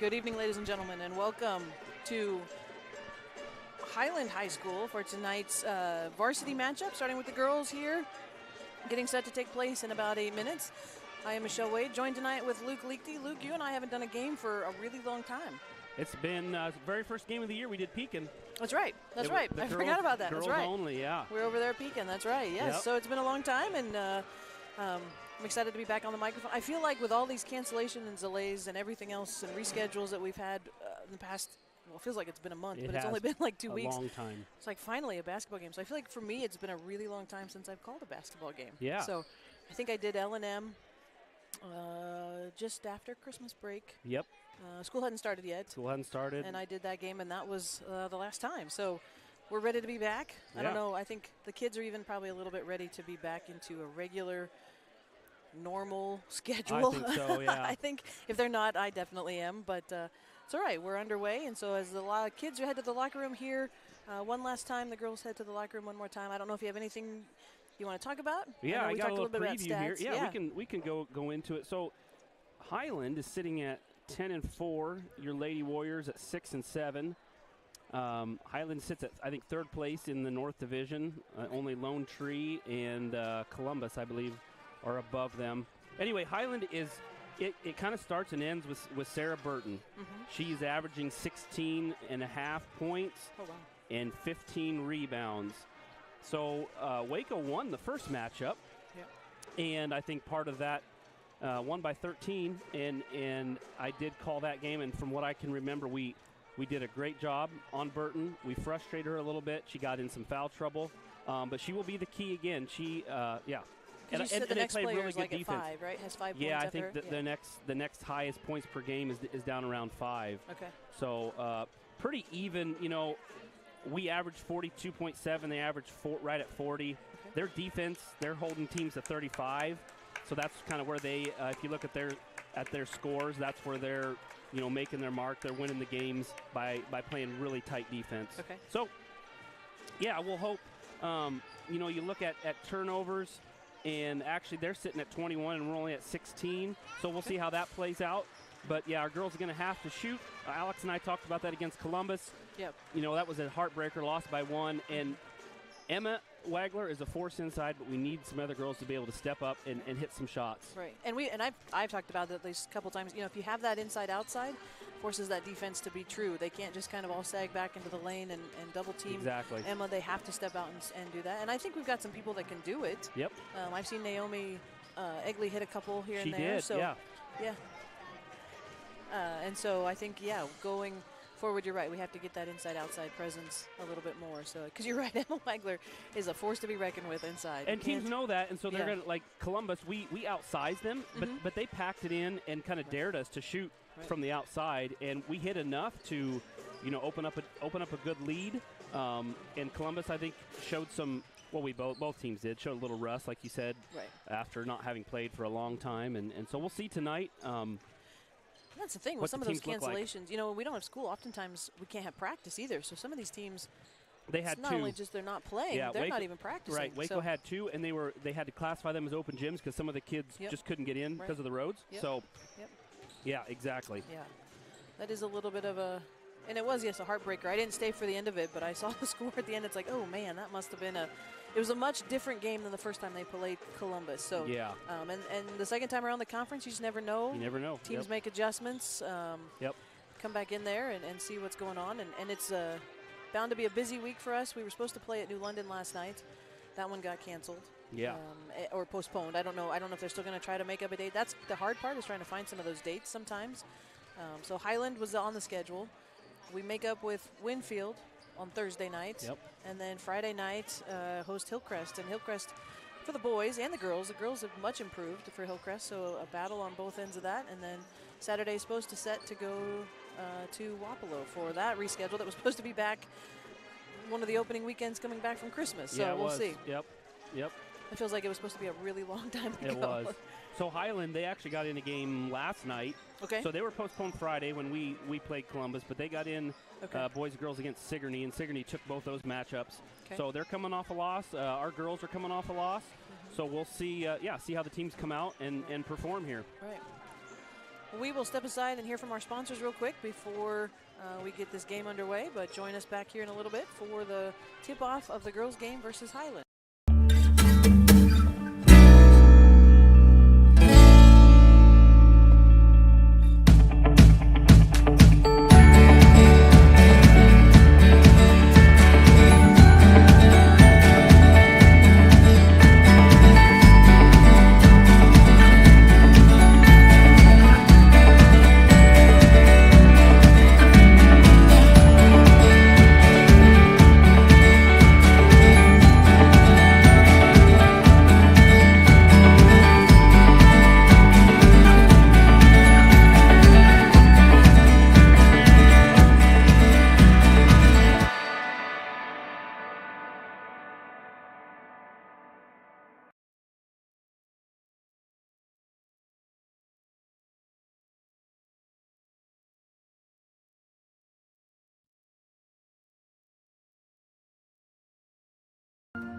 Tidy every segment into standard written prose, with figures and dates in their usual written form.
Good evening, ladies and gentlemen, and welcome to Highland High School for tonight's varsity matchup, starting with the girls here, getting set to take place in about 8 minutes. I am Michelle Wade, joined tonight with Luke Leakty. Luke, you and I haven't done a game for a really long time. It's been the very first game of the year we did Pekin. That's right. That's right. I forgot about that. Girls That's right. only, yeah. We're over there at Pekin. That's right. Yes. Yep. So it's been a long time, and I'm excited to be back on the microphone. I feel like with all these cancellations and delays and everything else and reschedules that we've had in the past, well, it feels like it's been a month, but it's only been like 2 weeks. A long time. It's like finally a basketball game. So I feel like for me, it's been a really long time since I've called a basketball game. Yeah. So I think I did L&M just after Christmas break. Yep. School hadn't started yet. School hadn't started. And I did that game, and that was the last time. So we're ready to be back. Yeah. I don't know. I think the kids are even probably a little bit ready to be back into a regular, normal schedule. I think so, yeah. I think if they're not, I definitely am. But it's all right. We're underway. And so as the kids head to the locker room here, one last time, the girls head to the locker room one more time. I don't know if you have anything you want to talk about? Yeah, I got a little bit about preview here. stats. Yeah, we can go into it. So Highland is sitting at 10-4. Your Lady Warriors at 6-7. Highland sits at, I think, third place in the North Division. Only Lone Tree and Columbus, I believe, are above them. Anyway, Highland is it kind of starts and ends with Sarah Burton. Mm-hmm. She's averaging 16.5 points and 15 rebounds. So Waco won the first matchup, and I think part of that won by 13, and I did call that game, and from what I can remember, we did a great job on Burton. We frustrated her a little bit. She got in some foul trouble, but she will be the key again. She, And you said the next player really is good like defense. at 5, right? Has 5 points. Yeah, I think the next highest points per game is down around 5. Okay. So pretty even, We average 42.7. They average right at 40. Okay. Their defense, they're holding teams to 35. So that's kind of where they, if you look at their scores, that's where they're, making their mark. They're winning the games by playing really tight defense. Okay. So, yeah, we'll hope. You look at turnovers, and actually they're sitting at 21, and we're only at 16. So we'll see how that plays out. But, yeah, our girls are going to have to shoot. Alex and I talked about that against Columbus. Yep. That was a heartbreaker, lost by 1. And Emma Wagler is a force inside, but we need some other girls to be able to step up and hit some shots. Right. And I've talked about that at least a couple times. If you have that inside-outside, forces that defense to be true. They can't just kind of all sag back into the lane and double team. Exactly. Emma, they have to step out and do that. And I think we've got some people that can do it. Yep. I've seen Naomi Egley hit a couple here and there. She did, so, yeah. Yeah. And so I think, going forward, you're right. We have to get that inside-outside presence a little bit more. So, because you're right, Emma Wagler is a force to be reckoned with inside. And teams know that, and so they're going to, like Columbus, we outsized them, but they packed it in and kind of dared us to shoot from the outside, and we hit enough to, open up a good lead. And Columbus, I think, showed some. Well, we both teams did show a little rust, like you said, after not having played for a long time, and so we'll see tonight. That's the thing with some of those cancellations. When we don't have school, oftentimes we can't have practice either. So some of these teams, they had not only just they're not playing, they're Waco, not even practicing. Right, Waco had 2, and they had to classify them as open gyms because some of the kids just couldn't get in because of the roads. Yep. So, yeah, exactly. Yeah, that is a little bit of a, and it was, a heartbreaker. I didn't stay for the end of it, but I saw the score at the end. It's like, oh man, that must have been it was a much different game than the first time they played Columbus. So yeah, and the second time around the conference, you just never know. You never know. Teams make adjustments. Come back in there and see what's going on. And it's bound to be a busy week for us. We were supposed to play at New London last night. That one got canceled. Yeah. Or postponed. I don't know if they're still going to try to make up a date. That's the hard part, is trying to find some of those dates sometimes. So Highland was on the schedule. We make up with Winfield on Thursday night. And then Friday night, host Hillcrest. And Hillcrest, for the boys and the girls have much improved for Hillcrest, so a battle on both ends of that. And then Saturday's supposed to set to go to Wapello for that reschedule that was supposed to be back one of the opening weekends coming back from Christmas. So we'll see. Yep. It feels like it was supposed to be a really long time ago. It was. So Highland, they actually got in a game last night. Okay. So they were postponed Friday when we played Columbus, but they got in boys and girls against Sigourney, and Sigourney took both those matchups. Okay. So they're coming off a loss. Our girls are coming off a loss. So we'll see. See how the teams come out and perform here. Right. We will step aside and hear from our sponsors real quick before we get this game underway, but join us back here in a little bit for the tip-off of the girls' game versus Highland.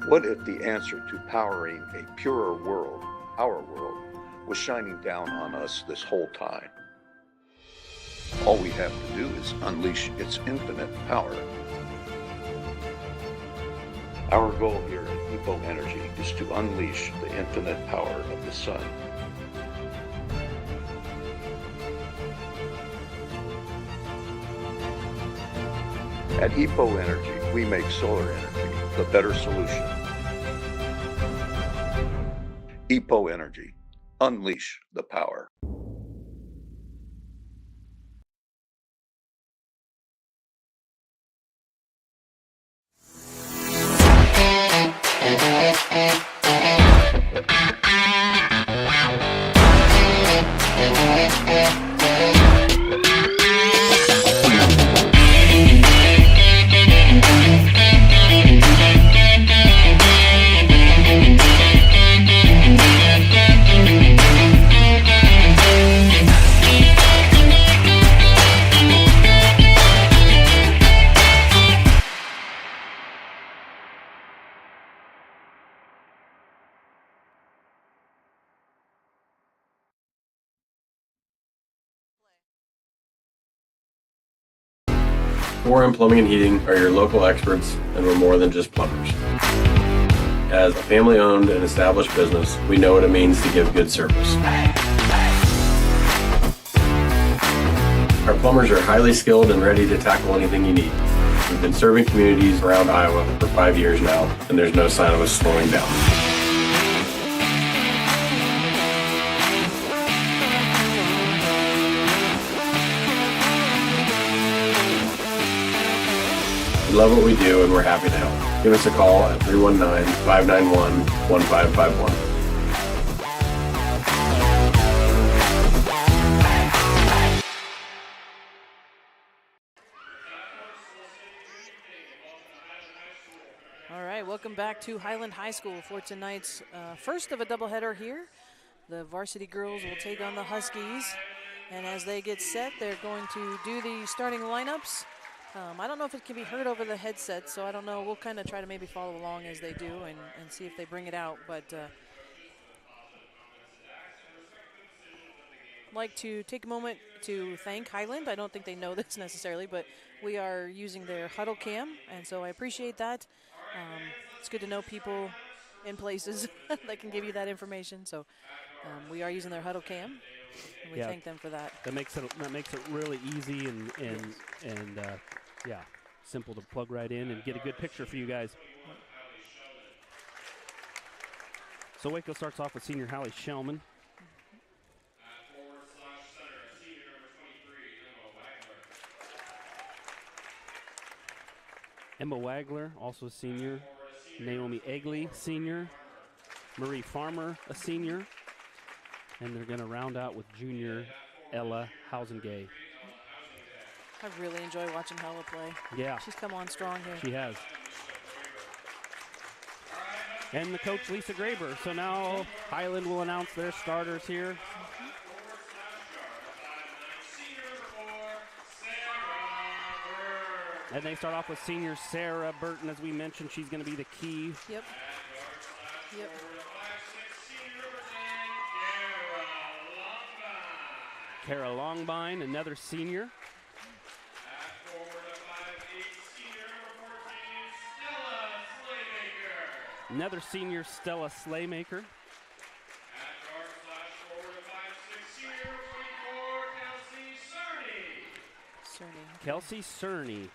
What if the answer to powering a purer world, our world, was shining down on us this whole time? All we have to do is unleash its infinite power. Our goal here at EPO Energy is to unleash the infinite power of the sun. At EPO Energy, we make solar energy the better solution. EPO Energy, unleash the power. Forum Plumbing and Heating are your local experts, and we're more than just plumbers. As a family-owned and established business, we know what it means to give good service. Our plumbers are highly skilled and ready to tackle anything you need. We've been serving communities around Iowa for 5 years now, and there's no sign of us slowing down. We love what we do, and we're happy to help. Give us a call at 319-591-1551. All right, welcome back to Highland High School for tonight's first of a doubleheader here. The varsity girls will take on the Huskies, and as they get set, they're going to do the starting lineups. I don't know if it can be heard over the headset, so I don't know. We'll kind of try to maybe follow along as they do and see if they bring it out. But I'd like to take a moment to thank Highland. I don't think they know this necessarily, but we are using their huddle cam, and so I appreciate that. It's good to know people in places that can give you that information. So we are using their huddle cam, and we thank them for that. That makes it really easy and yeah, simple to plug right in and get a good picture for you guys. So Waco starts off with senior Hallie Shellman. Emma Wagler, also a senior. Naomi Egley, senior. Marie Farmer, a senior. And they're going to round out with junior Ella Hausengay. I really enjoy watching Hella play. Yeah. She's come on strong here. She has. And the coach, Lisa Graber. So now Highland will announce their starters here. And they start off with senior Sarah Burton, as we mentioned. She's going to be the key. Yep. Kara Longbine, another senior. Another senior, Stella Slaymaker. Kelsey Cerny.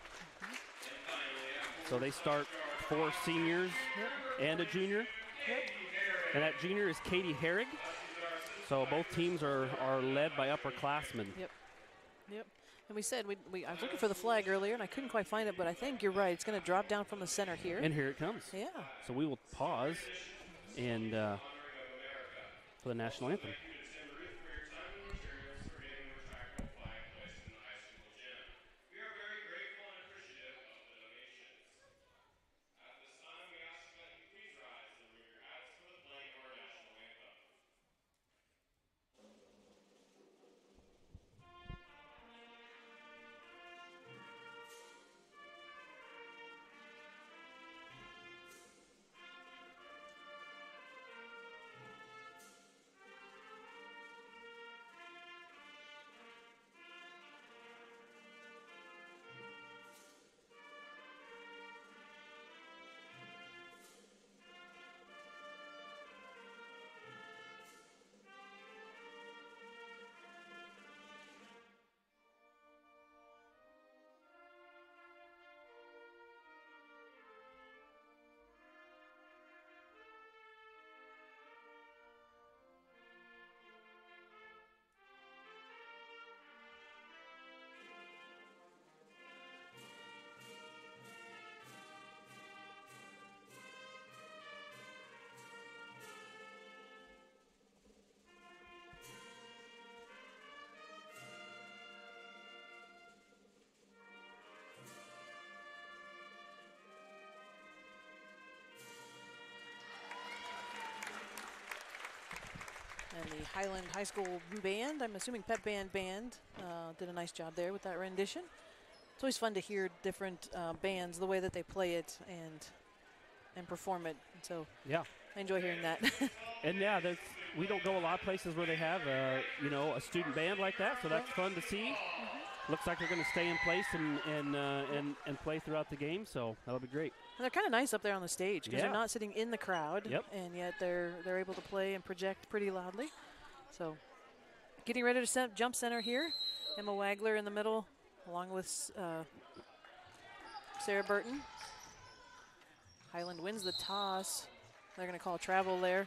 So they start 4 seniors and a junior. And that junior is Katie Herrig. So both teams are led by upperclassmen. Yep. And we said, I was looking for the flag earlier, and I couldn't quite find it, but I think you're right. It's going to drop down from the center here. And here it comes. Yeah. So we will pause and for the national anthem. And the Highland High School band, I'm assuming Pep Band, did a nice job there with that rendition. It's always fun to hear different bands, the way that they play it and perform it. So yeah, I enjoy hearing that. And yeah, we don't go a lot of places where they have a student band like that, so that's fun to see. Looks like they're going to stay in place and play throughout the game, so that'll be great. And they're kind of nice up there on the stage because they're not sitting in the crowd, Yep. and yet they're able to play and project pretty loudly. So getting ready to jump center here. Emma Wagler in the middle, along with Sarah Burton. Highland wins the toss. They're going to call travel there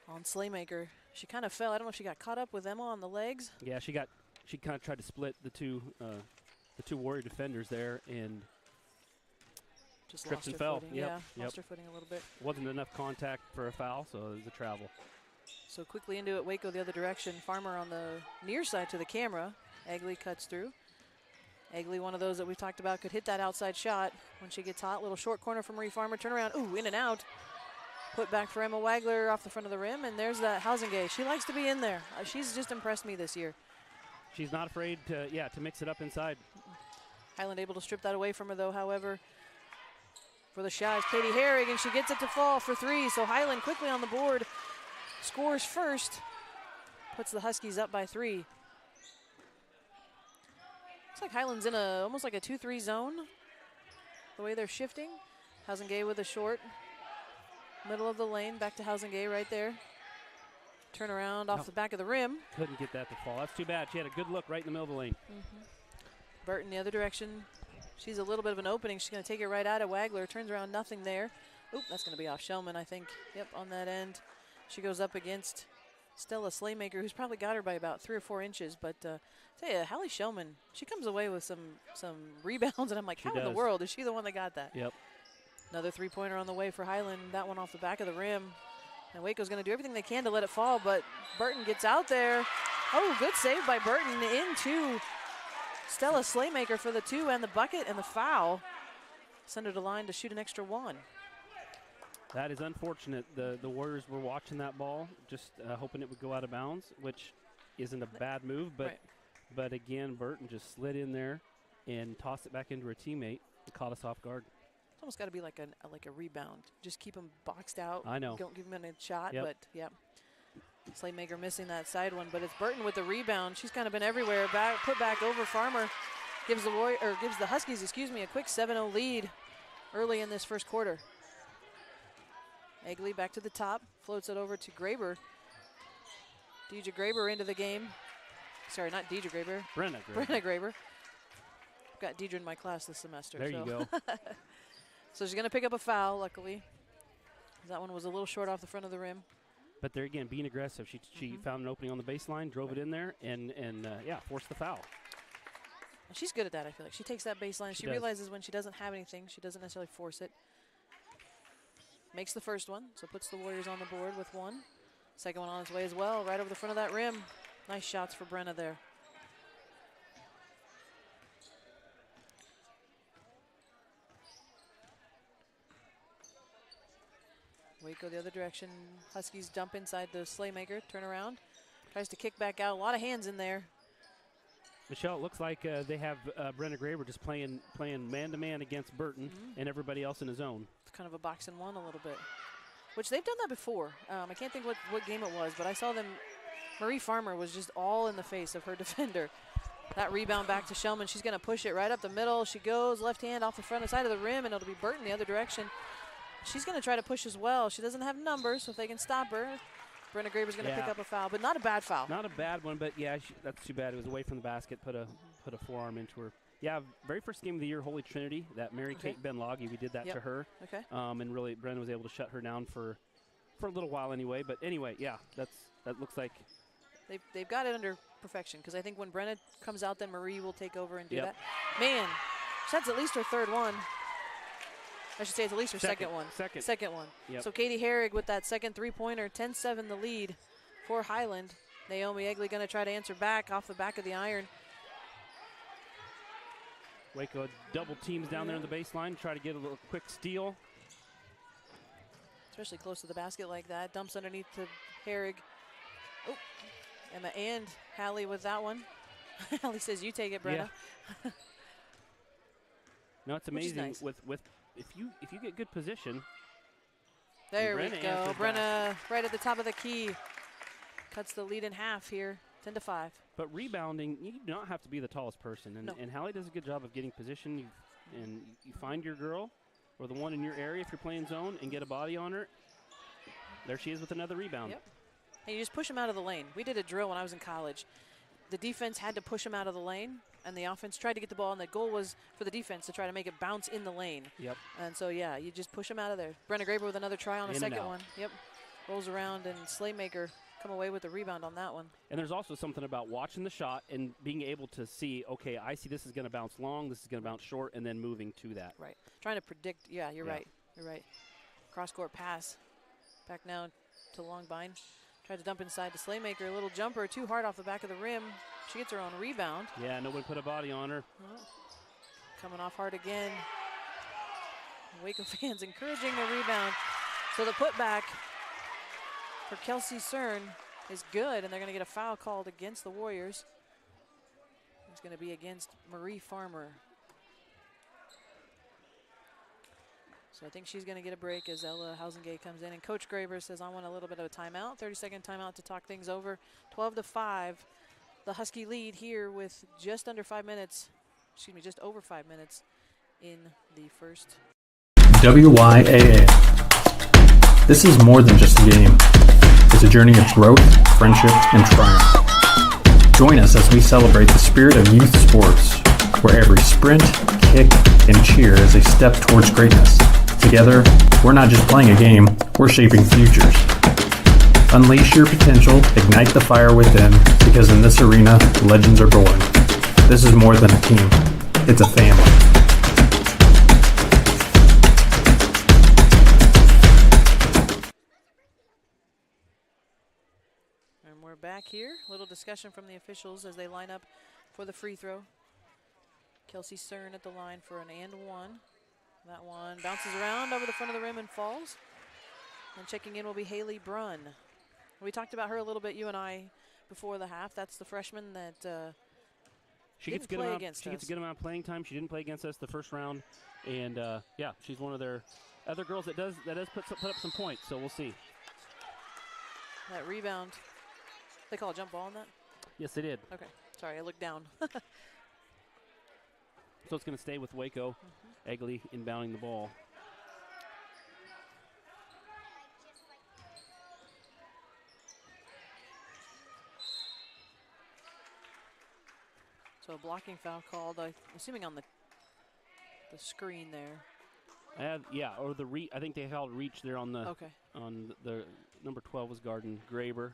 on Slaymaker. She kind of fell. I don't know if she got caught up with Emma on the legs. Yeah, she kind of tried to split the two Warrior defenders there and just tripped lost and her fell. footing. Yep. Lost her footing a little bit. Wasn't enough contact for a foul, so it was a travel. So quickly into it, Waco the other direction. Farmer on the near side to the camera. Egley cuts through. Egley, one of those that we've talked about, could hit that outside shot when she gets hot. Little short corner from Marie Farmer. Turn around. Ooh, in and out. Put back for Emma Wagler off the front of the rim, and there's that Housengay. She likes to be in there. She's just impressed me this year. She's not afraid to mix it up inside. Highland able to strip that away from her, though, however. For the shot is Katie Herrig, and she gets it to fall for 3. So Highland quickly on the board. Scores first. Puts the Huskies up by 3. Looks like Highland's in almost like a 2-3 zone. The way they're shifting. Housengay with a short. Middle of the lane, back to Housengay right there. Turn around off the back of the rim. Couldn't get that to fall. That's too bad. She had a good look right in the middle of the lane. Burton the other direction. She's a little bit of an opening. She's going to take it right out of Wagler. Turns around, nothing there. Oop, that's going to be off Shellman, I think. Yep, on that end. She goes up against Stella Slaymaker, who's probably got her by about 3 or 4 inches. But tell you, Hallie Shellman, she comes away with some rebounds, and I'm like, how in the world is she the one that got that? Yep. Another 3-pointer on the way for Highland. That one off the back of the rim. And Waco's going to do everything they can to let it fall, but Burton gets out there. Oh, good save by Burton into Stella Slaymaker for the 2 and the bucket and the foul. Send her to line to shoot an extra 1. That is unfortunate. The Warriors were watching that ball, just hoping it would go out of bounds, which isn't a bad move, but again, Burton just slid in there and tossed it back into her teammate and caught us off guard. It's almost got to be like a rebound. Just keep them boxed out. I know. Don't give them a shot, Yep. but yeah. Slaymaker missing that side one, but it's Burton with the rebound. She's kind of been everywhere. Put back over Farmer. Gives the Huskies, a quick 7-0 lead early in this first quarter. Egley back to the top, floats it over to Graber. Deidre Graber into the game. Sorry, not Deidre Graber. Brenna Graber. I've got Deidre in my class this semester. There you go. So she's going to pick up a foul, luckily. That one was a little short off the front of the rim. But there again, being aggressive. She found an opening on the baseline, drove it in there, and forced the foul. And she's good at that, I feel like. She takes that baseline. She realizes when she doesn't have anything, she doesn't necessarily force it. Makes the first one, so puts the Warriors on the board with one. Second one on its way as well, right over the front of that rim. Nice shots for Brenna there. Waco the other direction. Huskies dump inside the Slaymaker, turn around. Tries to kick back out. A lot of hands in there. Michelle, it looks like they have Brenna Graber just playing man-to-man against Burton and everybody else in his zone. It's kind of a box and one a little bit, which they've done that before. I can't think what game it was, but I saw them. Marie Farmer was just all in the face of her defender. That rebound back to Shellman. She's going to push it right up the middle. She goes left hand off the front side of the rim, and it'll be Burton the other direction. She's going to try to push as well. She doesn't have numbers, so if they can stop her, Brenna Graber's going to pick up a foul, but not a bad foul. Not a bad one, but yeah, that's too bad. It was away from the basket, put a forearm into her. Yeah, very first game of the year, Holy Trinity, that Mary Kate Benloggy, we did that to her. Okay. And really, Brenna was able to shut her down for a little while anyway. But anyway, yeah, that looks like they've got it under perfection, because I think when Brenna comes out, then Marie will take over and do that. Man, that's at least her third one. I should say it's at least her second one. Second one. Yep. So Katie Herrig with that second three-pointer, 10-7 the lead for Highland. Naomi Egley going to try to answer back off the back of the iron. Waco double teams down there in the baseline, try to get a little quick steal. Especially close to the basket like that. Dumps underneath to Herrig. Oh, Emma and Hallie with that one. Hallie says, you take it, Brenna. Yeah. No, it's amazing with if you get good position. There we go. Brenna right at the top of the key. Cuts the lead in half here, 10-5. But rebounding, you do not have to be the tallest person. And Hallie does a good job of getting position. You find your girl or the one in your area if you're playing zone and get a body on her. There she is with another rebound. Yep. And you just push them out of the lane. We did a drill when I was in college. The defense had to push them out of the lane, and the offense tried to get the ball, and the goal was for the defense to try to make it bounce in the lane. Yep. And so, yeah, you just push them out of there. Brenna Graber with another try on a second one. Yep. Rolls around, and Slaymaker come away with the rebound on that one. And there's also something about watching the shot and being able to see, okay, I see this is going to bounce long, this is going to bounce short, and then moving to that. Right. Trying to predict. Yeah, you're right. You're right. Cross-court pass. Back now to Longbine. Tried to dump inside to Slaymaker. A little jumper, too hard off the back of the rim. She gets her own rebound. Yeah, no one put a body on her. Well, coming off hard again. Waco fans encouraging the rebound. So the putback for Kelsey Cern is good, and they're going to get a foul called against the Warriors. It's going to be against Marie Farmer. So I think she's going to get a break as Ella Housengate comes in. And Coach Graber says, I want a little bit of a timeout, 30-second timeout to talk things over. 12-5, the Husky lead here with just over 5 minutes in the first. WYAA. This is more than just a game. It's a journey of growth, friendship, and triumph. Join us as we celebrate the spirit of youth sports, where every sprint, kick, and cheer is a step towards greatness. Together, we're not just playing a game, we're shaping futures. Unleash your potential, ignite the fire within, because in this arena, legends are born. This is more than a team, it's a family. And we're back here. A little discussion from the officials as they line up for the free throw. Kelsey Cern at the line for an and one. That one bounces around over the front of the rim and falls. And checking in will be Haley Brunn. We talked about her a little bit, you and I, before the half. That's the freshman that she gets a good amount of playing time. She didn't play against us the first round. And, yeah, she's one of their other girls that does put up some points. So we'll see. That rebound They call a jump ball on that? Yes, they did. Okay. Sorry, I looked down. So it's going to stay with Waco. Egley inbounding the ball. So a blocking foul called, I'm assuming on the screen there. Yeah, or the I think they held reach there on the Okay. on the number 12 was guarding Graber,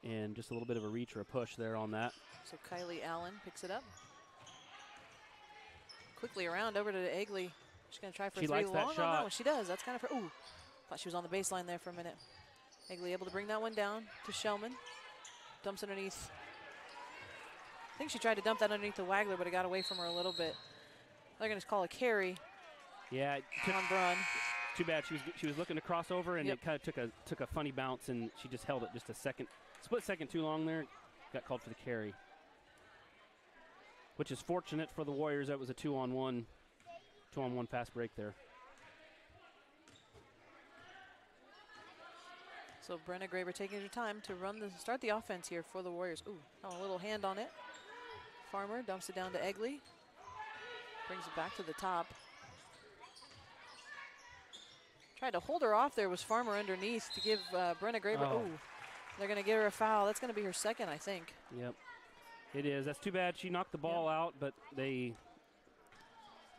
and just a little bit of a reach or a push there on that. So Kylie Allen picks it up. Quickly around over to Egley. She's going to try for She three likes that long shot. on that one. She does. That's kind of her. Ooh, thought she was on the baseline there for a minute. Egley able to bring that one down to Shellman. Dumps underneath. I think she tried to dump that underneath the Wagler, but it got away from her a little bit. They're going to call a carry. Yeah, on Brunn. Too bad she was looking to cross over, and Yep. it kind of took a funny bounce, and she just held it just a second, split second too long there. Got called for the carry, which is fortunate for the Warriors. That was a two-on-one fast break there. So Brenna Graber taking her time to start the offense here for the Warriors. Ooh, a little hand on it. Farmer dumps it down to Egley. Brings it back to the top. Tried to hold her off there, was Farmer underneath to give Brenna Graber. Oh. Ooh, they're going to give her a foul. That's going to be her second, I think. Yep, it is. That's too bad. She knocked the ball out, but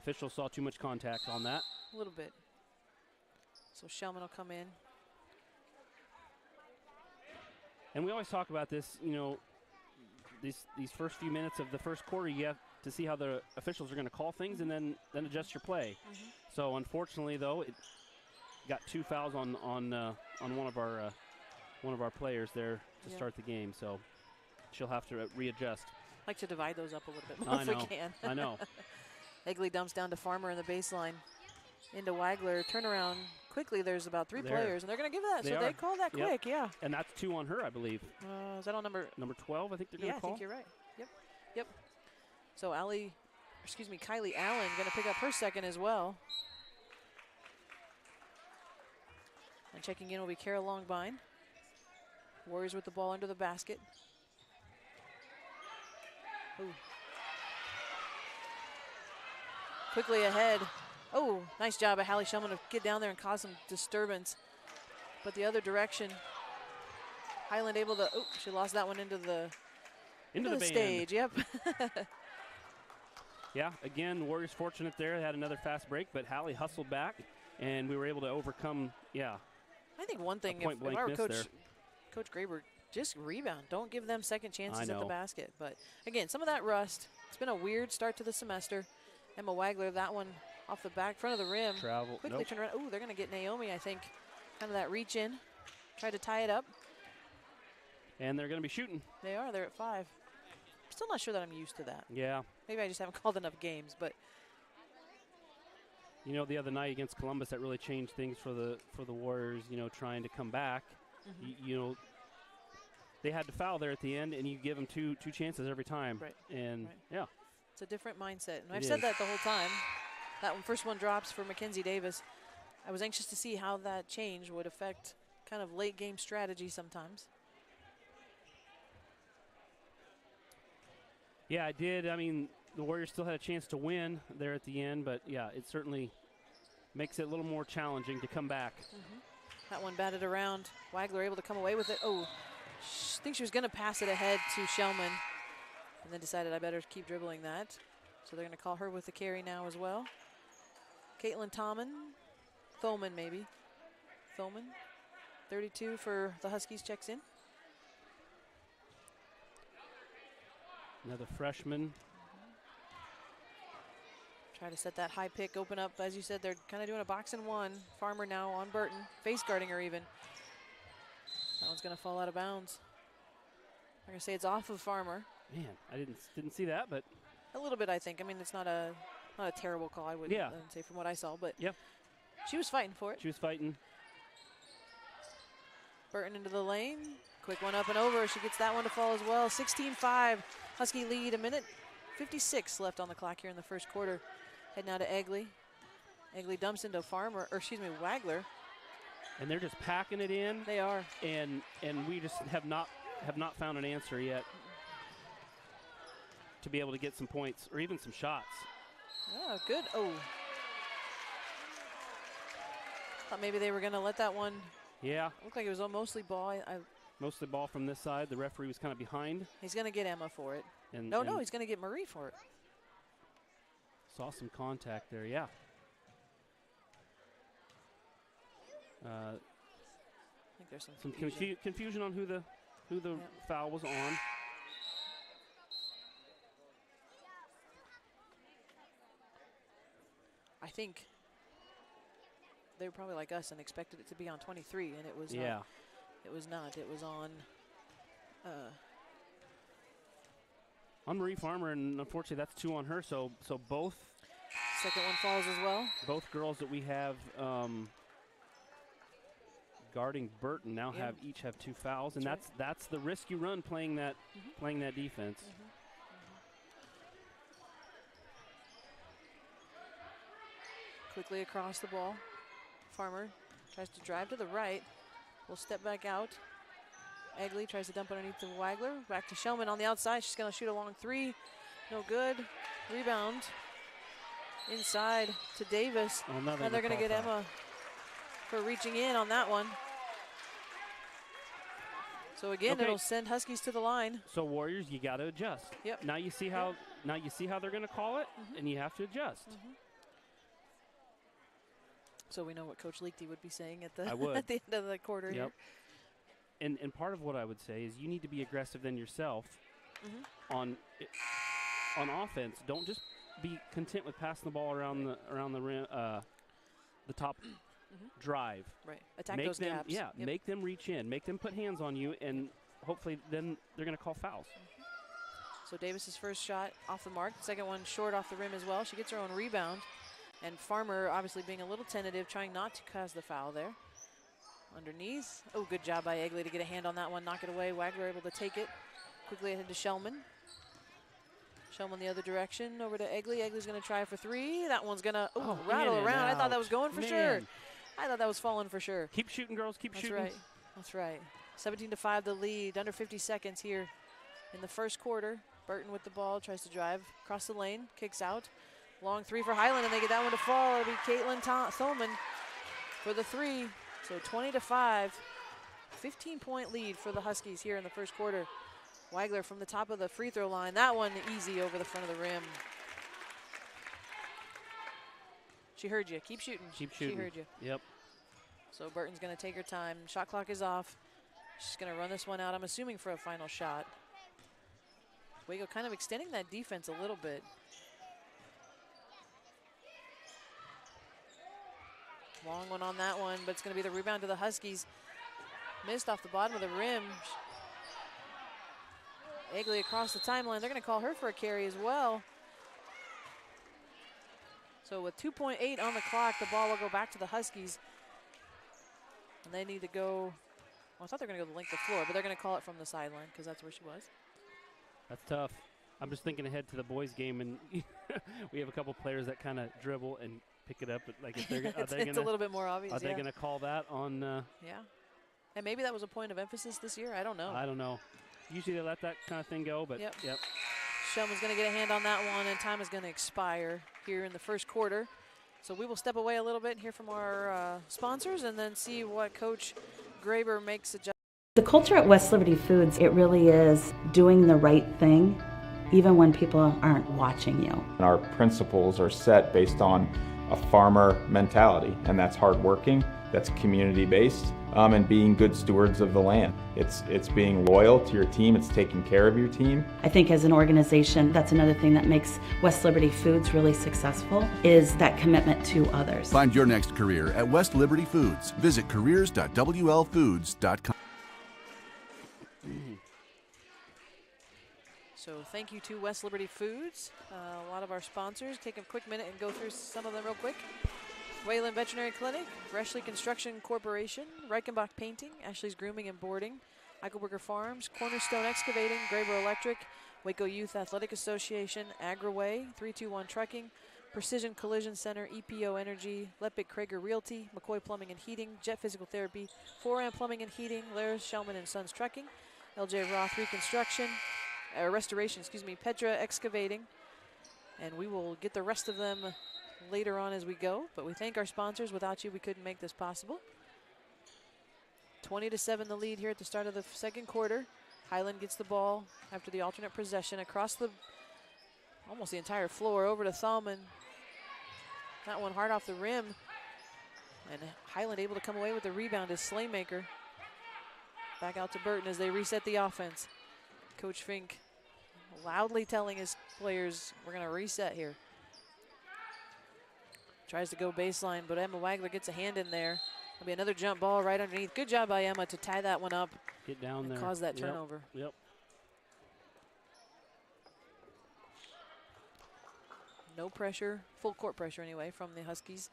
officials saw too much contact on that. A little bit. So Shellman will come in. And we always talk about this, these first few minutes of the first quarter, you have to see how the officials are going to call things and then adjust your play. So unfortunately, though, it got 2 fouls on one of our players there to start the game. So she'll have to readjust. Like to divide those up a little bit more I know. if we can. I know. Egley dumps down to Farmer in the baseline. Into Wagler. Turnaround quickly. There's about 3 players, and they're going to give that. They call that quick, yeah. And that's 2 on her, I believe. Is that on number 12? I think they're going to call. Yeah, I think you're right. Yep. So Kylie Allen going to pick up her second as well. And checking in will be Kara Longbine. Warriors with the ball under the basket. Ooh. Quickly ahead. Oh, nice job of Hallie Shellman to get down there and cause some disturbance. But the other direction, Highland able to, she lost that one into the stage, yep. Yeah, again, Warriors fortunate there. They had another fast break, but Hallie hustled back, and we were able to overcome, I think one thing, if I were Coach Graber, just rebound. Don't give them second chances at the basket. But, again, some of that rust. It's been a weird start to the semester. Emma Wagler, that one off the back, front of the rim. Quickly turned around. Ooh, they're going to get Naomi, I think. Kind of that reach in. Tried to tie it up. And they're going to be shooting. They are. They're at 5. Still not sure that I'm used to that. Yeah. Maybe I just haven't called enough games, but. The other night against Columbus, that really changed things for the Warriors, trying to come back. They had to foul there at the end, and you give them two chances every time. Right. And, It's a different mindset. And I've said that the whole time. That first one drops for Mackenzie Davis. I was anxious to see how that change would affect kind of late game strategy sometimes. Yeah, it did. I mean, the Warriors still had a chance to win there at the end, but, it certainly makes it a little more challenging to come back. That one batted around. Wagler able to come away with it. Oh, I think she was going to pass it ahead to Shellman and then decided I better keep dribbling that. So they're going to call her with the carry now as well. Caitlin Thoman maybe. Thoman, 32 for the Huskies, checks in. Another freshman. Try to set that high pick, open up. As you said, they're kind of doing a box and one. Farmer now on Burton, face guarding her even. That one's going to fall out of bounds. I'm going to say it's off of Farmer. Man, I didn't see that, but a little bit, I think. I mean, it's not a terrible call, I wouldn't say from what I saw, but she was fighting for it. She was fighting. Burton into the lane. Quick one up and over. She gets that one to fall as well. 16-5. Husky lead. 1:56 left on the clock here in the first quarter. Head now to Egley. Egley dumps into Wagler. And they're just packing it in. They are. And we just have not have not found an answer yet to be able to get some points or even some shots. Oh, good. Oh. Thought maybe they were going to let that one. Yeah. Looked like it was mostly ball. Mostly ball from this side. The referee was kind of behind. He's going to get Emma for it. And no, he's going to get Marie for it. Saw some contact there, yeah. I think there's some confusion on who the foul was on. I think they were probably like us and expected it to be on 23, and it was yeah. It was not. It was on Marie Farmer, and unfortunately that's 2 on her. So both. Second one falls as well. Both girls that we have guarding Burton now each have 2 fouls, and that's the risk you run playing that defense. Quickly across the ball. Farmer tries to drive to the right. Will step back out. Egley tries to dump underneath to Wagler. Back to Shellman on the outside. She's going to shoot a long 3. No good. Rebound. Inside to Davis. Oh, and they're going to get Emma for reaching in on that one. So again, it'll send Huskies to the line. So Warriors, you got to adjust. Yep. Now you see how they're going to call it, and you have to adjust. So we know what Coach Leakey would be saying at the at the end of the quarter here. And part of what I would say is you need to be aggressive then yourself on offense. Don't just be content with passing the ball around the rim, the top drive. Right. Attack those gaps. Yeah. Yep. Make them reach in. Make them put hands on you, and hopefully then they're going to call fouls. So Davis's first shot off the mark. Second one short off the rim as well. She gets her own rebound. And Farmer obviously being a little tentative, trying not to cause the foul there. Underneath. Oh, good job by Egley to get a hand on that one, knock it away. Wagler able to take it. Quickly ahead to Shellman. Shellman the other direction, over to Egley. Egley's going to try for 3. That one's going to rattle around. I thought that was going for sure. I thought that was falling for sure. Keep shooting, girls. Keep shooting. That's right. That's right. 17-5 the lead. Under 50 seconds here in the first quarter. Burton with the ball, tries to drive across the lane, kicks out. Long 3 for Highland, and they get that one to fall. It'll be Caitlin Thulman for the 3. So 20-5, 15-point lead for the Huskies here in the first quarter. Wagler from the top of the free throw line. That one easy over the front of the rim. She heard you. Keep shooting. Keep shooting. She heard you. Yep. So Burton's going to take her time. Shot clock is off. She's going to run this one out, I'm assuming, for a final shot. Waco kind of extending that defense a little bit. Long one on that one, but it's going to be the rebound to the Huskies. Missed off the bottom of the rim. Egley across the timeline. They're going to call her for a carry as well. So with 2.8 on the clock, the ball will go back to the Huskies. And they need to go, well, I thought they were going to go the length of the floor, but they're going to call it from the sideline because that's where she was. That's tough. I'm just thinking ahead to the boys' game, and we have a couple players that kind of dribble and pick it up. Like if they're, it's a little bit more obvious. Are they going to call that on? Yeah. And maybe that was a point of emphasis this year. I don't know. I don't know. Usually they let that kind of thing go, but yep. Shellman's going to get a hand on that one, and time is going to expire here in the first quarter. So we will step away a little bit and hear from our sponsors and then see what Coach Graber makes adjustments. The culture at West Liberty Foods, it really is doing the right thing, even when people aren't watching you. Our principles are set based on a farmer mentality, and that's hardworking, that's community-based, and being good stewards of the land. It's being loyal to your team, it's taking care of your team. I think as an organization, that's another thing that makes West Liberty Foods really successful, is that commitment to others. Find your next career at West Liberty Foods. Visit careers.wlfoods.com. So thank you to West Liberty Foods, a lot of our sponsors. Take a quick minute and go through some of them real quick. Wayland Veterinary Clinic, Reshley Construction Corporation, Reichenbach Painting, Ashley's Grooming and Boarding, Eichelberger Farms, Cornerstone Excavating, Graber Electric, Waco Youth Athletic Association, Agraway, 321 Trucking, Precision Collision Center, EPO Energy, Lepic Krager Realty, McCoy Plumbing and Heating, Jet Physical Therapy, Foran Plumbing and Heating, Laris Shellman and Sons Trucking, LJ Roth Restoration, Petra Excavating. And we will get the rest of them later on as we go. But we thank our sponsors. Without you, we couldn't make this possible. 20-7 the lead here at the start of the second quarter. Highland gets the ball after the alternate possession across almost the entire floor over to Thalman. That one hard off the rim. And Highland able to come away with the rebound as Slaymaker. Back out to Burton as they reset the offense. Coach Fink loudly telling his players, we're going to reset here. Tries to go baseline, but Emma Wagler gets a hand in there. There'll be another jump ball right underneath. Good job by Emma to tie that one up. Get down and there. Cause that turnover. Yep. No pressure, full court pressure anyway from the Huskies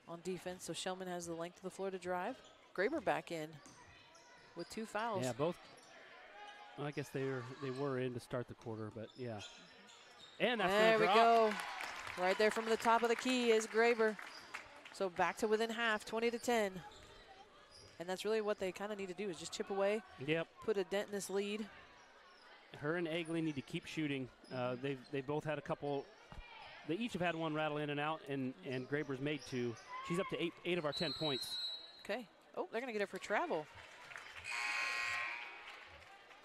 on defense. So Shellman has the length of the floor to drive. Graber back in with 2 fouls. Yeah, both. Well, I guess they were in to start the quarter, but yeah. And that's there we drop. go. Right there from the top of the key is Graber. So back to within half, 20-10. And that's really what they kind of need to do is just chip away. Yep. Put a dent in this lead. Her and Egley need to keep shooting. They both had a couple. They each have had one rattle in and out, and Graber's made 2. She's up to 8 of our 10 points. Okay. Oh, they're going to get her for travel.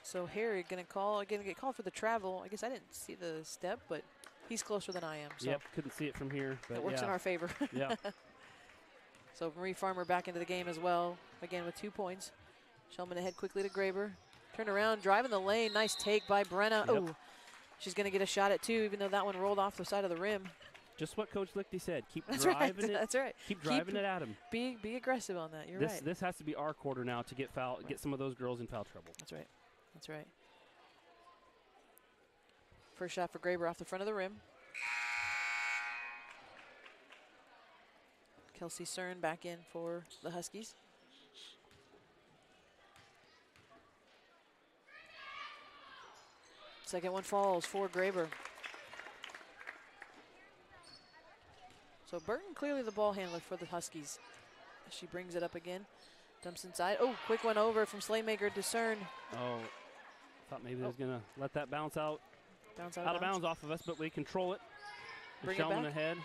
So Harry going to get called for the travel. I guess I didn't see the step, but he's closer than I am. So yep, couldn't see it from here. But it works in our favor. Yeah. So Marie Farmer back into the game as well, again with 2 points. Shellman ahead quickly to Graber. Turn around, driving the lane. Nice take by Brenna. Yep. Oh, she's going to get a shot at 2, even though that one rolled off the side of the rim. Just what Coach Lichty said. Keep That's driving right. it. That's right. Keep driving it at him. Be aggressive on that. You're right. This has to be our quarter now to get some of those girls in foul trouble. That's right. That's right. First shot for Graber off the front of the rim. Kelsey Cern back in for the Huskies. Second one falls for Graber. So Burton clearly the ball handler for the Huskies. She brings it up again. Dumps inside. Oh, quick one over from Slaymaker to Cern. Oh, thought maybe they was going to let that bounce out. Out of bounds off of us, but we control it. Bring it back. Ahead.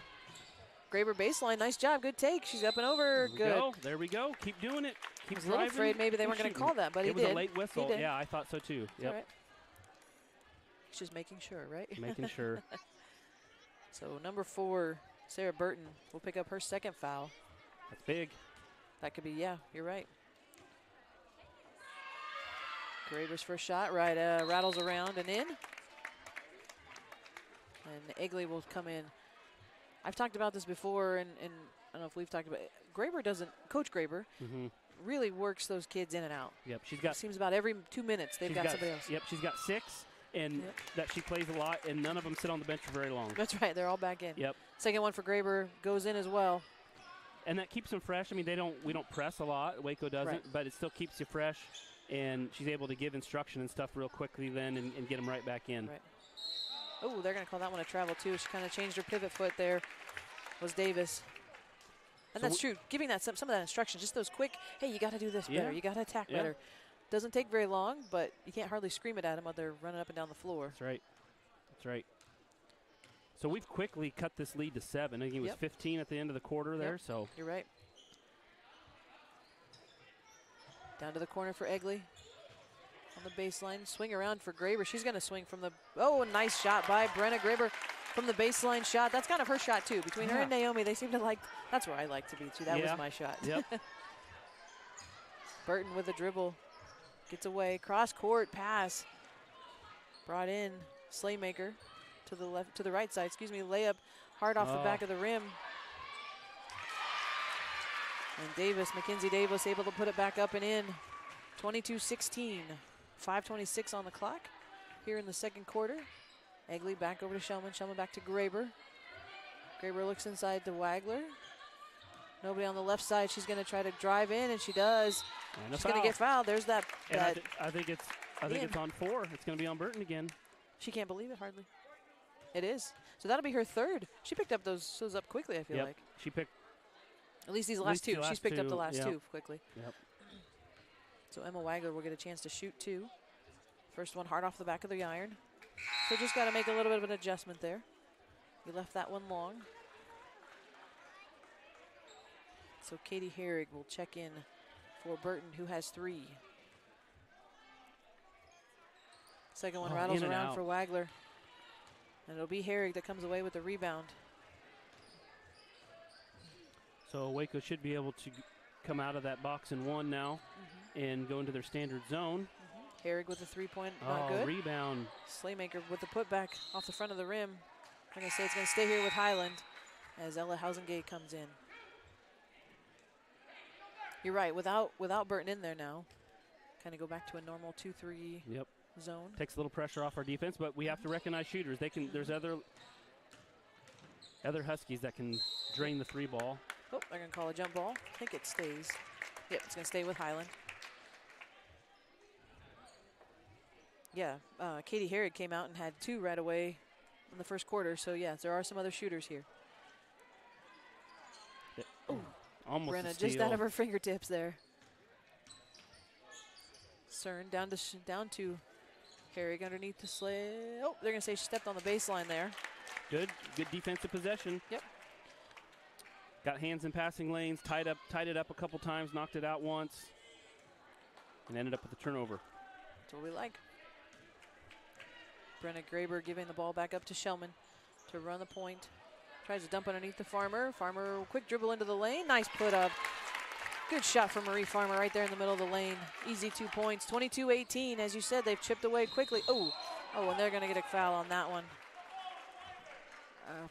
Graber baseline, nice job, good take. She's up and over, good. There we go. Keep doing it. Keep I was a little afraid maybe they weren't going to call that, but it was a late whistle. Yeah, I thought so too. Yep. All right. He's just making sure, right? Making sure. So number 4, Sarah Burton will pick up her second foul. That's big. That could be, yeah, you're right. Graber's first shot, right, rattles around and in. And Egley will come in. I've talked about this before, and I don't know if we've talked about it. Coach Graber, really works those kids in and out. Yep, she's got. It seems about every 2 minutes they've got somebody else. Yep, she's got 6, and that she plays a lot, and none of them sit on the bench for very long. That's right, they're all back in. Yep. Second one for Graber goes in as well. And that keeps them fresh. I mean, we don't press a lot. Waco doesn't, but it still keeps you fresh. And she's able to give instruction and stuff real quickly then and get them right back in. Right. Oh, they're going to call that one a travel too. She kind of changed her pivot foot there, was Davis. And so that's true. Giving that some of that instruction, just those quick, hey, you got to do this better. You got to attack better. Doesn't take very long, but you can't hardly scream it at them while they're running up and down the floor. That's right. That's right. So we've quickly cut this lead to 7. I think it was 15 at the end of the quarter there. So you're right. Down to the corner for Egley. On the baseline, swing around for Graber. She's going to swing from the, nice shot by Brenna Graber from the baseline shot. That's kind of her shot too. Between her and Naomi, they seem to like, that's where I like to be too. That was my shot. Yep. Burton with a dribble. Gets away, cross court pass. Brought in, Slaymaker to the right side, layup hard off the back of the rim. And Mackenzie Davis able to put it back up and in. 22-16. 5:26 on the clock here in the second quarter. Egley back over to Shellman. Shellman back to Graber. Graber looks inside to Wagler. Nobody on the left side. She's going to try to drive in, and she does. And she's going to get fouled. There's that. I think it's on 4. It's going to be on Burton again. She can't believe it hardly. It is. So that'll be her third. She picked up those up quickly, I feel like. She picked. At least these last 2. She's picked up the last 2 quickly. Yep. So Emma Wagler will get a chance to shoot 2. First one hard off the back of the iron. So just got to make a little bit of an adjustment there. You left that one long. So Katie Herrig will check in for Burton, who has 3. Second one rattles around for Wagler. And it'll be Herrig that comes away with the rebound. So Waco should be able to come out of that box and 1 now and go into their standard zone. Herrig with the 3-point, not good. Rebound. Slaymaker with the putback off the front of the rim. I'm going to say it's going to stay here with Highland as Ella Housengate comes in. You're right, without Burton in there now, kind of go back to a normal 2-3 zone. Takes a little pressure off our defense, but we have to recognize shooters. They can. There's other Huskies that can drain the 3 ball. Oh, they're going to call a jump ball. I think it stays. Yep, it's going to stay with Highland. Yeah, Katie Herrig came out and had 2 right away in the first quarter. So, yes, there are some other shooters here. Oh, almost Brenna just out of her fingertips there. Cern down to Herrig underneath the sled. Oh, they're going to say she stepped on the baseline there. Good defensive possession. Yep. Got hands in passing lanes, tied it up a couple times, knocked it out once, and ended up with a turnover. That's what we like. Brenna Graber giving the ball back up to Shellman to run the point. Tries to dump underneath the Farmer. Farmer, quick dribble into the lane. Nice put up. Good shot from Marie Farmer right there in the middle of the lane. Easy 2 points. 22-18. As you said, they've chipped away quickly. Oh, and they're going to get a foul on that one.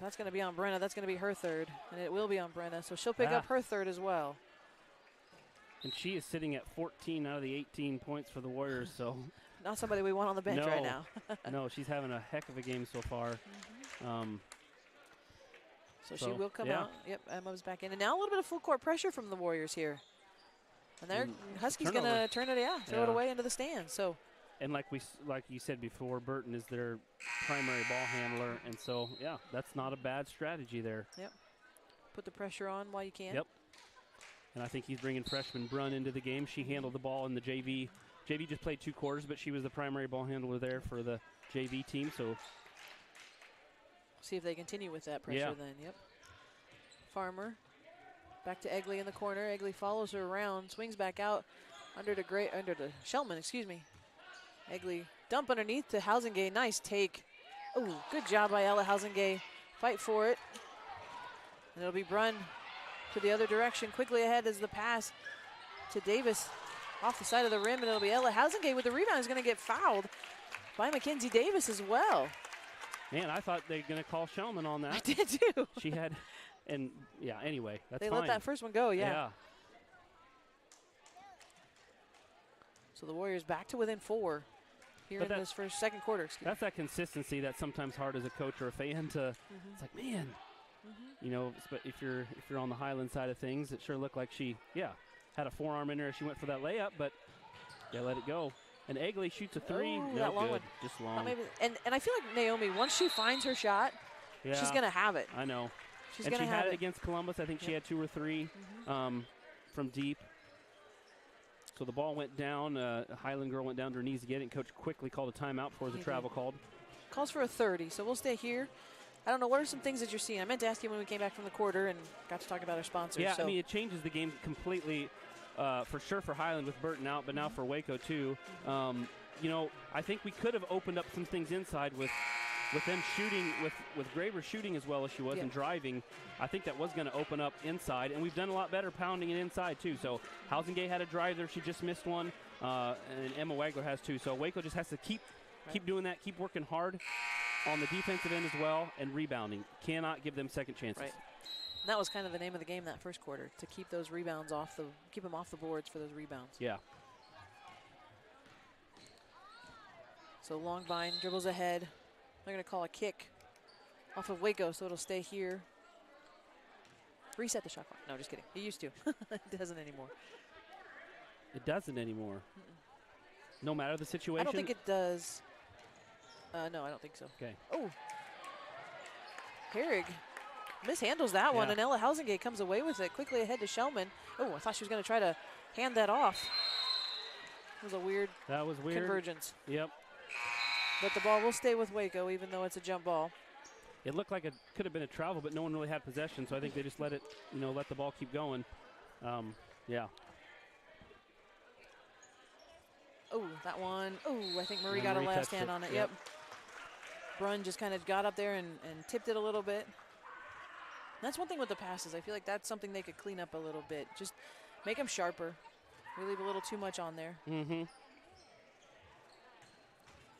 That's going to be on Brenna. That's going to be her 3rd, and it will be on Brenna. So she'll pick up her 3rd as well. And she is sitting at 14 out of the 18 points for the Warriors. So not somebody we want on the bench right now. No, she's having a heck of a game so far. So she will come out. Yep, Emma's back in. And now a little bit of full court pressure from the Warriors here. And they're Huskies going to turn it, throw it away into the stands. So. And like you said before, Burton is their primary ball handler, and so that's not a bad strategy there. Yep. Put the pressure on while you can. Yep. And I think he's bringing freshman Brunn into the game. She handled the ball in the JV. JV just played 2 quarters, but she was the primary ball handler there for the JV team. So see if they continue with that pressure then. Yep. Farmer back to Egley in the corner. Egley follows her around, swings back out under the Shellman, excuse me. Egley dump underneath to Housengate. Nice take. Oh, good job by Ella Housengate. Fight for it. And it'll be Brunn to the other direction. Quickly ahead is the pass to Davis off the side of the rim, and it'll be Ella Housengate with the rebound. Is going to get fouled by Mackenzie Davis as well. Man, I thought they were going to call Shellman on that. I did too. She had, and anyway, that's fine. They let that first one go, yeah. So the Warriors back to within 4 here in this second quarter. That's that consistency that's sometimes hard as a coach or a fan to. It's like, man, but if you're on the Highland side of things, it sure looked like she had a forearm in there as she went for that layup, but let it go. And Egley shoots a 3. Oh, that long one. Just long. And I feel like Naomi, once she finds her shot, she's going to have it. I know. She's going to have had it. it against Columbus. I think she had 2 or 3 from deep. So the ball went down. Highland girl went down to her knees to get it, and Coach quickly called a timeout before the travel called. Calls for a 30, so we'll stay here. I don't know, what are some things that you're seeing? I meant to ask you when we came back from the quarter and got to talk about our sponsors. Yeah, I mean, it changes the game completely, for sure for Highland with Burton out, but now for Waco too. I think we could have opened up some things inside with them shooting, with Graber shooting as well as she was and driving. I think that was going to open up inside, and we've done a lot better pounding it inside too. So Housengate had a drive there. She just missed one, and Emma Wagler has 2. So Waco just has to keep doing that, keep working hard on the defensive end as well, and rebounding. Cannot give them second chances. Right. And that was kind of the name of the game that first quarter, to keep those rebounds keep them off the boards for those rebounds. Yeah. So Longvine dribbles ahead. They're going to call a kick off of Waco, so it'll stay here. Reset the shot clock. No, just kidding. It used to. It doesn't anymore. It doesn't anymore. No matter the situation? I don't think it does. No, I don't think so. Okay. Oh. Herrig mishandles that one, and Ella Housengate comes away with it. Quickly ahead to Shellman. Oh, I thought she was going to try to hand that off. It was a weird convergence. Yep. But the ball will stay with Waco, even though it's a jump ball. It looked like it could have been a travel, but no one really had possession, so I think they just let it, let the ball keep going. Yeah. Oh, that one. Oh, I think Marie got a last hand on it. Yep. Brunn just kind of got up there and tipped it a little bit. And that's one thing with the passes. I feel like that's something they could clean up a little bit. Just make them sharper. We leave a little too much on there. Mm-hmm.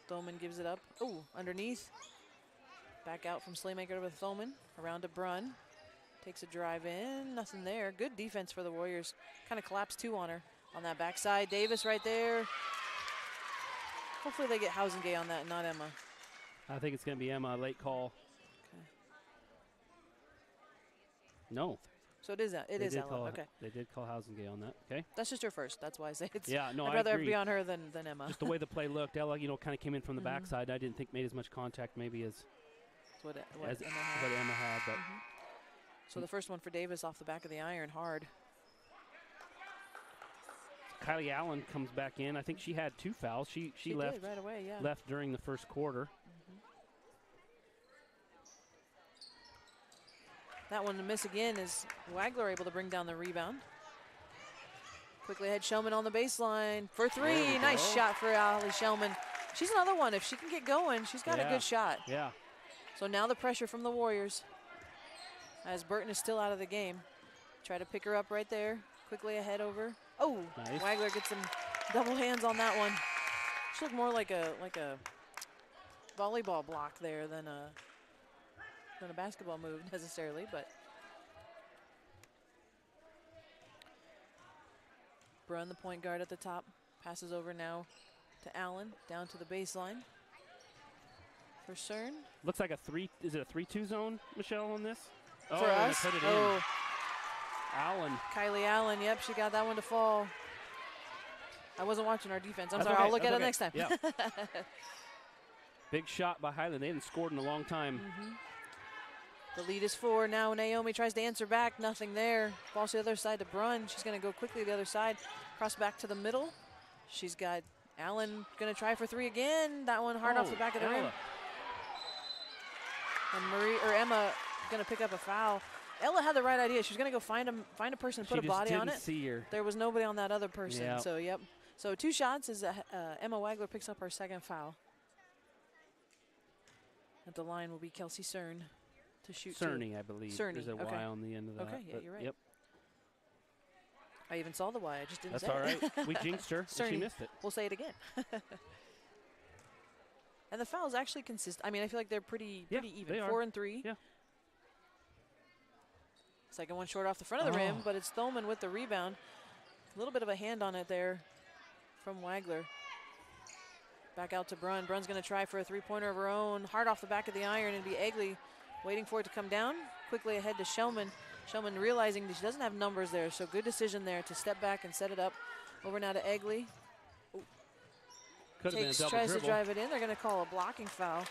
Thoman gives it up. Oh, underneath. Back out from Slaymaker with Thoman. Around to Brunn. Takes a drive in. Nothing there. Good defense for the Warriors. Kind of collapsed two on her on that backside. Davis right there. Hopefully they get Housengay on that, not Emma. I think it's going to be Emma. Late call. Okay. No. So it is Ella. Okay. They did call Housengay on that. Okay. That's just her first. That's why I say it's. Yeah, no, I'd rather it be on her than Emma. Just the way the play looked. Ella, kind of came in from the backside. I didn't think made as much contact maybe as what Emma had. But So the first one for Davis off the back of the iron, hard. Kylie Allen comes back in. I think she had 2 fouls. She left did right away. Yeah. Left during the first quarter. That one to miss again is Wagler able to bring down the rebound. Quickly ahead, Shellman on the baseline for 3. Nice shot for Ali Shellman. She's another one. If she can get going, she's got a good shot. Yeah. So now the pressure from the Warriors as Burton is still out of the game. Try to pick her up right there. Quickly ahead over. Oh, nice. Wagler gets some double hands on that one. She looked more like a volleyball block there than a basketball move necessarily, but Brunn, the point guard at the top, passes over now to Allen, down to the baseline for Cern. Looks like is it a 3-2 zone, Michelle, on this? For us? Put it in. Allen. Kylie Allen, yep, she got that one to fall. I wasn't watching our defense. I'm sorry, okay. I'll look at it next time. Yeah. Big shot by Highland. They haven't scored in a long time. The lead is 4. Now Naomi tries to answer back. Nothing there. Ball to the other side to Brunn. She's going to go quickly to the other side. Cross back to the middle. She's got Allen going to try for 3 again. That one hard off the back of the rim. And Emma going to pick up a foul. Ella had the right idea. She was going to go find a person and put a body on it. See her. There was nobody on that other person. Yep. So, yep. So 2 shots as Emma Wagler picks up her second foul. At the line will be Kelsey Cern to shoot. Cerny, I believe. Cerny. There's a Y on the end of that. Okay, yeah, you're right. Yep. I even saw the Y. I just didn't say it. That's all right. We jinxed her. She missed it. We'll say it again. And the fouls actually consist. I mean, I feel like they're pretty even. They 4 and 3. Yeah. Second one short off the front of the rim, but it's Thoman with the rebound. A little bit of a hand on it there from Wagler. Back out to Brunn. Brunn's going to try for a 3-pointer of her own. Hard off the back of the iron. It'll be Egley waiting for it to come down. Quickly ahead to Shellman. Shellman realizing that she doesn't have numbers there, so good decision there to step back and set it up. Over now to Egley. Tries to drive it in. They're going to call a blocking foul.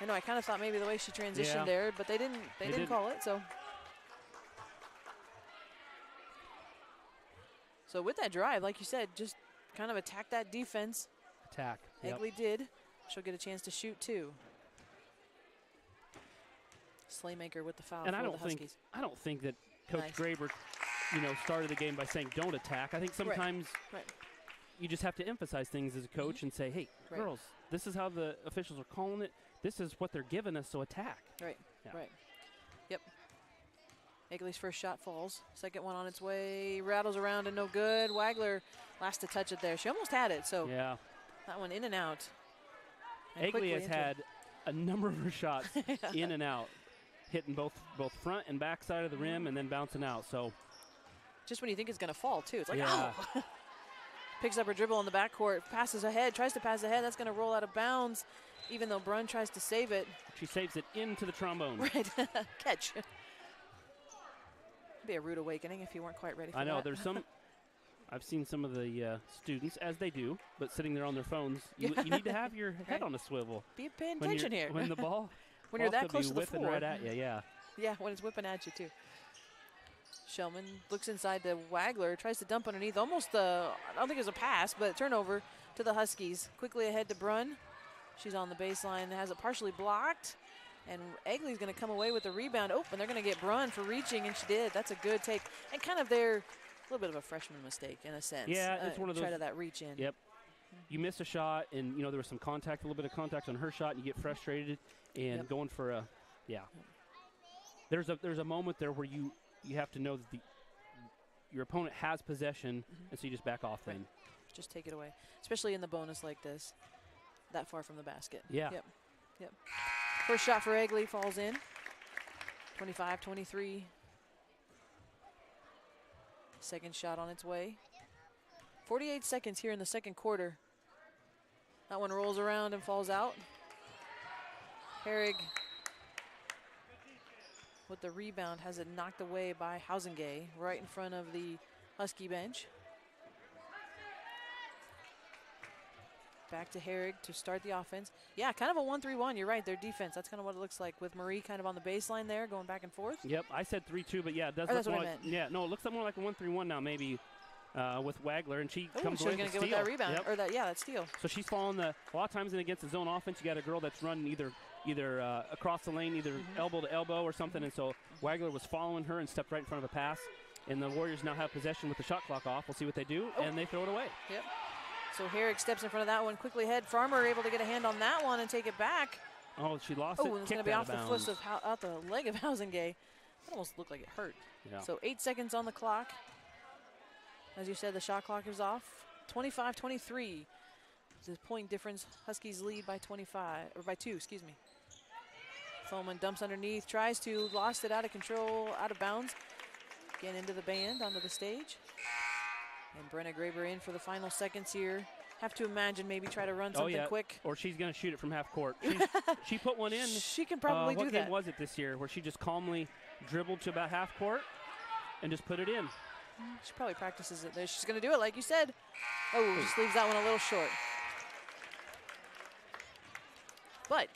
I know, I kind of thought maybe the way she transitioned there, but they didn't call it, so. So with that drive, like you said, just kind of attack that defense. Attack. Egley did. She'll get a chance to shoot too. Slaymaker with the foul for the Huskies. I don't think that Coach Graber, started the game by saying don't attack. I think sometimes you just have to emphasize things as a coach and say, hey, girls, this is how the officials are calling it. This is what they're giving us, so attack. Right. Yep. Egley's first shot falls. Second one on its way. Rattles around and no good. Wagler last to touch it there. She almost had it, so that one in and out. Egley has had a number of her shots in and out, hitting both front and back side of the rim and then bouncing out. So just when you think it's going to fall, too. It's like, oh. Picks up her dribble in the backcourt, passes ahead, tries to pass ahead. That's going to roll out of bounds, even though Brunn tries to save it. She saves it into the trombone. Right. Catch. Be a rude awakening if you weren't quite ready for that. I know. There's some. I've seen some of the students, as they do, but sitting there on their phones. You need to have your head on a swivel. Be paying attention here. When the ball when you're that close to the whipping floor. right at you, yeah. Yeah, when it's whipping at you, too. Shellman looks inside to Wagler, tries to dump underneath. Almost, I don't think it was a pass, but turnover to the Huskies. Quickly ahead to Brunn. She's on the baseline, has it partially blocked. And Egley's going to come away with the rebound. Oh, and they're going to get Brunn for reaching, and she did. That's a good take. And kind of a little bit of a freshman mistake in a sense. Yeah, it's one of those. Try to that reach in. Yep. You miss a shot, and, there was some contact, a little bit of contact on her shot, and you get frustrated and going for a, There's a moment there where you have to know that your opponent has possession, and so you just back off then. Just take it away, especially in the bonus like this, that far from the basket. Yeah. Yep. First shot for Egley falls in. 25-23. Second shot on its way. 48 seconds here in the second quarter. That one rolls around and falls out. Herrig with the rebound has it knocked away by Hausengay right in front of the Husky bench. Back to Herrig to start the offense. Yeah, kind of a 1-3-1. You're right, their defense. That's kind of what it looks like with Marie kind of on the baseline there, going back and forth. Yep, I said 3-2, but yeah, it does look more what like, I meant. Yeah, no, it looks more like a 1-3-1 now maybe with Wagler, and she comes She away was going with to a get steal. with that rebound, Yep. or that steal. So she's following a lot of times against the zone offense, you got a girl that's running either across the lane, either elbow to elbow or something, and so Wagler was following her and stepped right in front of a pass, and the Warriors now have possession with the shot clock off. We'll see what they do, and they throw it away. Yep. So Herrig steps in front of that one, quickly ahead. Farmer able to get a hand on that one and take it back. Oh, she lost it. Oh, and it's going to be off the foot of out the leg of Hausengay. That almost looked like it hurt. Yeah. So 8 seconds on the clock. As you said, the shot clock is off. 25-23. The point difference. Huskies lead by 2, excuse me. Foreman dumps underneath, tries to, lost it out of control, out of bounds. Again into the band, onto the stage. And Brenna Graber in for the final seconds here. Have to imagine maybe try to run something quick. Or she's going to shoot it from half court. She put one in. She can probably do that. What game was it this year where she just calmly dribbled to about half court and just put it in? She probably practices it there. She's going to do it like you said. Oh, just leaves that one a little short. But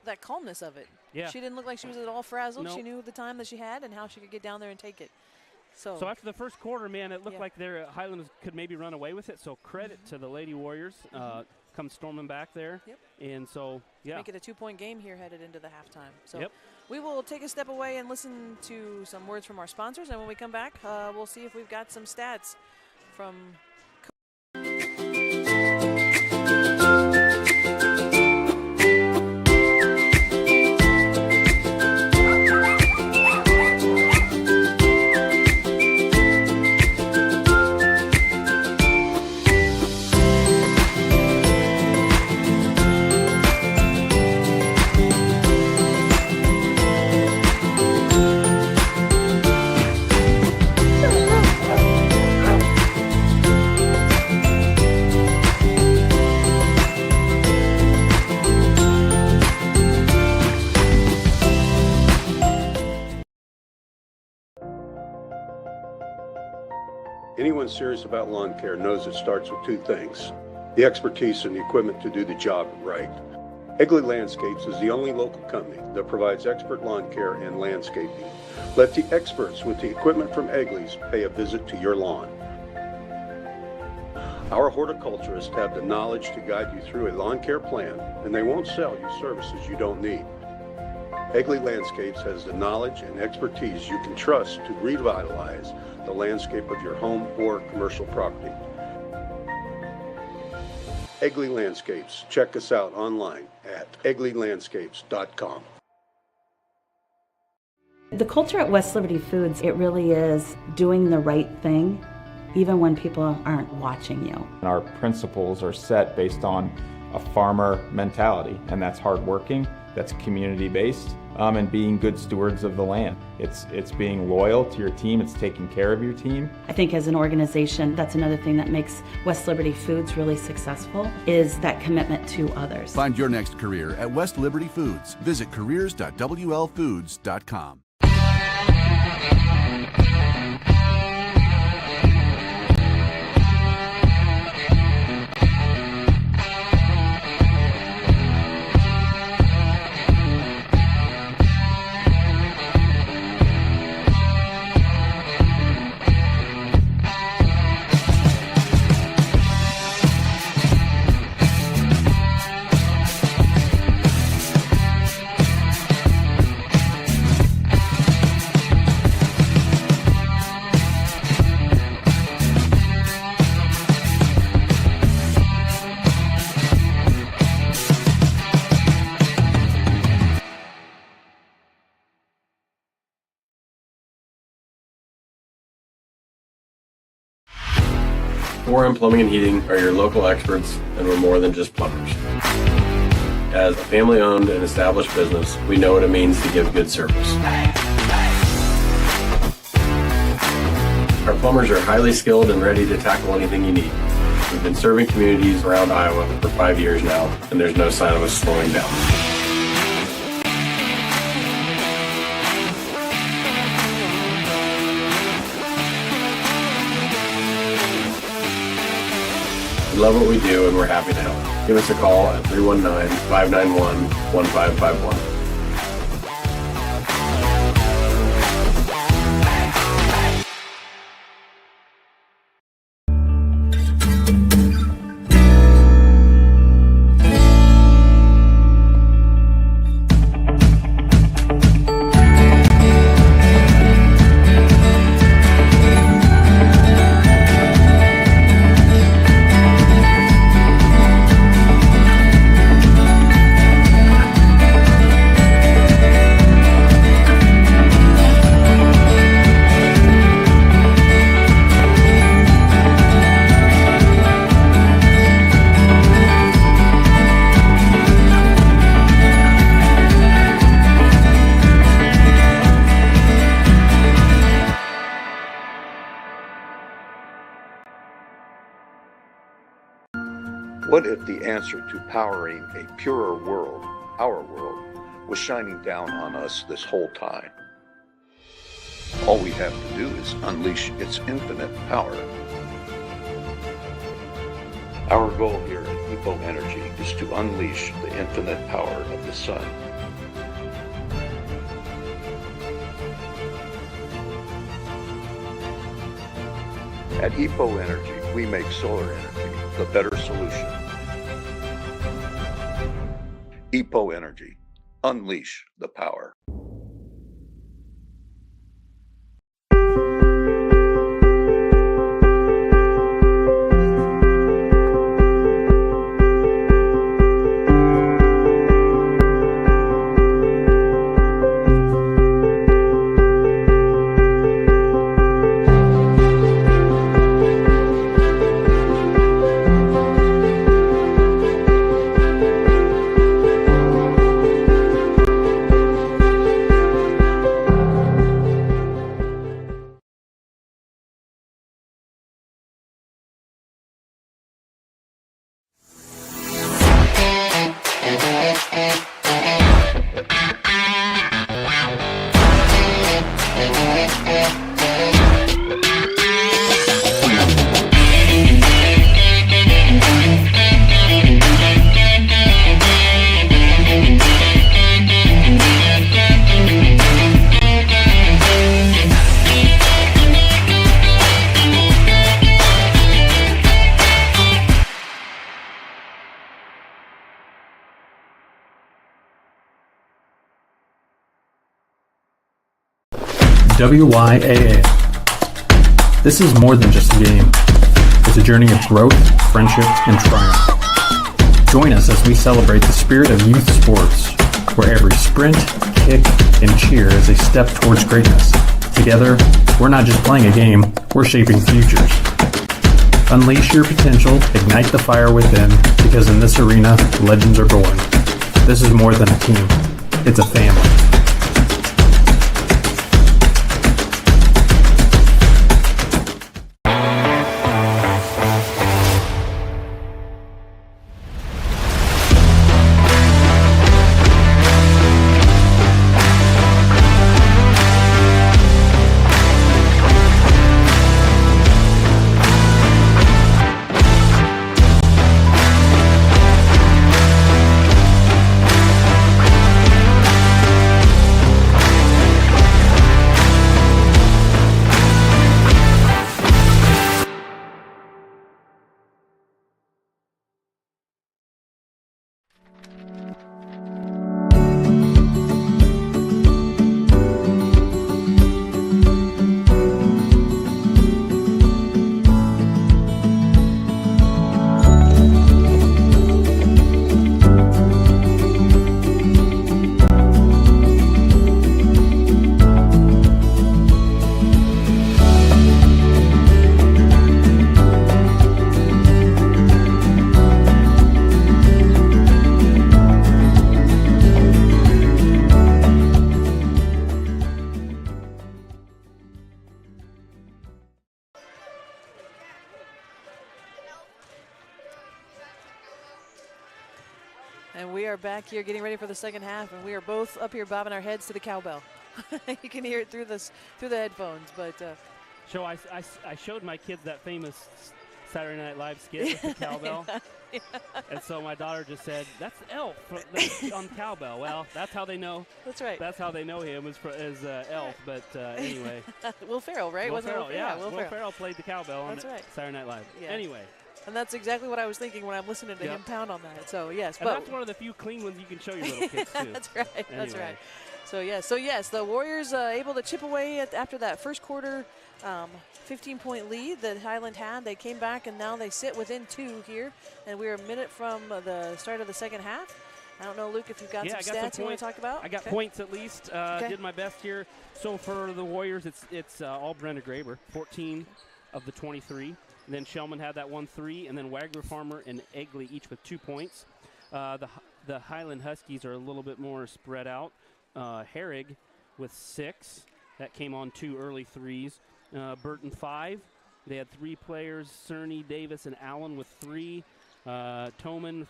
that calmness of it. Yeah. She didn't look like she was at all frazzled. Nope. She knew the time that she had and how she could get down there and take it. So after the first quarter, man, it looked like Highland could maybe run away with it. So credit to the Lady Warriors. Come storming back there. Yep. And so, make it a 2-point game here headed into the halftime. So we will take a step away and listen to some words from our sponsors. And when we come back, we'll see if we've got some stats from Anyone serious about lawn care knows it starts with two things: the expertise and the equipment to do the job right. Egley Landscapes is the only local company that provides expert lawn care and landscaping. Let the experts with the equipment from Egley's pay a visit to your lawn. Our horticulturists have the knowledge to guide you through a lawn care plan, and they won't sell you services you don't need. Egley Landscapes has the knowledge and expertise you can trust to revitalize the landscape of your home or commercial property. Egley Landscapes. Check us out online at egleylandscapes.com. The culture at West Liberty Foods, it really is doing the right thing, even when people aren't watching you. Our principles are set based on a farmer mentality, and that's hardworking, that's community-based, and being good stewards of the land. It's being loyal to your team, it's taking care of your team. I think as an organization, that's another thing that makes West Liberty Foods really successful, is that commitment to others. Find your next career at West Liberty Foods. Visit careers.wlfoods.com. 4M Plumbing and Heating are your local experts, and we're more than just plumbers. As a family-owned and established business, we know what it means to give good service. Our plumbers are highly skilled and ready to tackle anything you need. We've been serving communities around Iowa for 5 years now, and there's no sign of us slowing down. We love what we do, and we're happy to help. Give us a call at 319-591-1551. What if the answer to powering a purer world, our world, was shining down on us this whole time? All we have to do is unleash its infinite power. Our goal here at EPO Energy is to unleash the infinite power of the sun. At EPO Energy, we make solar energy the better solution. EPO Energy, unleash the power. WYAA. This is more than just a game. It's a journey of growth, friendship, and triumph. Join us as we celebrate the spirit of youth sports, where every sprint, kick, and cheer is a step towards greatness. Together, we're not just playing a game, we're shaping futures. Unleash your potential, ignite the fire within, because in this arena, legends are born. This is more than a team, it's a family. And we are back here getting ready for the second half, and we are both up here bobbing our heads to the cowbell. You can hear it through the headphones, but. So I showed my kids that famous Saturday Night Live skit with the cowbell. Yeah. And so my daughter just said, "That's Elf on cowbell." Well, that's how they know. That's right. That's how they know him as Elf. But anyway, Will Ferrell, right? Will Ferrell, yeah. Will Ferrell played the cowbell on Saturday Night Live. Yeah. Anyway. And that's exactly what I was thinking when I'm listening to him pound on that. So yes, and that's one of the few clean ones you can show your little kids too. That's right. Anyway. That's right. So yes, the Warriors able to chip away after that first quarter 15-point lead that Highland had. They came back, and now they sit within 2 here, and we're a minute from the start of the second half. I don't know, Luke, if you've got some stats you want to talk about. I got points at least. Did my best here. So for the Warriors, it's all Brenda Graber, 14 of the 23. And then Shellman had that 1-3, and then Wagler, Farmer, and Egley each with 2 points. The Highland Huskies are a little bit more spread out. Herrig with 6. That came on 2 early threes. Burton 5. They had 3 players, Cerny, Davis, and Allen with 3. Thoman,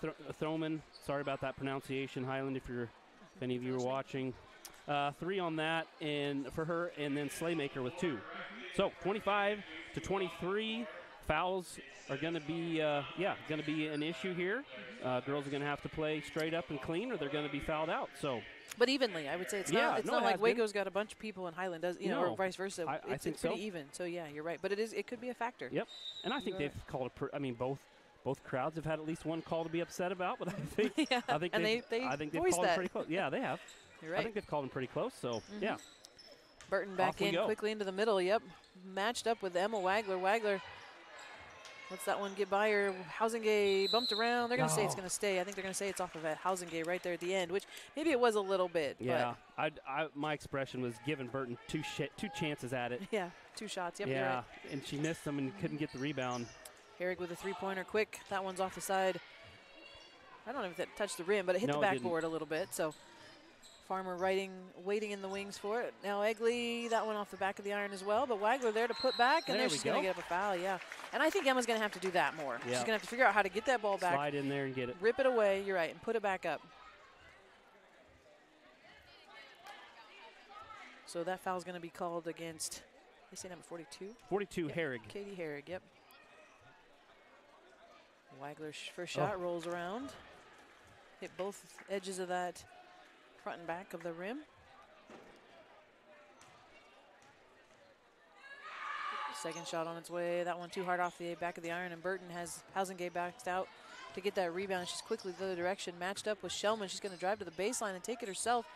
sorry about that pronunciation, Highland, if any of you are watching. 3 on that, and for her, and then Slaymaker with 2. So 25-23. Fouls are going to be, an issue here. Girls are going to have to play straight up and clean, or they're going to be fouled out. So. But evenly, I would say it's not like Waco's got a bunch of people and Highland does, or vice versa. I think it's pretty even. So yeah, you're right. But it could be a factor. Yep. And I think they've called both crowds have had at least one call to be upset about. But I think they've called them pretty close. Yeah, they have. You're right. I think they've called them pretty close. So yeah. Burton back in quickly into the middle. Yep. Matched up with Emma Wagler. Wagler. What's that one get by her? Housingay bumped around. They're going to say it's going to stay. I think they're going to say it's off of that Housingay right there at the end, which maybe it was a little bit. Yeah, my expression was giving Burton two chances at it. Yeah, 2 shots. Yep, yeah, you're right. And she missed them and couldn't get the rebound. Herrig with a 3-pointer quick. That one's off the side. I don't know if that touched the rim, but it hit the backboard a little bit. So Farmer waiting in the wings for it. Now Egley, that one off the back of the iron as well, but Wagler there to put back, and she's going to get up a foul, yeah. And I think Emma's going to have to do that more. Yeah. She's going to have to figure out how to get that ball back. Slide in there and get it. Rip it away, you're right, and put it back up. So that foul's going to be called against, they say number 42? 42, yep. Herrig. Katie Herrig, yep. Wagler's first shot rolls around. Hit both edges of that front and back of the rim. Second shot on its way. That one too hard off the back of the iron, and Burton has Housingay backed out to get that rebound. She's quickly the other direction, matched up with Shellman. She's going to drive to the baseline and take it herself.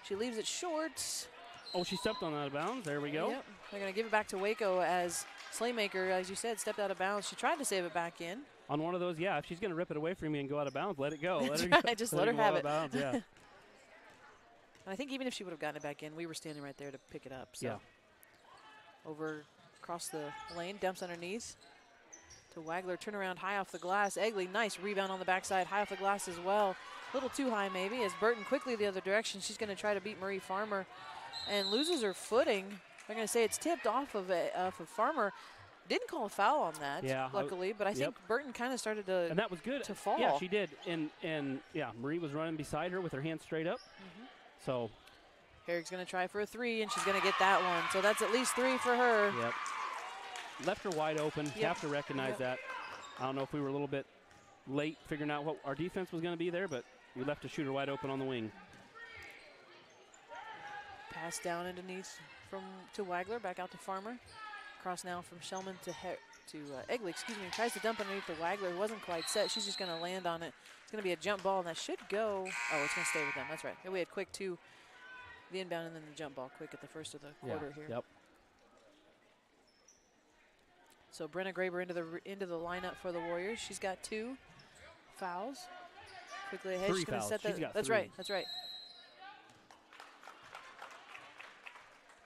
She leaves it short. Oh, she stepped on out of bounds. There we go. Yep. They're going to give it back to Waco as Slaymaker, as you said, stepped out of bounds. She tried to save it back in. On one of those, yeah, if she's going to rip it away from me and go out of bounds, let it go. That's right. Just let her have it. Bounds, yeah. I think even if she would have gotten it back in, we were standing right there to pick it up. So yeah. Over across the lane, dumps underneath to Wagler, turn around high off the glass. Egley, nice rebound on the backside, high off the glass as well. A little too high maybe, as Burton quickly the other direction. She's going to try to beat Marie Farmer and loses her footing. They're going to say it's tipped off of Farmer. Didn't call a foul on that, luckily, but I think Burton kind of started to and that was good to fall. Yeah, she did. And Marie was running beside her with her hands straight up. So Herrig's going to try for a 3, and she's going to get that one. So that's at least 3 for her. Yep. Left her wide open. You have to recognize that. I don't know if we were a little bit late figuring out what our defense was going to be there, but we left a shooter wide open on the wing. Pass down underneath to Wagler, back out to Farmer. Cross now from Shellman to Egley, tries to dump underneath to Wagler, who wasn't quite set. She's just going to land on it. It's going to be a jump ball, and that should go. Oh, it's going to stay with them. That's right. We had quick 2, the inbound, and then the jump ball quick at the first of the quarter here. Yep. So Brenna Graber into the lineup for the Warriors. She's got 2 fouls. Quickly ahead. 3 she's going to set that. That's 3. right. That's right.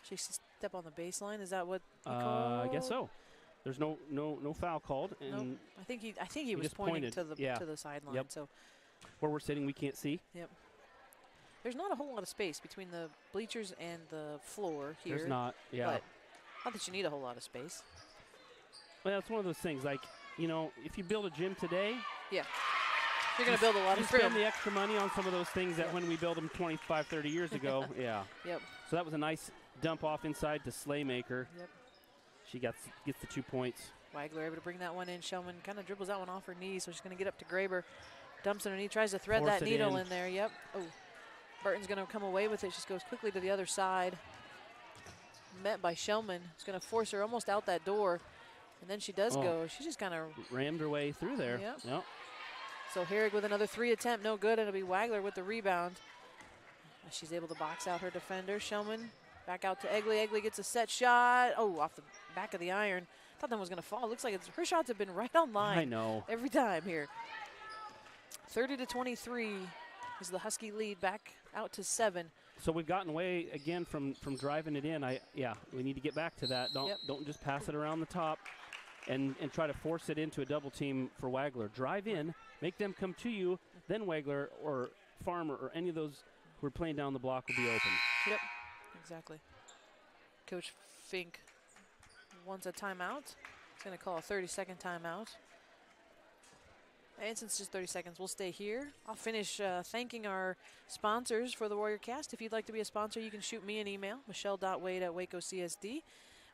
She step on the baseline. Is that what you call? I guess so. There's no foul called. And nope. I think he was pointing to the sideline. Yep. So where we're sitting, we can't see. Yep. There's not a whole lot of space between the bleachers and the floor here. There's not. Yeah. But not that you need a whole lot of space. Well, it's one of those things. Like, if you build a gym today. Yeah. You're going to build a lot you of room. spend the extra money on some of those things that when we built them 25, 30 years ago. Yeah. Yep. So that was a nice dump off inside to Slaymaker. Yep. She gets the 2 points. Wagler able to bring that one in. Shellman kind of dribbles that one off her knee, so she's going to get up to Graber. Dumps it her knee, tries to thread that needle in there. Yep. Oh, Burton's going to come away with it. She goes quickly to the other side. Met by Shellman. It's going to force her almost out that door. And then she does go. She just kind of rammed her way through there. Yep. So Herrig with another 3 attempt, no good. It'll be Wagler with the rebound. She's able to box out her defender. Shellman back out to Egley. Egley gets a set shot. Oh, off the back of the iron. Thought that was going to fall. Looks like her shots have been right on line. I know. Every time here. 30-23 is the Husky lead, back out to 7. So we've gotten away again from driving it in. We need to get back to that. Don't just pass it around the top and try to force it into a double team for Wagler. Drive in, make them come to you, then Wagler or Farmer or any of those who are playing down the block will be open. Yep, exactly. Coach Fink wants a timeout. He's going to call a 30-second timeout. And since it's just 30 seconds, we'll stay here. I'll finish thanking our sponsors for the Warrior Cast. If you'd like to be a sponsor, you can shoot me an email, michelle.wade@wacocsd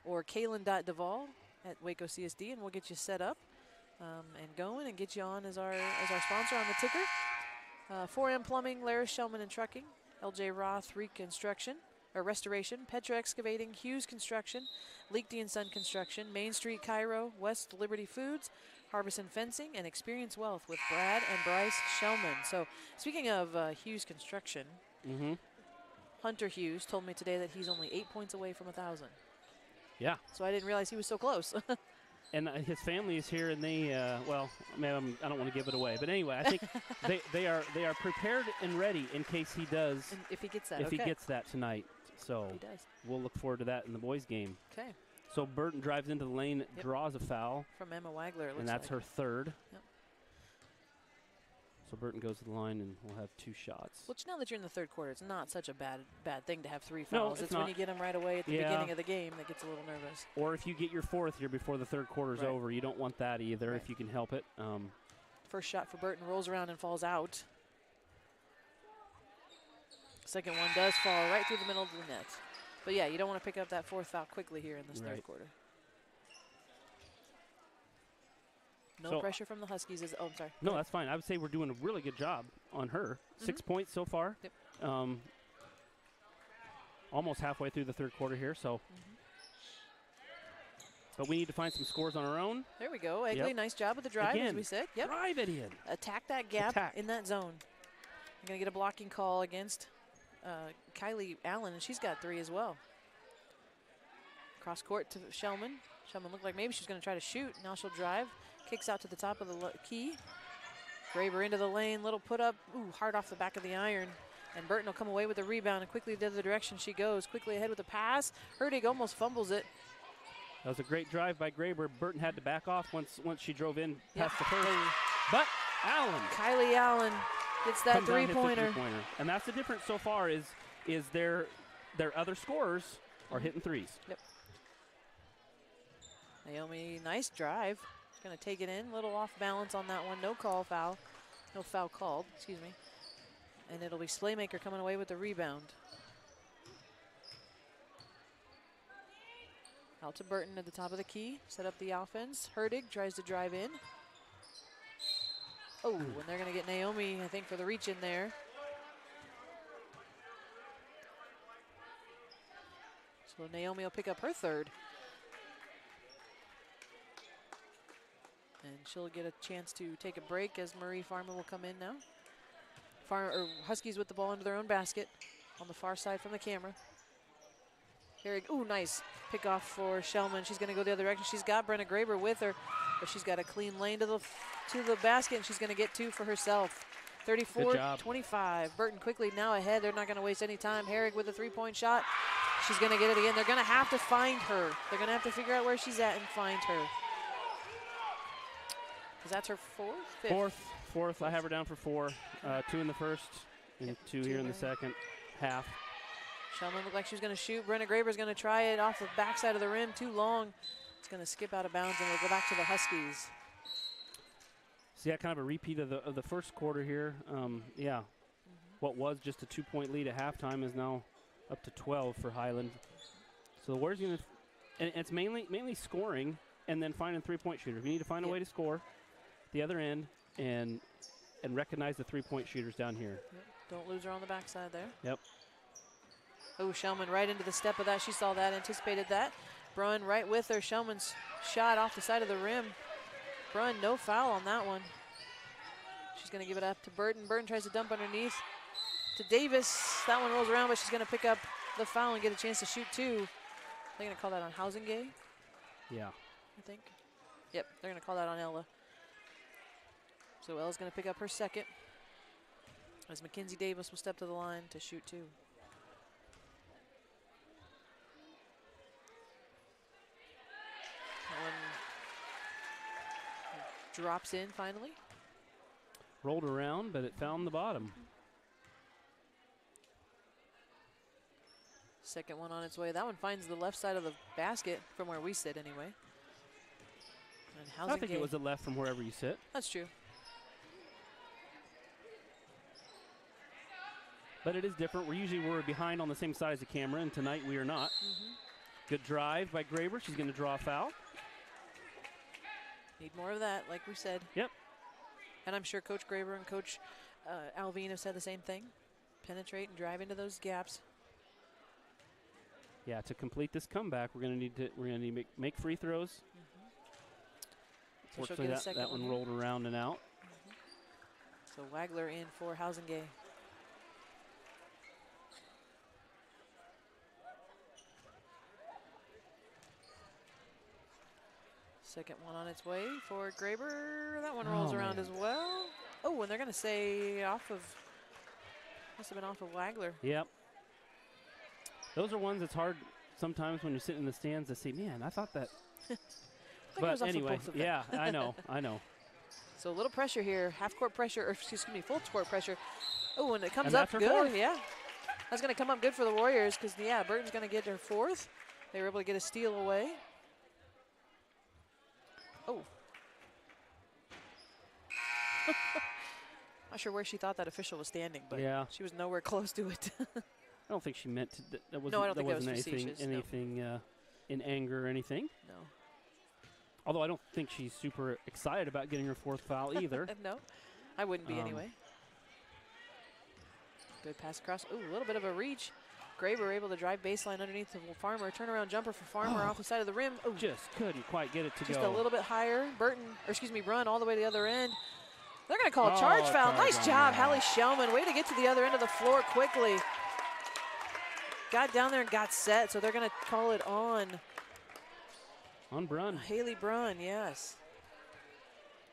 or kaylin.duvall@wacocsd, and we'll get you set up and going and get you on as our sponsor on the ticker. 4M Plumbing, Laris Shellman and Trucking, LJ Roth Restoration, Petra Excavating, Hughes Construction, Leakty & Son Construction, Main Street Cairo, West Liberty Foods, Harbison Fencing, and Experience Wealth with Brad and Bryce Shellman. So speaking of Hughes Construction, Hunter Hughes told me today that he's only 8 points away from 1,000. Yeah. So I didn't realize he was so close. And his family is here, and they, I don't want to give it away. But anyway, I think they are prepared and ready in case he does. And if he gets that, he gets that tonight. So he does. We'll look forward to that in the boys' game. Okay. So Burton drives into the lane, draws a foul. From Emma Wagler, it looks and that's like. her third. Yep. So Burton goes to the line, and we'll have 2 shots. Which, now that you're in the third quarter, it's not such a bad thing to have 3 fouls. No, it's when you get them right away at the beginning of the game that gets a little nervous. Or if you get your 4th here before the third quarter's over, you don't want that either if you can help it. First shot for Burton rolls around and falls out. Second one does fall right through the middle of the net. But yeah, you don't want to pick up that 4th foul quickly here in this third quarter. No pressure from the Huskies. I'm sorry. No, that's fine. I would say we're doing a really good job on her. 6 points so far. Yep. Almost halfway through the third quarter here. So, but we need to find some scores on our own. There we go. Egley, nice job with the drive, as we said. Yep. Drive it in. Attack that gap in that zone. You're going to get a blocking call against Kylie Allen, and she's got 3 as well. Cross court to Shellman. Shellman looked like maybe she was going to try to shoot. Now she'll drive. Kicks out to the top of the key. Graber into the lane. Little put up. Ooh, hard off the back of the iron. And Burton will come away with the rebound, and quickly the other direction she goes. Quickly ahead with the pass. Herdig almost fumbles it. That was a great drive by Graber. Burton had to back off once she drove in past the first. But Allen. Kylie Allen gets that three-pointer. And that's the difference so far is their other scorers are hitting threes. Yep. Naomi, nice drive. She's going to take it in. Little off balance on that one. No foul called, excuse me. And it'll be Slaymaker coming away with the rebound. Out to Burton at the top of the key. Set up the offense. Herdig tries to drive in. Oh, and they're going to get Naomi, I think, for the reach in there. So Naomi will pick up her third. And she'll get a chance to take a break as Marie Farmer will come in now. Huskies with the ball into their own basket on the far side from the camera. Ooh, nice pick off for Shellman. She's going to go the other direction. She's got Brenna Graber with her, but she's got a clean lane to the basket, and she's going to get 2 for herself. 34-25. Burton quickly now ahead. They're not going to waste any time. Herrig with a 3-point shot. She's going to get it again. They're going to have to find her. They're going to have to figure out where she's at and find her. Because that's her 4th? 5th. Fourth. I have her down for 4. 2 in the first and 2 here in the second half. Shellman looked like she was going to shoot. Brenna Graber's going to try it off the backside of the rim. Too long. It's going to skip out of bounds, and we'll go back to the Huskies. So, yeah, kind of a repeat of the first quarter here. Yeah, what was just a 2-point lead at halftime is now up to 12 for Highland. So the Warriors going to, and it's mainly scoring and then finding three-point shooters. We need to find a way to score the other end and recognize the three-point shooters down here. Yep. Don't lose her on the backside there. Yep. Oh, Shellman right into the step of that. She saw that, anticipated that. Brunn right with her. Shellman's shot off the side of the rim. Brunn, no foul on that one. She's going to give it up to Burton. Burton tries to dump underneath to Davis. That one rolls around, but she's going to pick up the foul and get a chance to shoot two. They're going to call that on Housingay. Yeah. I think. Yep, they're going to call that on Ella. So Ella's going to pick up her second as Mackenzie Davis will step to the line to shoot two. That one drops in finally. Rolled around, but it found the bottom. Second one on its way. That one finds the left side of the basket from where we sit anyway. And I think it was the left from wherever you sit. That's true. But it is different. We're behind on the same side as the camera, and tonight we are not. Good drive by Graber. She's going to draw a foul. Need more of that, like we said. Yep. And I'm sure Coach Graber and Coach Alvine have said the same thing. Penetrate and drive into those gaps. Yeah, to complete this comeback, we're going to need to make free throws. So Fortunately, that one rolled around and out. So Wagler in for Housingay. Second one on its way for Graber. That one rolls around as well. Oh, and they're going to say must have been off of Wagler. Yep. Those are ones that's hard sometimes when you're sitting in the stands to see, man, I thought that. But anyway, yeah, I know. So a little pressure here, half-court pressure, or excuse me, full-court pressure. Oh, and it comes and up good. Fourth. Yeah, that's going to come up good for the Warriors because, yeah, Burton's going to get her fourth. They were able to get a steal away. Oh. Not sure where she thought that official was standing, but she was nowhere close to it. I don't think she meant to. That wasn't, no, I don't think that was anything in anger or anything. No. Although I don't think she's super excited about getting her fourth foul either. No, I wouldn't be anyway. Good pass across. Ooh, a little bit of a reach. Graber able to drive baseline underneath the Farmer. Turnaround jumper for Farmer off the side of the rim. Ooh. Just couldn't quite get it to go. Just a little bit higher. Brunn all the way to the other end. They're going to call a charge foul. Nice job, Hallie Shellman. Way to get to the other end of the floor quickly. Got down there and got set, so they're going to call it on. On Brunn. Haley Brunn, yes.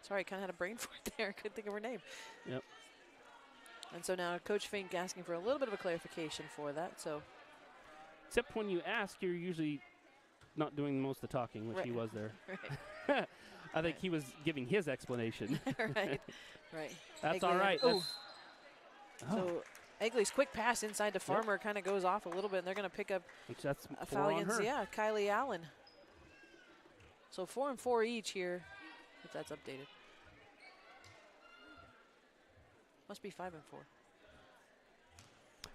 Sorry, kind of had a brain fart there. Couldn't think of her name. Yep. And so now Coach Fink asking for a little bit of a clarification for that. So, except when you ask, you're usually not doing most of the talking, which he was there. Right. I think he was giving his explanation. Right. That's Egley all right. So Egley's quick pass inside to Farmer kind of goes off a little bit, and they're going to pick up a foul against Kylie Allen. So 4 and 4 each here, if that's updated. Must be 5 and 4.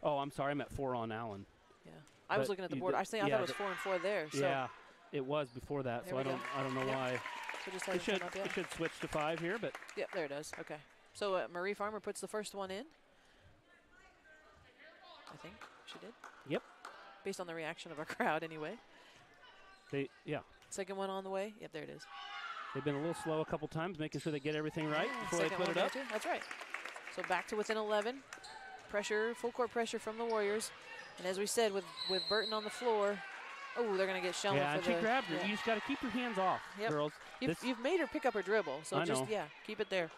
Oh, I'm sorry. I'm at 4 on Allen. Yeah, I was looking at the board. I thought it was 4 and 4 there. So yeah, it was before that. So I don't know why. So just it should switch to 5 here, but yep, there it does. Okay. So Marie Farmer puts the first one in. I think she did. Yep. Based on the reaction of our crowd, anyway. Second one on the way. Yep, there it is. They've been a little slow a couple times, making sure they get everything right before they put it up. That's right. So back to within 11. Pressure, full court pressure from the Warriors. And as we said, with Burton on the floor, oh, they're going to get Shellman for the. Yeah, she grabbed her. You just got to keep your hands off, girls. You've made her pick up her dribble, so just keep it there.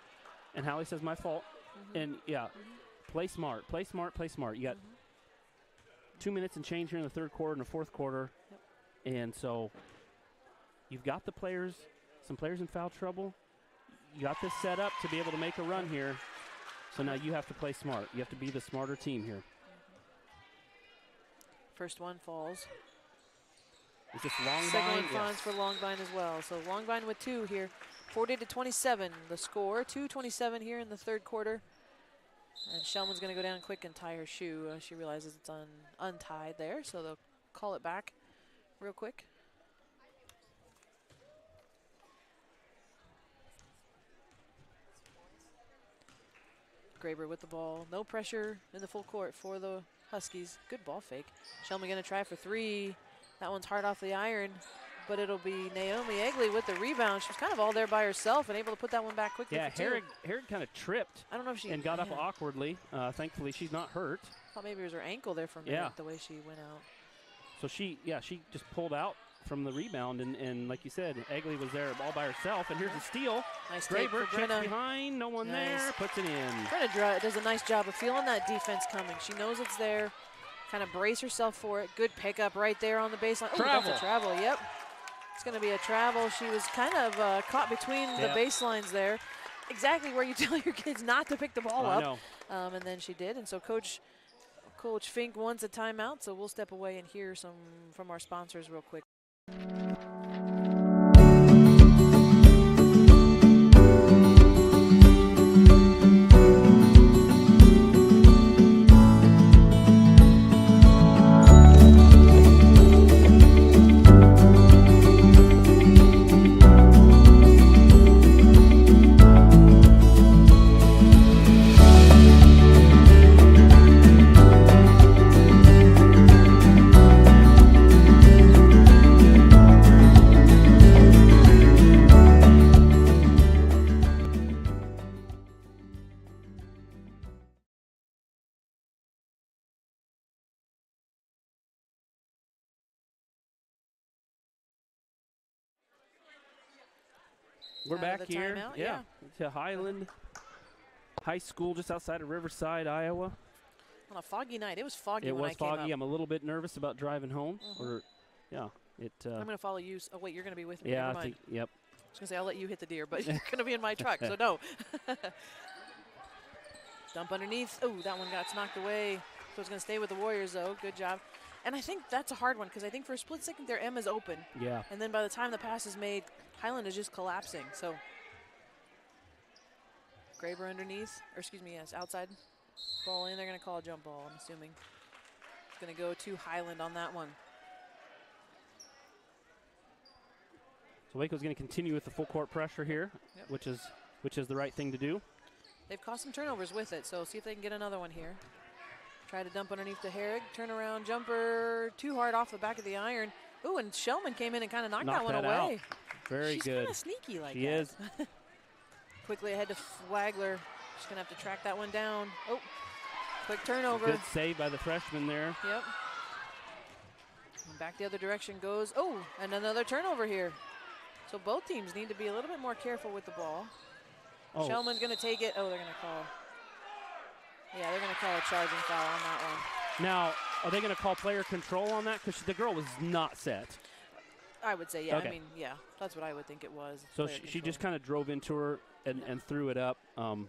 And Hallie says, my fault. And play smart, play smart, play smart. You got 2 minutes and change here in the third quarter and the fourth quarter. And so you've got the players, some players in foul trouble. You got this set up to be able to make a run here. So now you have to play smart. You have to be the smarter team here. First one falls. Is this Longbine? Second one falls for Longbine as well. So Longbine with 2 here 40-27 the score. 2:27 here in the third quarter. And Shellman's going to go down quick and tie her shoe. She realizes it's untied there, so they'll call it back real quick. Graber with the ball. No pressure in the full court for the Huskies. Good ball fake. Shellman going to try for three. That one's hard off the iron, but it'll be Naomi Egley with the rebound. She's kind of all there by herself and able to put that one back quickly. Yeah, for two. Herrig kind of tripped. I don't know if she and got up awkwardly. Thankfully, she's not hurt. Thought maybe it was her ankle there for a minute, the way she went out. So she just pulled out from the rebound, and like you said, Egley was there all by herself. And here's the steal. Nice take for Graber checks Brenna. behind, no one there, puts it in. Brenna does a nice job of feeling that defense coming. She knows it's there. Kind of brace herself for it. Good pickup right there on the baseline. Oh, that's a travel. Yep. It's going to be a travel. She was kind of caught between the baselines there. Exactly where you tell your kids not to pick the ball up. And then she did. And so Coach Fink wants a timeout, so we'll step away and hear some from our sponsors real quick. We're back here, to Highland High School just outside of Riverside, Iowa. On a foggy night. It was foggy when I came up. It was foggy. I'm a little bit nervous about driving home. I'm going to follow you. Oh, wait, you're going to be with me. Yeah, Never mind. yep. I was going to say, I'll let you hit the deer, but you're going to be in my truck, so no. Dump underneath. Oh, that one got knocked away. So it's going to stay with the Warriors, though. Good job. And I think that's a hard one because I think for a split second their M is open. Yeah. And then by the time the pass is made, Highland is just collapsing. So Graber underneath, or excuse me, yes, outside. Ball in. They're going to call a jump ball, I'm assuming. It's going to go to Highland on that one. So Waco's going to continue with the full court pressure here, which is the right thing to do. They've caused some turnovers with it, so see if they can get another one here. Try to dump underneath to Herrig. Turnaround jumper, too hard off the back of the iron. Ooh, and Shellman came in and kind of knocked that one away. Very good. She's kind of sneaky like that. She is. Quickly ahead to Flagler. She's going to have to track that one down. Oh, quick turnover. Good save by the freshman there. Yep. And back the other direction goes. Oh, and another turnover here. So both teams need to be a little bit more careful with the ball. Oh. Shellman's going to take it. Oh, they're going to call. Yeah, they're going to call a charging foul on that one. Now, are they going to call player control on that? Because the girl was not set. I would say, yeah. Okay. I mean, yeah, that's what I would think it was. So she just kind of drove into her and threw it up. And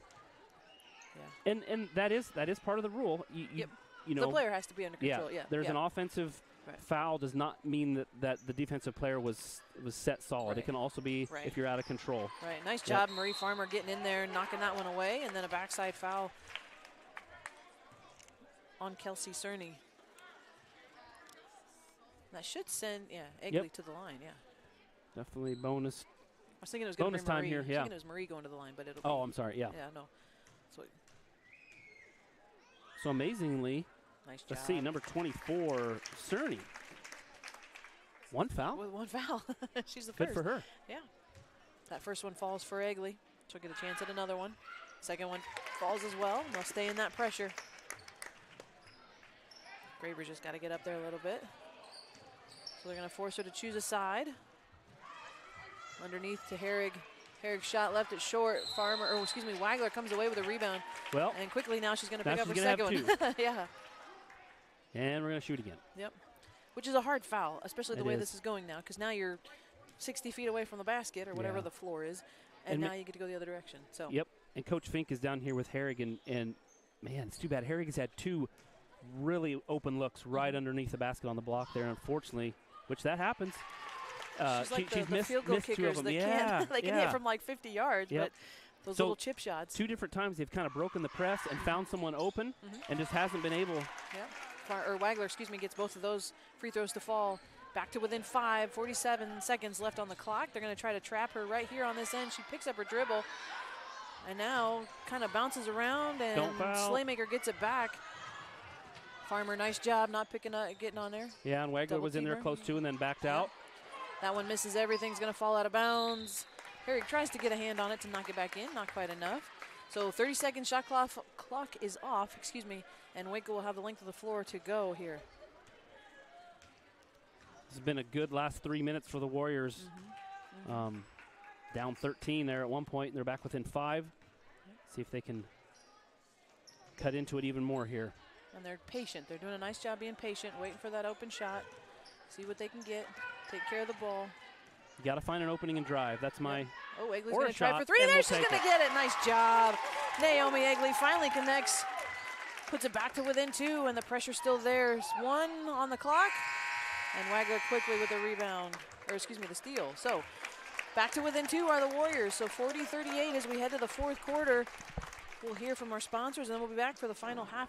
that is part of the rule. You know, the player has to be under control. Yeah. There's an offensive foul does not mean that the defensive player was set solid. Right. It can also be if you're out of control. Right. Nice job, Marie Farmer, getting in there and knocking that one away, and then a backside foul on Kelsey Cerny. That should send, Egley to the line, Definitely bonus. I was thinking it was going to be Marie. Time here, I was thinking it was Marie going to the line, but it'll be. Oh, I'm sorry, yeah. Yeah, no. So amazingly, nice job. Let's see, number 24, Cerny. One foul? With one foul. She's the Good first. for her. Yeah. That first one falls for Egley. She'll get a chance at another one. Second one falls as well. They'll stay in that pressure. Graber's just got to get up there a little bit. So they're going to force her to choose a side. Underneath to Herrig. Herrig shot left it short. Wagler comes away with a rebound. Well, and quickly now she's going to pick up her second one. Yeah. And we're going to shoot again. Yep. Which is a hard foul, especially the way this is going now, because now you're 60 feet away from the basket or whatever the floor is, and now you get to go the other direction. So. Yep. And Coach Fink is down here with Herrig, and man, it's too bad. Herrig has had two really open looks right underneath the basket on the block there, unfortunately, which that happens. She's like the missed, field goal missed 2 of kickers them. that Yeah, they can hit from like 50 yards, Yep. but those So little chip shots. 2 different times they've kind of broken the press and found someone open and just hasn't been able. Or Wagler, gets both of those free throws to fall. Back to within 5, 47 seconds left on the clock. They're going to try to trap her right here on this end. She picks up her dribble and now kind of bounces around, and Slaymaker gets it back. Farmer, nice job not getting on there. Yeah, and Wagler was in there close too and then backed out. That one misses. Everything's going to fall out of bounds. Herrick tries to get a hand on it to knock it back in. Not quite enough. So 30-second shot clock is off, and Waco will have the length of the floor to go here. This has been a good last 3 minutes for the Warriors. Down 13 there at one point, and they're back within 5. See if they can cut into it even more here. And they're patient. They're doing a nice job being patient, waiting for that open shot. See what they can get. Take care of the ball. You got to find an opening and drive. That's my. Oh, Egley's going to try for 3. There, she's going to get it. Nice job. Naomi Egley finally connects. Puts it back to within 2, and the pressure's still there. 1 on the clock. And Wagler quickly with the rebound, or the steal. So back to within 2 are the Warriors. So 40-38 as we head to the 4th quarter. We'll hear from our sponsors, and then we'll be back for the final half.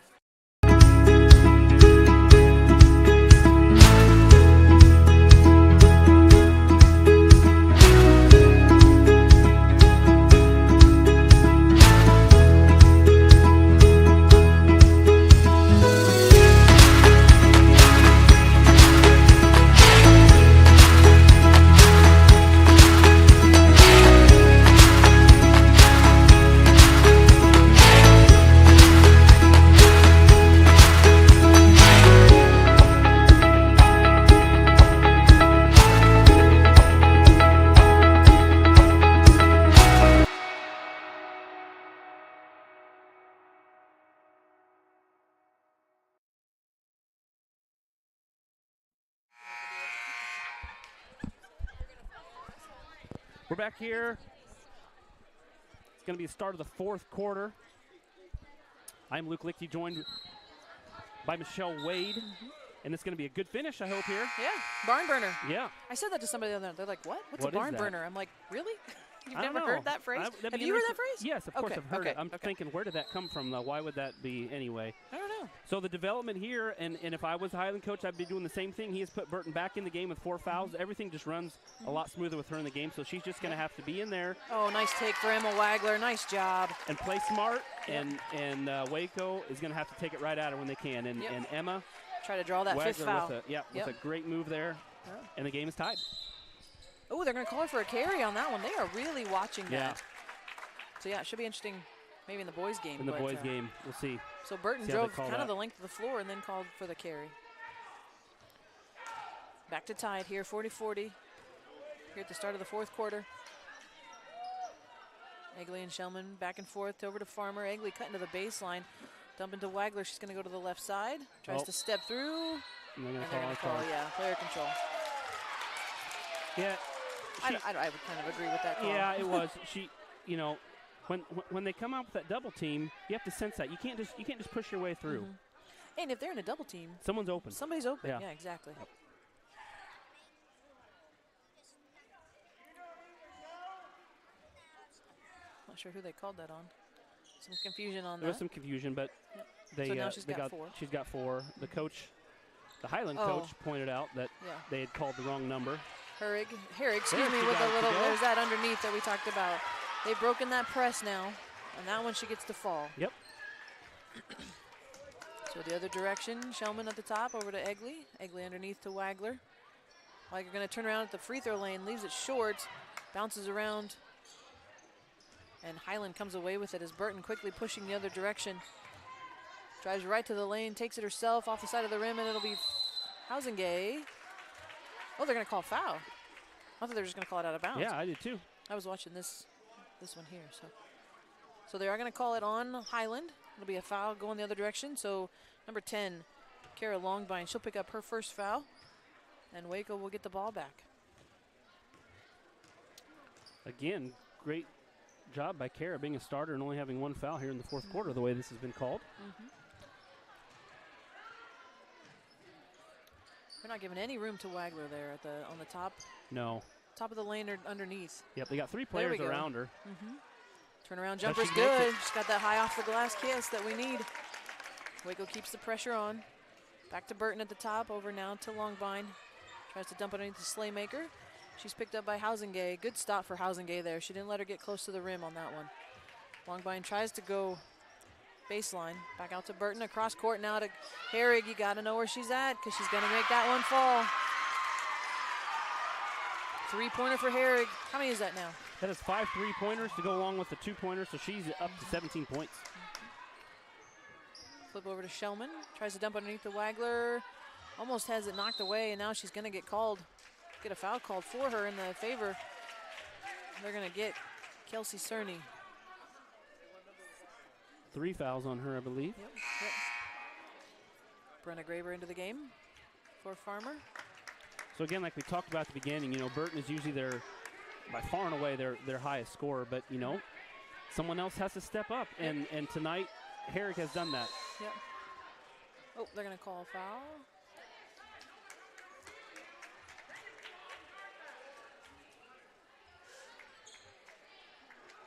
We're back here. It's going to be the start of the 4th quarter. I'm Luke Lichty, joined by Michelle Wade. And it's going to be a good finish, I hope, here. Yeah, barn burner. Yeah. I said that to somebody the other night. They're like, what? What's what a barn burner? I'm like, really? You've never heard that phrase? Have you heard that phrase? Yes, of course I've heard it. I'm thinking, where did that come from, though? Why would that be anyway? I don't know. So the development here, and if I was a Highland coach, I'd be doing the same thing. He has put Burton back in the game with 4 fouls. Everything just runs a lot smoother with her in the game, so she's just going to have to be in there. Oh, nice take for Emma Wagler. Nice job. And play smart, and Waco is going to have to take it right at her when they can. And Emma. Try to draw that Wagler 5th foul. With a great move there, and the game is tied. Oh, they're going to call her for a carry on that one. They are really watching that. So, yeah, it should be interesting maybe in the boys' game. In the boys' game, we'll see. So Burton drove kind of the length of the floor and then called for the carry. Back to tied here, 40-40. Here at the start of the 4th quarter. Egley and Shellman back and forth over to Farmer. Egley cutting to the baseline. Dump into Wagler. She's going to go to the left side. Tries to step through. And they're going to call, player control. Yeah. I would kind of agree with that call. Yeah, it was. When they come out with that double team, you have to sense that. You can't just push your way through. And if they're in a double team, someone's open. Somebody's open. Yeah, exactly. Yep. Not sure who they called that on. Some confusion on that. There was some confusion, but so now she's got 4. She's got 4. The coach, the Highland coach, pointed out that they had called the wrong number. Herrick, with a little, there's that underneath that we talked about. They've broken that press now, and that one she gets to fall. Yep. So the other direction, Shellman at the top over to Egley. Egley underneath to Wagler. Wagler going to turn around at the free throw lane, leaves it short, bounces around, and Highland comes away with it as Burton quickly pushing the other direction. Drives right to the lane, takes it herself off the side of the rim, and it'll be Housengay. Oh, they're going to call foul. I thought they were just going to call it out of bounds. Yeah, I did too. I was watching this one here. So they are going to call it on Highland. It'll be a foul going the other direction. So number 10, Kara Longbine, she'll pick up her first foul, and Waco will get the ball back. Again, great job by Kara being a starter and only having 1 foul here in the 4th quarter, the way this has been called. We're not giving any room to Wagler there on the top. No. Top of the lane or underneath. Yep, they got 3 players around her. Turnaround jumper's good. She's got that high off the glass kiss that we need. Waco keeps the pressure on. Back to Burton at the top, over now to Longbine. Tries to dump it underneath the Slaymaker. She's picked up by Housengay. Good stop for Housengay there. She didn't let her get close to the rim on that one. Longbine tries to go baseline. Back out to Burton, across court now to Herrig. You got to know where she's at because she's going to make that one fall. 3-pointer for Herrig. How many is that now? That is 5 3-pointers to go along with the 2-pointers, so she's up to 17 points. Flip over to Shellman. Tries to dump underneath the Wagler. Almost has it knocked away, and now she's going to get a foul called for her in the favor. They're going to get Kelsey Cerny. 3 fouls on her, I believe. Yep. Brenna Graber into the game for Farmer. So again, like we talked about at the beginning, Burton is usually by far and away their highest scorer, but someone else has to step up, and tonight Herrick has done that. Yep. Oh, they're going to call a foul.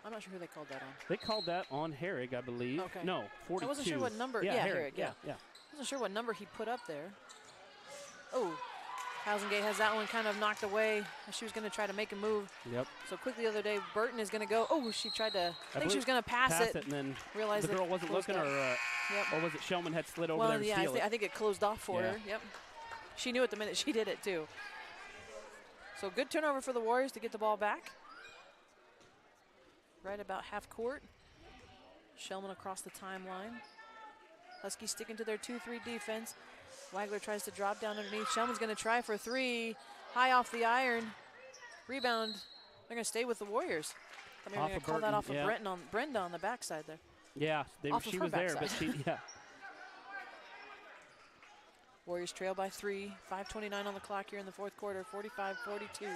I'm not sure who they called that on. They called that on Herrig, I believe. Okay. No, 42. I wasn't sure what number. Yeah, Herrig. Yeah. I wasn't sure what number he put up there. Oh, Housengate has that one kind of knocked away. She was going to try to make a move. Yep. So quickly the other day, Burton is going to go. Oh, she tried to. I think she was going to pass it. And then realized the girl wasn't looking, or was it Shellman had slid over there and steal it? I think it closed off for her. Yep. She knew it the minute she did it too. So good turnover for the Warriors to get the ball back. Right about half court. Shellman across the timeline. Huskies sticking to their 2-3 defense. Wagler tries to drop down underneath. Shellman's going to try for 3. High off the iron. Rebound. They're going to stay with the Warriors. I mean, we're going to call that off of Brenda on the backside there. Yeah, she was there, but Warriors trail by 3. 5:29 on the clock here in the fourth quarter. 45-42.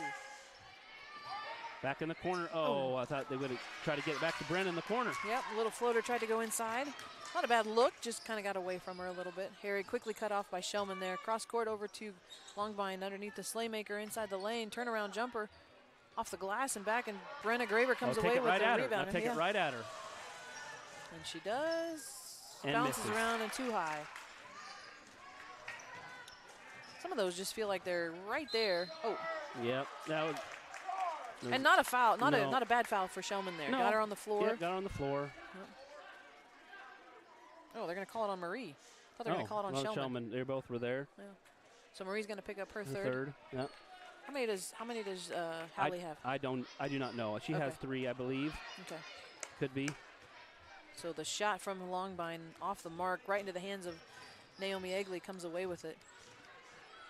Back in the corner. Oh, I thought they would try to get it back to Brennan in the corner. Yep, a little floater tried to go inside. Not a bad look, just kind of got away from her a little bit. Harry quickly cut off by Shellman there. Cross court over to Longbine underneath the Slaymaker inside the lane. Turnaround jumper off the glass and back, and Brenna Graber comes away with the rebound. Take it right at her. And she does. And bounces misses. Around and too high. Some of those just feel like they're right there. Oh. Yep, that was. And not a foul, not a bad foul for Shellman there. No. Got her on the floor. Yep, got her on the floor. Yep. Oh, they're going to call it on Marie. I thought they were going to call it on Shellman. They both were there. Yeah. So Marie's going to pick up her third. Third. Yep. How many does Hallie have? I do not know. She has 3, I believe. Okay. Could be. So the shot from Longbine off the mark, right into the hands of Naomi Egley, comes away with it.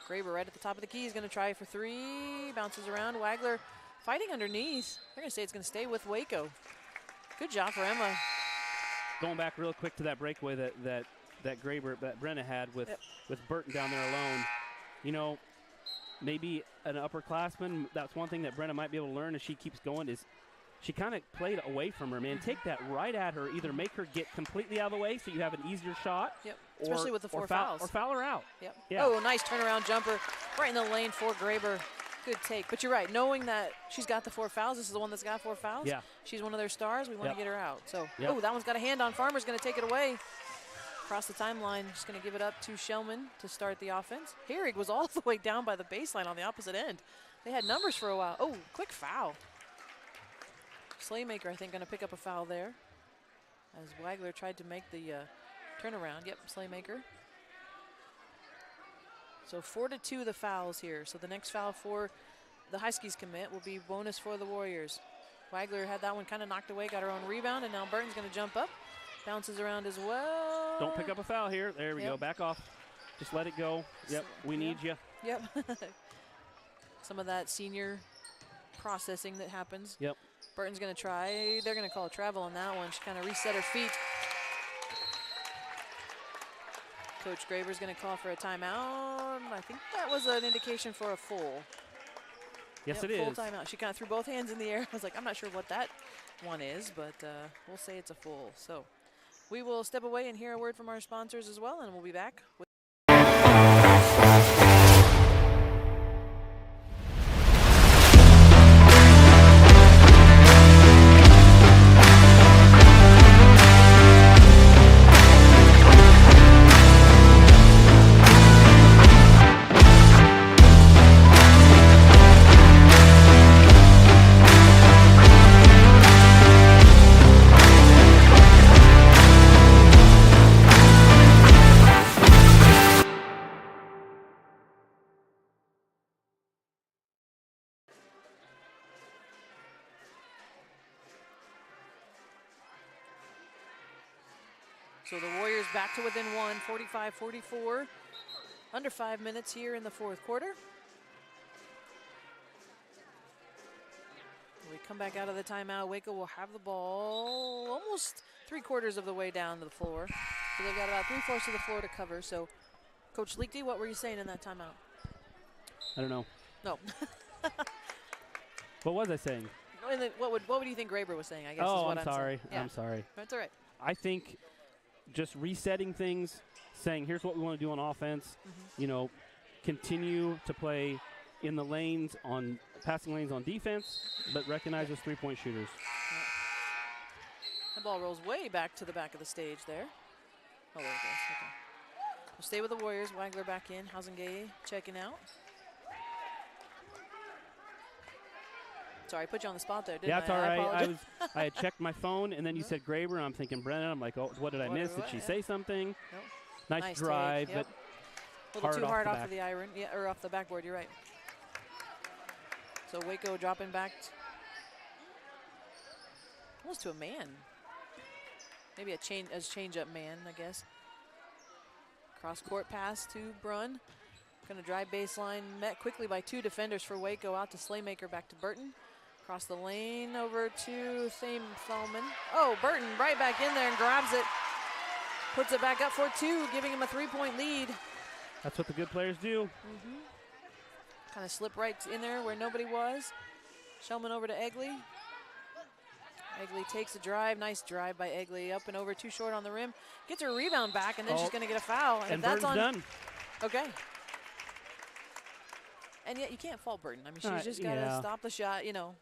Graber right at the top of the key is going to try for 3. Bounces around. Wagler fighting underneath. They're going to say it's going to stay with Waco. Good job for Emma. Going back real quick to that breakaway that Brenna had with Burton down there alone. Maybe an upperclassman, that's one thing that Brenna might be able to learn as she keeps going is she kind of played away from her, man. Take that right at her. Either make her get completely out of the way so you have an easier shot. Yep. Especially with the 4 fouls. Or foul her out. Yep. Yeah. Oh, nice turnaround jumper right in the lane for Graber. Good take. But you're right. Knowing that she's got the 4 fouls, this is the one that's got 4 fouls. Yeah. She's one of their stars. We want to get her out. So, yep. That one's got a hand on. Farmer's going to take it away. Across the timeline, just going to give it up to Shellman to start the offense. Herrig was all the way down by the baseline on the opposite end. They had numbers for a while. Oh, quick foul. Slaymaker, I think, going to pick up a foul there. As Wagler tried to make the turnaround. Yep, Slaymaker. So 4-2 the fouls here. So the next foul for the Huskies commit will be bonus for the Warriors. Wagler had that one kind of knocked away, got her own rebound, and now Burton's going to jump up. Bounces around as well. Don't pick up a foul here. There we go. Back off. Just let it go. Yep, we need you. Yep. Some of that senior processing that happens. Yep. Burton's going to try. They're going to call a travel on that one. She kind of reset her feet. Coach Graber's going to call for a timeout. I think that was an indication for a full. Yes, yep, it full is. Timeout. She kind of threw both hands in the air. I was like, I'm not sure what that one is, but we'll say it's a full. So we will step away and hear a word from our sponsors as well, and we'll be back with So the Warriors back to within one, 45-44. Under 5 minutes here in the fourth quarter. We come back out of the timeout. Waco will have the ball almost 3/4 of the way down to the floor. So they've got about 3/4 of the floor to cover. So, Coach Leakty, what were you saying in that timeout? I don't know. No. What was I saying? What would you think Graber was saying, I guess is Oh, what I'm I'm sorry. saying. Yeah. I'm sorry. That's all right. I think just resetting things, saying here's what we want to do on offense, you know, continue to play in the lanes on passing lanes on defense, but recognize those three-point shooters. The ball rolls way back to the back of the stage there. Oh, there it goes. Okay. We'll stay with the Warriors. Wagler back in. Hausengay checking out. Sorry, I put you on the spot there, didn't I? Yeah, it's all right. apologize. I had checked my phone, and then you said Graber. I'm thinking Brennan. I'm like, oh, what did I miss? Did she say something? Nope. Nice drive, take, yep. but a little too hard off off the of the iron, yeah, or off the backboard. You're right. So Waco dropping back almost to a man. Maybe a change-up man, I guess. Cross-court pass to Brunn. Going to drive baseline, met quickly by 2 defenders for Waco. Out to Slaymaker, back to Burton. Across the lane, over to Thalman. Oh, Burton right back in there and grabs it. Puts it back up for 2, giving him a 3-point lead. That's what the good players do. Kind of slip right in there where nobody was. Shellman over to Egley. Egley takes a drive. Nice drive by Egley. Up and over, too short on the rim. Gets her rebound back, and then she's going to get a foul. And that's Burton's done. Okay. And yet you can't fault Burton. I mean, she's just got to stop the shot, you know.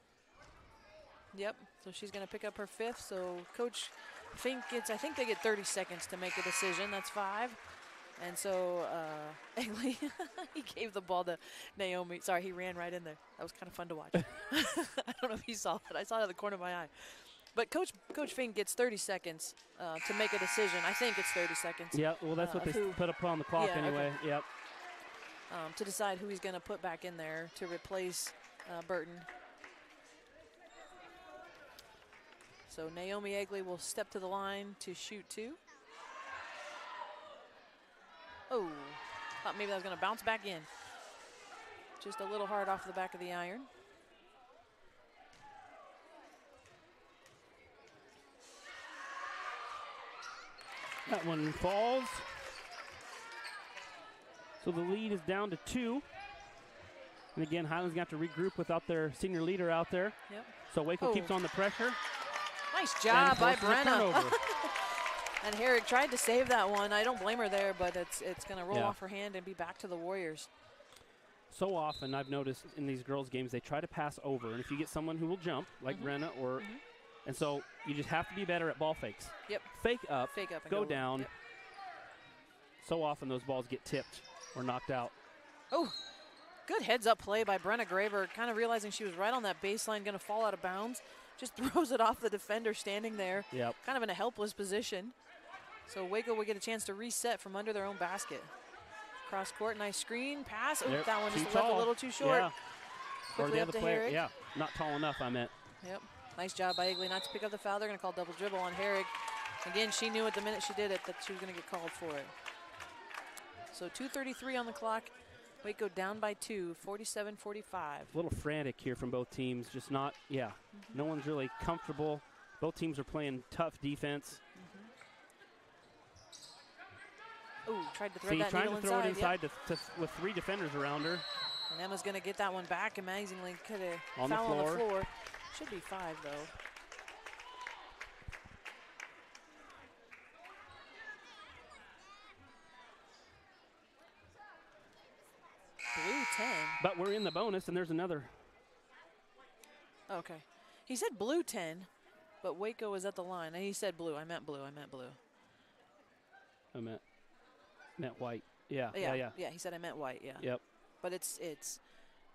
Yep. So she's going to pick up her 5th. So Coach Fink gets, I think they get 30 seconds to make a decision. That's 5. And so Egley, he gave the ball to Naomi. Sorry, he ran right in there. That was kind of fun to watch. I don't know if you saw it. I saw it out of the corner of my eye. But Coach Fink gets 30 seconds to make a decision. I think it's 30 seconds. Yeah, well, that's what they put up on the clock anyway. Okay. Yep. To decide who he's going to put back in there to replace Burton. So Naomi Egley will step to the line to shoot 2. Oh, thought maybe that was going to bounce back in. Just a little hard off the back of the iron. That one falls. So the lead is down to 2. And again, Highland's got to regroup without their senior leader out there. Yep. So Waco keeps on the pressure. Nice job by Brenna. Brenna. And Herrick tried to save that one. I don't blame her there, but it's going to roll off her hand and be back to the Warriors. So often I've noticed in these girls' games, they try to pass over. And if you get someone who will jump, like Brenna, or and so you just have to be better at ball fakes. Yep. Fake up and go down. Yep. So often those balls get tipped or knocked out. Oh, good heads-up play by Brenna Graver, kind of realizing she was right on that baseline, going to fall out of bounds. Just throws it off the defender standing there, kind of in a helpless position. So Waco will get a chance to reset from under their own basket. Cross court, nice screen, pass. Oh, that one just left a little too short. Yeah. Quickly up to Herrick. Yeah, not tall enough, I meant. Yep, nice job by Egley not to pick up the foul. They're going to call double dribble on Herrick. Again, she knew at the minute she did it that she was going to get called for it. So 2:33 on the clock. Waco down by 2, 47-45. A little frantic here from both teams. Just not, no one's really comfortable. Both teams are playing tough defense. Ooh, tried to throw that trying needle to throw it inside with 3 defenders around her. And Emma's going to get that one back. Amazingly, could have on the floor. Should be 5, though. Blue 10. But we're in the bonus, and there's another. Okay. He said blue 10, but Waco was at the line. And he said blue. I meant blue. I meant white. Yeah. Yeah, he said I meant white, Yep. But it's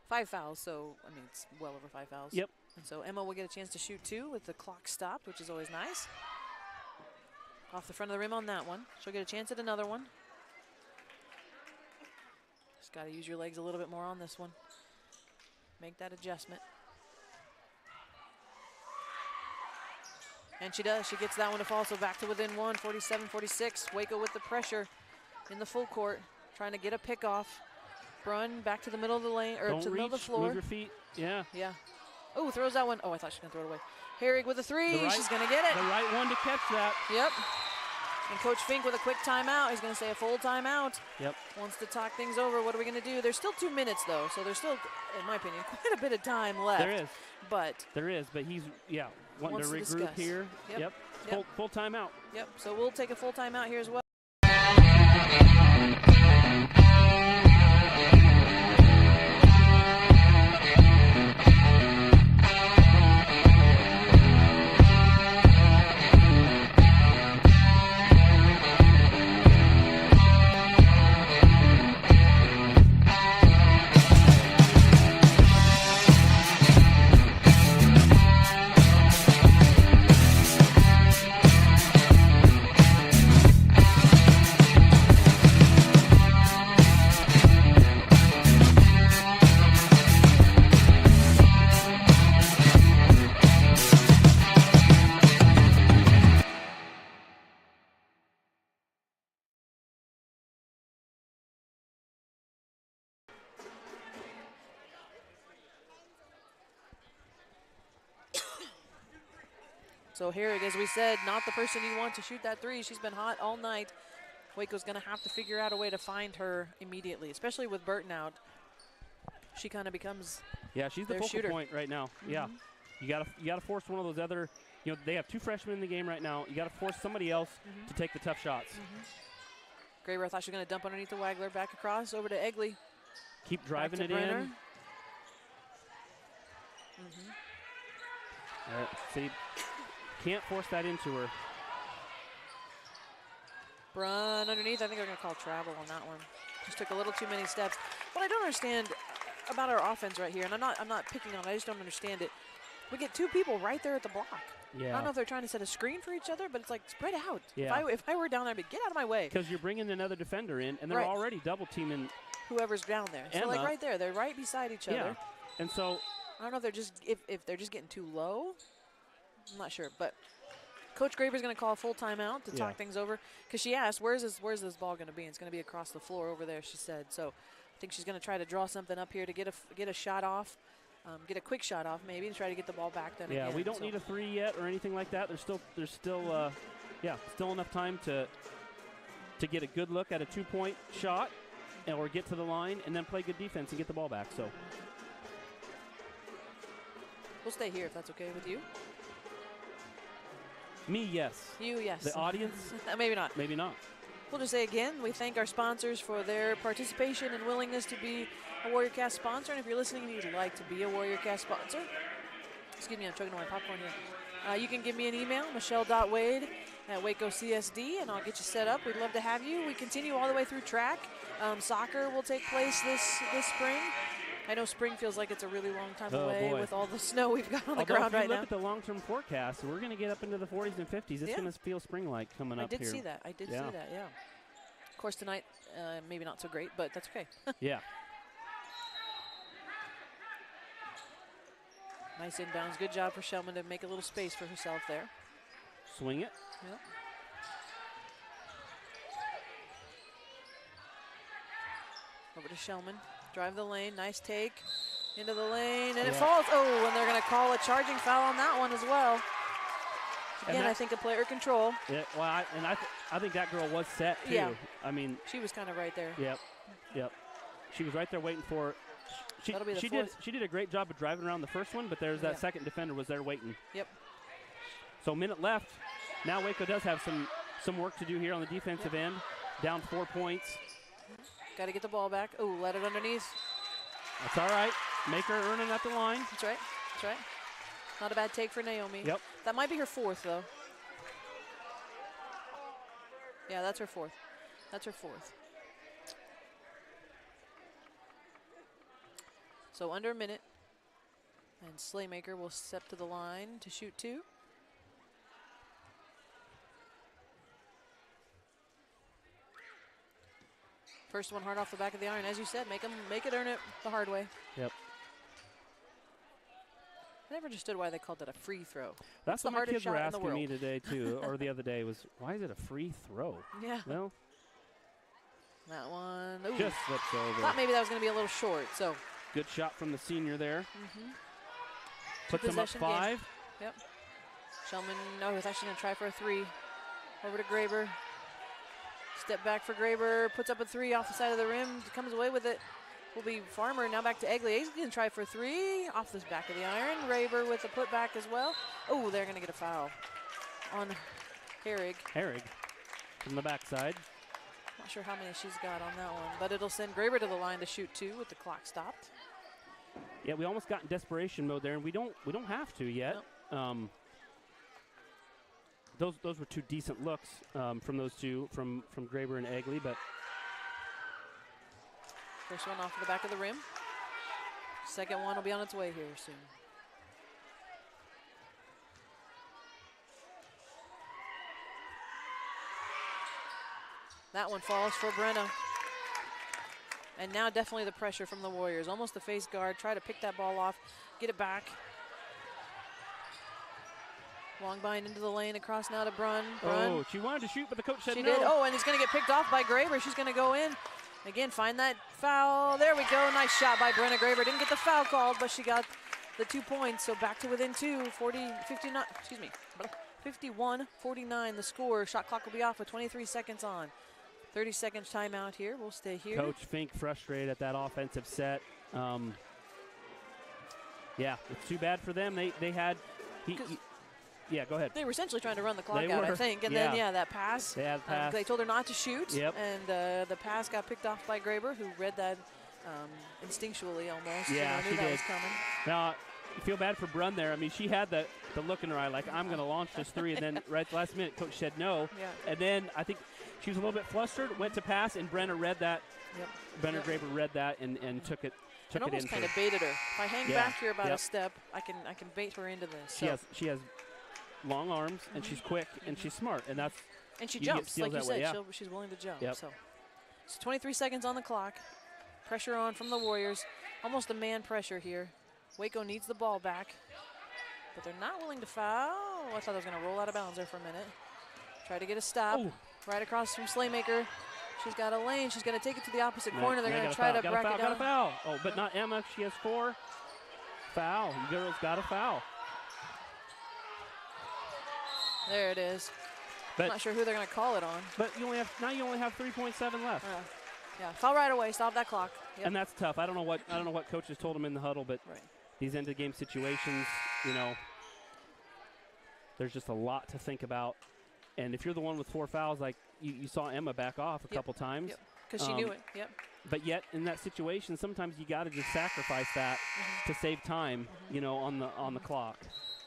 5 fouls, so, I mean, it's well over 5 fouls. Yep. And so Emma will get a chance to shoot 2 with the clock stopped, which is always nice. Off the front of the rim on that one. She'll get a chance at another one. Just got to use your legs a little bit more on this one. Make that adjustment. And she does. She gets that one to fall, so back to within one, 47-46. Waco with the pressure in the full court, trying to get a pick off. Brunn back to the middle of the lane, or Don't to the middle of the reach, floor. move your feet. Yeah. Yeah. Oh, throws that one. Oh, I thought she was going to throw it away. Herrig with a three. Right, she's going to get it. The right one to catch that. Yep. And Coach Fink with a quick timeout. He's going to say a full timeout. Yep. Wants to talk things over. What are we going to do? There's still 2 minutes, though, so there's still, in my opinion, quite a bit of time left. There is, but he's, wanting to regroup discuss. here. Yep. Full timeout. Yep, so we'll take a full timeout here as well. So Herrig, as we said, not the person you want to shoot that three. She's been hot all night. Waco's going to have to figure out a way to find her immediately, especially with Burton out. She kind of becomes she's the their focal shooter. point right now. Yeah, you gotta force one of those other. They have 2 freshmen in the game right now. You got to force somebody else to take the tough shots. Graber thought she was going to dump underneath the Wagler, back across over to Egley. Keep driving it Brenner. in. See, can't force that into her. Brunn underneath. I think they're going to call travel on that one. Just took a little too many steps. What I don't understand about our offense right here, and I'm not picking on it, I just don't understand it. We get 2 people right there at the block. Yeah. I don't know if they're trying to set a screen for each other, but it's like spread out. Yeah. If I were down there, I'd be, get out of my way. Because you're bringing another defender in, and they're Right. already double teaming Whoever's down there. So Emma. like right there, they're right beside each other. And so I don't know if they're just if they're just getting too low. I'm not sure, but Coach Graber's going to call a full timeout to talk things over because she asked, "Where's this ball going to be?" And it's going to be across the floor over there. She said. So I think she's going to try to draw something up here to get a shot off, get a quick shot off maybe, and try to get the ball back. Then again. we don't need a 3 yet or anything like that. There's still enough time to get a good look at a 2-point shot, or get to the line and then play good defense and get the ball back. So we'll stay here if that's okay with you. Me, yes. You, yes. The audience? Maybe not. Maybe not. We'll just say again, we thank our sponsors for their participation and willingness to be a WarriorCast sponsor. And if you're listening and you'd like to be a WarriorCast sponsor, excuse me, I'm choking on my popcorn here. You can give me an email, michelle.wade@WacoCSD, and I'll get you set up. We'd love to have you. We continue all the way through track. Soccer will take place this spring. I know spring feels like it's a really long time away with all the snow we've got on the ground right now. If you look at the long-term forecast, we're going to get up into the 40s and 50s. It's going to feel spring-like coming up here. I did see that. Of course, tonight, maybe not so great, but that's okay. Yeah. Nice inbounds. Good job for Shellman to make a little space for herself there. Swing it. Yep. Over to Shellman. Drive the lane. Nice take. Into the lane. And it falls. Oh, and they're going to call a charging foul on that one as well. Again, I think a player control. Yeah, well, I think that girl was set, too. Yeah. I mean. She was kind of right there. Yep. She was right there waiting for it. She did a great job of driving around the first one, but there's that second defender was there waiting. Yep. So a minute left. Now Waco does have some work to do here on the defensive end. Down 4 points. Got to get the ball back. Oh, let it underneath. That's all right. Make her earn it at the line. That's right. Not a bad take for Naomi. Yep. That might be her 4th, though. Yeah, that's her 4th. So under a minute. And Slaymaker will step to the line to shoot 2. First one hard off the back of the iron. As you said, make it earn it the hard way. Yep. I understood why they called it a free throw. That's the what my hardest kids were shot in the asking me world. today, too, or the other day, was why is it a free throw? Yeah. Well, That one. Ooh. just slips over. Thought maybe that was going to be a little short. So. Good shot from the senior there. Puts Two them up possession 5. game. Yep. Shellman, no, he's actually going to try for a 3. Over to Graber. Step back for Graber. Puts up a 3 off the side of the rim. Comes away with it. Will be Farmer. Now back to Egley. He's going to try for 3 off the back of the iron. Graber with a putback as well. Oh, they're going to get a foul on Herrig. Herrig from the backside. Not sure how many she's got on that one, but it'll send Graber to the line to shoot 2 with the clock stopped. Yeah, we almost got in desperation mode there, and we don't have to yet. Nope. Those were 2 decent looks from those 2, from Graber and Egley, but First one off the back of the rim. Second one will be on its way here soon. That one falls for Brenna. And now definitely the pressure from the Warriors. Almost the face guard. Try to pick that ball off, get it back. Long bind into the lane, across now to Brunn. Oh, she wanted to shoot, but the coach said she no. did. Oh, and it's going to get picked off by Graber. She's going to go in. Again, find that foul. There we go. Nice shot by Brenna Graber. Didn't get the foul called, but she got the 2 points. So back to within 2. 51-49 the score. Shot clock will be off with 23 seconds on. 30 seconds timeout here. We'll stay here. Coach Fink frustrated at that offensive set. Yeah, it's too bad for them. They had yeah, go ahead. They were essentially trying to run the clock They out, were, I think. And yeah. then, that pass. They had the pass. They told her not to shoot. Yep. And the pass got picked off by Graber, who read that instinctually almost. Yeah, knew she that did. was coming. Now, you feel bad for Brunn there. I mean, she had the look in her eye like, I'm going to launch this 3. And then right at the last minute, coach said no. Yeah. And then I think she was a little bit flustered, went to pass, and Brenna read that. Yep. Brenna Graber read that and took it. And almost kind of baited her. If I hang back here about a step, I can bait her into this. She has long arms, and she's quick, and she's smart, and that's. And she jumps, like you said. Yeah. She's willing to jump. Yep. So 23 seconds on the clock. Pressure on from the Warriors. Almost a man pressure here. Waco needs the ball back, but they're not willing to foul. Oh, I thought I was going to roll out of bounds there for a minute. Try to get a stop. Ooh. Right across from Slaymaker. She's got a lane. She's going to take it to the opposite corner. They're going to try to bracket down. Got a foul. Oh, but not Emma. She has 4. Foul. You girls got a foul. There it is. But I'm not sure who they're going to call it on. But you only have 3.7 left. Yeah, foul right away. Stop that clock. Yep. And that's tough. I don't know what coaches told them in the huddle, but these end of game situations, there's just a lot to think about. And if you're the one with 4 fouls, like you saw Emma back off a couple times. Because she knew it. Yep. But yet in that situation, sometimes you got to just sacrifice that to save time, on the clock.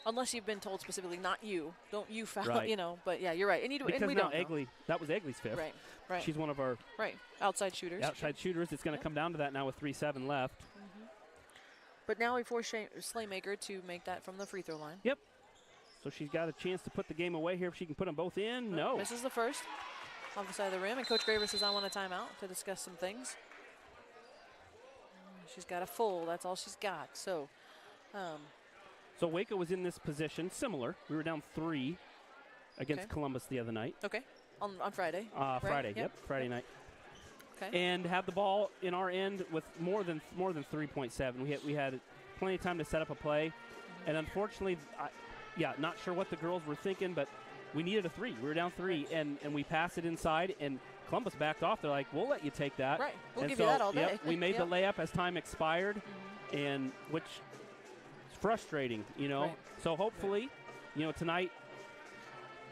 Unless you've been told specifically, not you. Don't you foul, Right. But yeah, you're right. And, because and we now don't know. Egley, that was Egley's 5th. Right. She's one of our outside shooters. It's going to come down to that now with 3:7 left. But now we force Slaymaker to make that from the free throw line. Yep. So she's got a chance to put the game away here if she can put them both in. No. Misses the first off the side of the rim. And Coach Graber says, I want a timeout to discuss some things. She's got a full. That's all she's got. So Waco was in this position, similar. We were down 3 against Columbus the other night. Okay. On Friday. Friday. Yep. Friday night. Okay. And have the ball in our end with more than 3.7. We had plenty of time to set up a play, and unfortunately, not sure what the girls were thinking, but we needed a 3. We were down 3, and we passed it inside, and Columbus backed off. They're like, we'll let you take that. Right. We'll and give you that all day. Yep, we made the layup as time expired, and which is frustrating, Right. So hopefully, tonight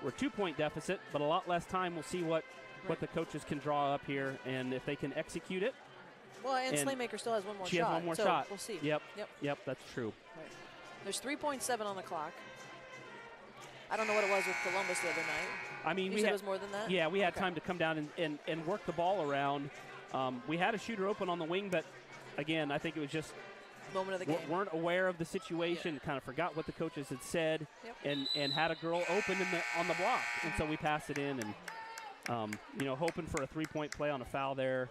we're 2-point deficit, but a lot less time. We'll see what the coaches can draw up here, and if they can execute it. Well, and Slaymaker still has one more shot. She has one more shot. We'll see. Yep, that's true. Right. There's 3.7 on the clock. I don't know what it was with Columbus the other night. I mean, it was more than that? Yeah, we had time to come down and work the ball around. We had a shooter open on the wing, but again, I think it was just moment of the game. Weren't aware of the situation, kind of forgot what the coaches had said, and had a girl open on the block, and so we passed it in, and hoping for a 3-point play on a foul there,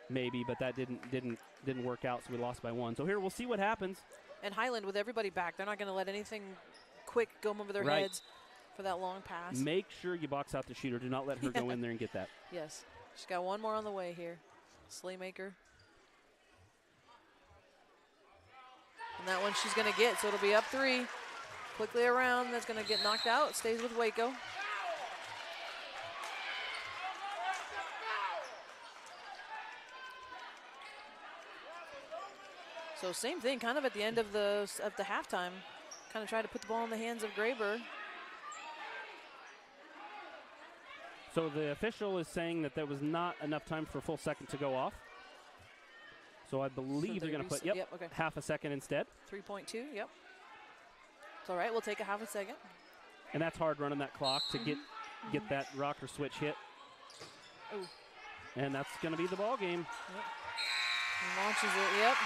maybe, but that didn't work out, so we lost by 1. So here we'll see what happens. And Highland, with everybody back, they're not going to let anything quick go over their heads for that long pass. Make sure you box out the shooter. Do not let her go in there and get that. Yes. She's got one more on the way here. Slaymaker. And that one she's going to get, so it'll be up 3. Quickly around. That's going to get knocked out. Stays with Waco. So same thing, kind of at the end of the halftime. Kind of try to put the ball in the hands of Graber. So the official is saying that there was not enough time for a full second to go off. So I believe they're going to put half a second instead. 3.2, yep. It's all right, we'll take a half a second. And that's hard running that clock to get that rocker switch hit. Ooh. And that's going to be the ball game. Yep. He launches it, yep.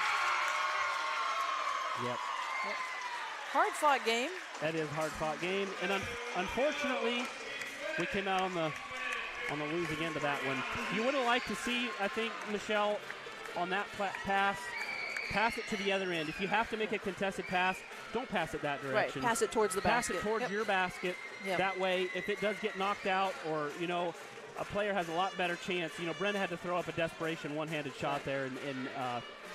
Yep. Hard-fought game. That is a hard-fought game. And unfortunately, we came out on the losing end of that one. You would have liked to see, I think, Michelle, on that pass it to the other end. If you have to make a contested pass, don't pass it that direction. Right, pass it towards the basket. Pass it towards your basket. Yep. That way, if it does get knocked out or, a player has a lot better chance. Brenda had to throw up a desperation one-handed shot there and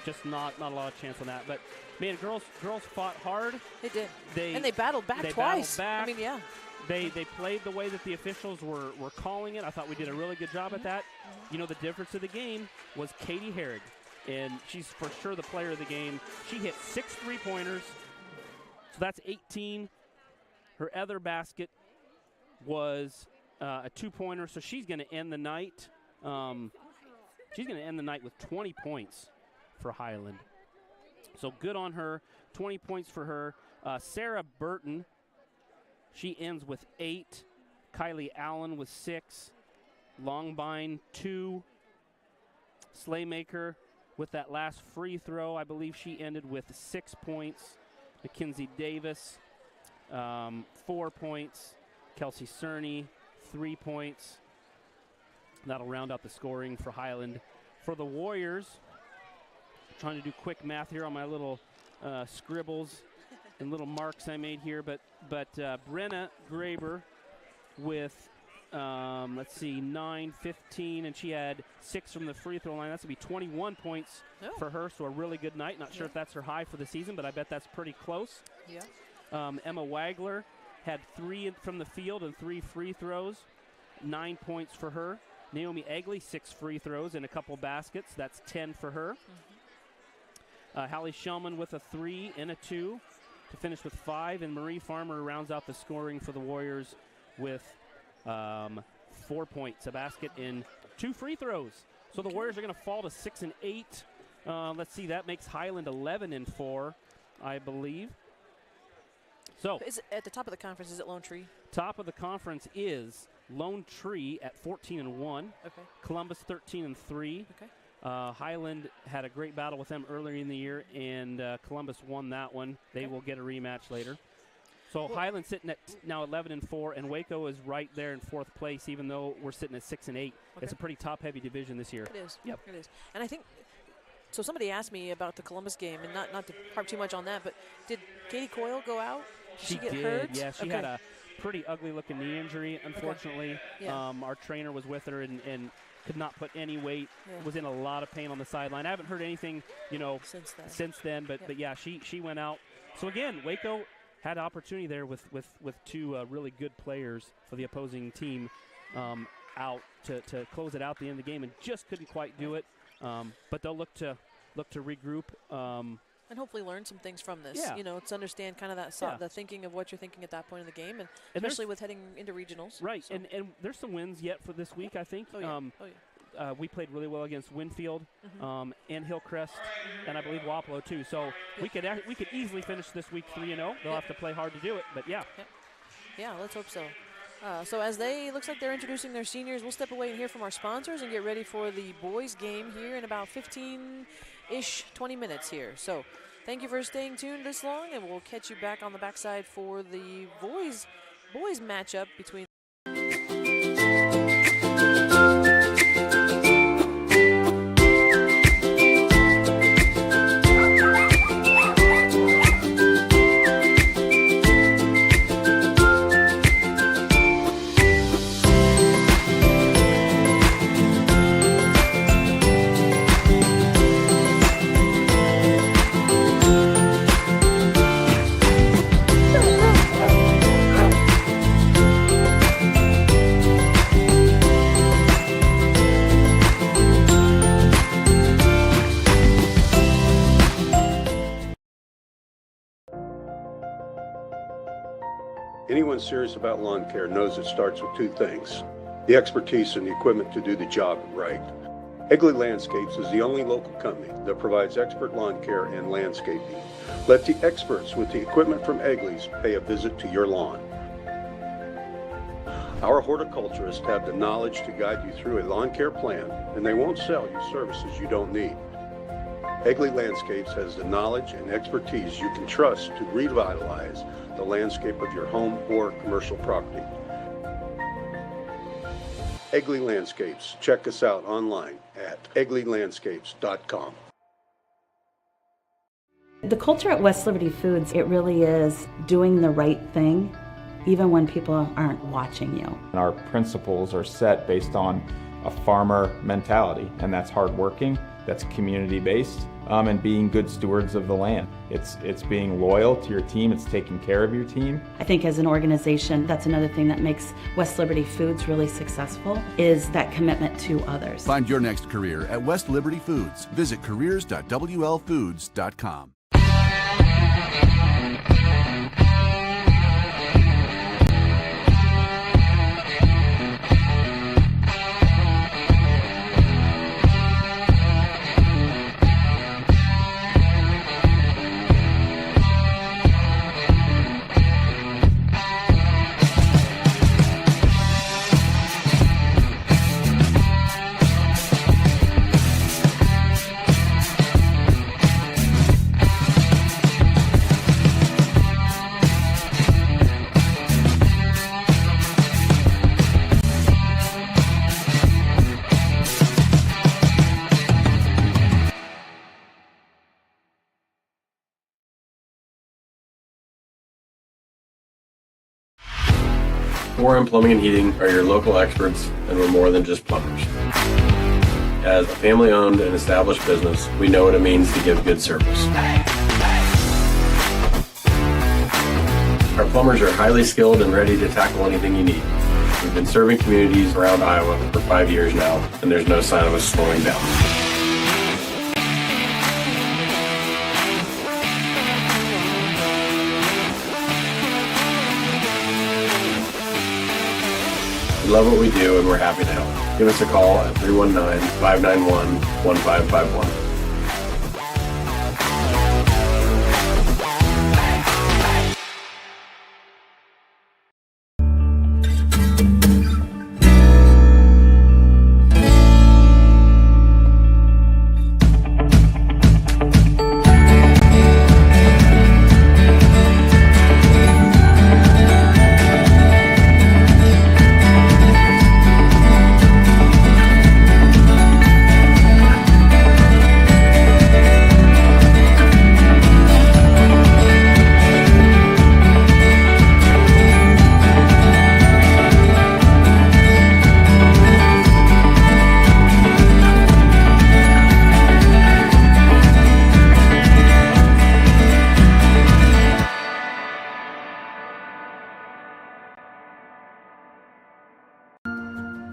just not a lot of chance on that. But, man, girls fought hard. They did. And they battled back twice. Battled back. I mean, yeah. They played the way that the officials were calling it. I thought we did a really good job at that. The difference of the game was Katie Herrig, and she's for sure the player of the game. She hit 6 3-pointers, so that's 18. Her other basket was a 2-pointer, so she's going to end the night. She's going to end the night with 20 points for Highland. So good on her. 20 points for her. Sarah Burton, she ends with 8. Kylie Allen with 6. Longbine 2. Slaymaker with that last free throw, I believe she ended with 6 points. Mackenzie Davis, 4 points. Kelsey Cerny, 3 points. That'll round out the scoring for Highland. For the Warriors, trying to do quick math here on my little scribbles and little marks I made here, but Brenna Graber with, 9, 15, and she had 6 from the free throw line. That's going to be 21 points for her, so a really good night. Not sure if that's her high for the season, but I bet that's pretty close. Yeah. Emma Wagler had 3 from the field and 3 free throws, 9 points for her. Naomi Egley, 6 free throws and a couple baskets. That's 10 for her. Hallie Shellman with a 3 and a 2 to finish with 5. And Marie Farmer rounds out the scoring for the Warriors with 4 points, a basket, and 2 free throws. So the Warriors are going to fall to 6 and 8. Let's see, that makes Highland 11 and 4, I believe. So is it at the top of the conference, is it Lone Tree? Top of the conference is Lone Tree at 14 and 1. Okay. Columbus 13 and 3. Okay. Highland had a great battle with them earlier in the year, and Columbus won that one. They will get a rematch later. So Highland sitting at now 11 and 4, and Waco is right there in 4th place, even though we're sitting at 6 and 8. Okay. It's a pretty top-heavy division this year. It is. Yep. It is. And I think, so somebody asked me about the Columbus game, and not to harp too much on that, but did Katie Coyle go out? Did she get hurt? Yeah, she had a pretty ugly-looking knee injury, unfortunately. Okay. Yeah. Our trainer was with her and could not put any weight, was in a lot of pain on the sideline. I haven't heard anything, since then, but yeah, she went out. So again, Waco had opportunity there with 2 really good players for the opposing team out to close it out at the end of the game, and just couldn't quite do it. But they'll look to regroup. And hopefully learn some things from this. Yeah. To understand kind of the thinking of what you're thinking at that point in the game, and especially with heading into regionals. Right, so. and there's some wins yet for this week, I think. We played really well against Winfield and Hillcrest, and I believe Wapello too. So we could easily finish this week 3-0. They'll have to play hard to do it, but yeah. Yeah, let's hope so. So as looks like they're introducing their seniors, we'll step away and hear from our sponsors and get ready for the boys game here in about 15-ish, 20 minutes here. So thank you for staying tuned this long, and we'll catch you back on the backside for the boys matchup between Everyone serious about lawn care knows it starts with two things: the expertise and the equipment to do the job right. Egley Landscapes is the only local company that provides expert lawn care and landscaping. Let the experts with the equipment from Egley's pay a visit to your lawn. Our horticulturists have the knowledge to guide you through a lawn care plan, and they won't sell you services you don't need. Egley Landscapes has the knowledge and expertise you can trust to revitalize the landscape of your home or commercial property. Egley Landscapes. Check us out online at egleylandscapes.com. The culture at West Liberty Foods, it really is doing the right thing, even when people aren't watching you. Our principles are set based on a farmer mentality, and that's hardworking, that's community-based, and being good stewards of the land. It's being loyal to your team, it's taking care of your team. I think as an organization, that's another thing that makes West Liberty Foods really successful, is that commitment to others. Find your next career at West Liberty Foods. Visit careers.wlfoods.com. Warren Plumbing and Heating are your local experts, and we're more than just plumbers. As a family-owned and established business, we know what it means to give good service. Our plumbers are highly skilled and ready to tackle anything you need. We've been serving communities around Iowa for 5 years now, and there's no sign of us slowing down. We love what we do, and we're happy to help. Give us a call at 319-591-1551.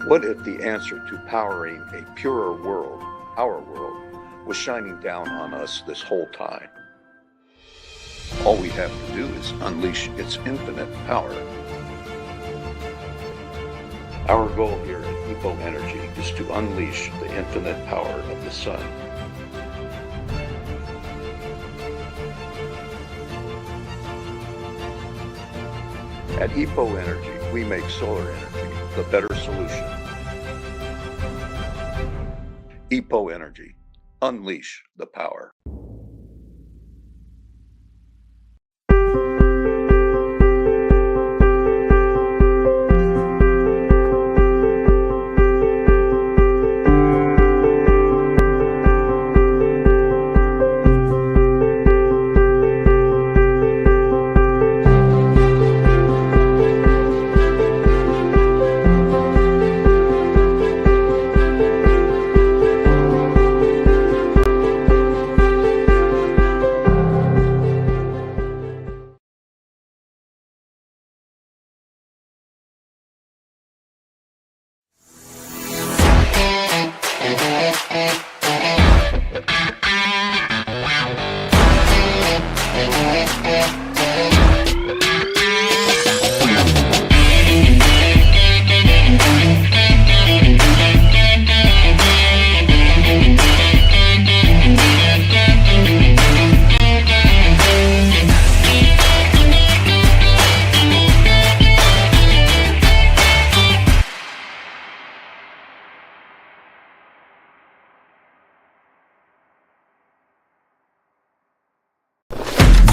What if the answer to powering a purer world, our world, was shining down on us this whole time? All we have to do is unleash its infinite power. Our goal here at EPO Energy is to unleash the infinite power of the sun. At EPO Energy, we make solar energy the better solution. EPO Energy, unleash the power.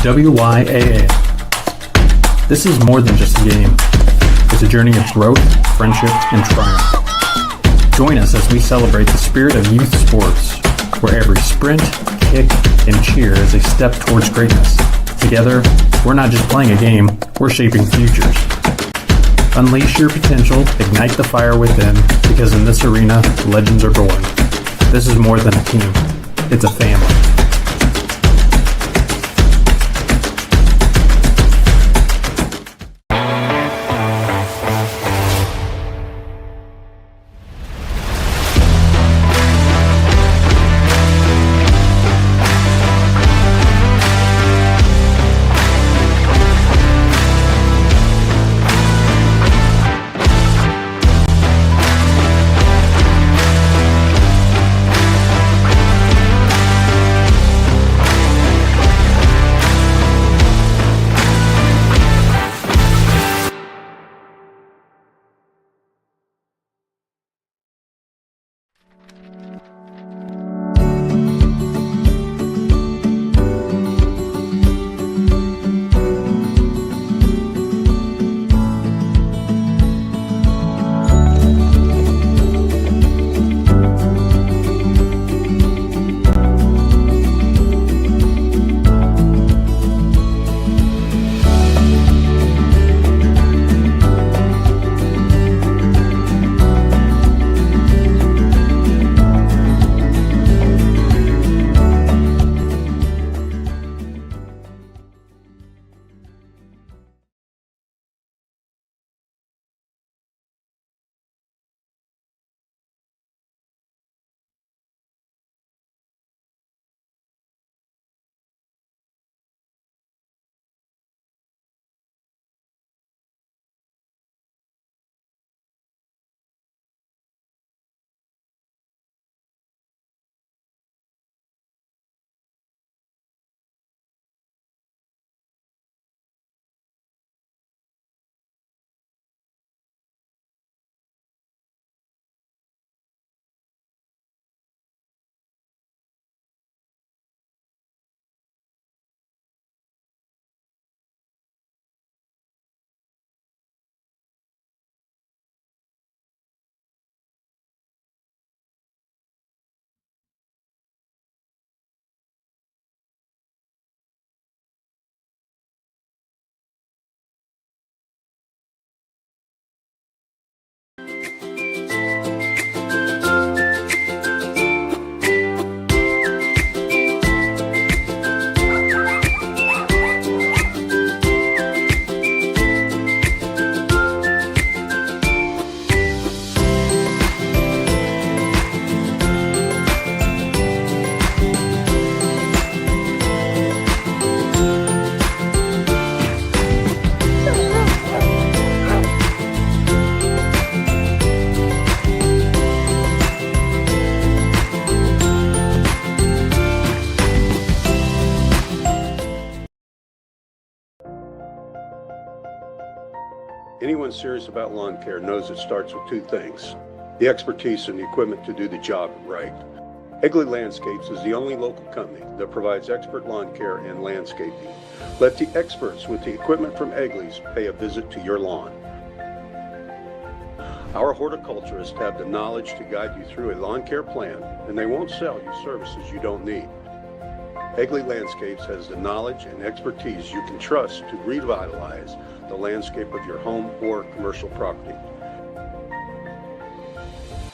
WYAA. This is more than just a game. It's a journey of growth, friendship, and triumph. Join us as we celebrate the spirit of youth sports, where every sprint, kick, and cheer is a step towards greatness. Together, we're not just playing a game, we're shaping futures. Unleash your potential, ignite the fire within, because in this arena, legends are born. This is more than a team, it's a family. Anyone serious about lawn care knows it starts with two things: the expertise and the equipment to do the job right. Egley Landscapes is the only local company that provides expert lawn care and landscaping. Let the experts with the equipment from Egley's pay a visit to your lawn. Our horticulturists have the knowledge to guide you through a lawn care plan, and they won't sell you services you don't need. Egley Landscapes has the knowledge and expertise you can trust to revitalize the landscape of your home or commercial property.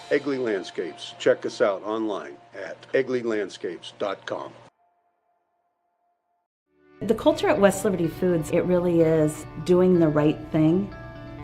Egley Landscapes. Check us out online at egleylandscapes.com. The culture at West Liberty Foods, it really is doing the right thing,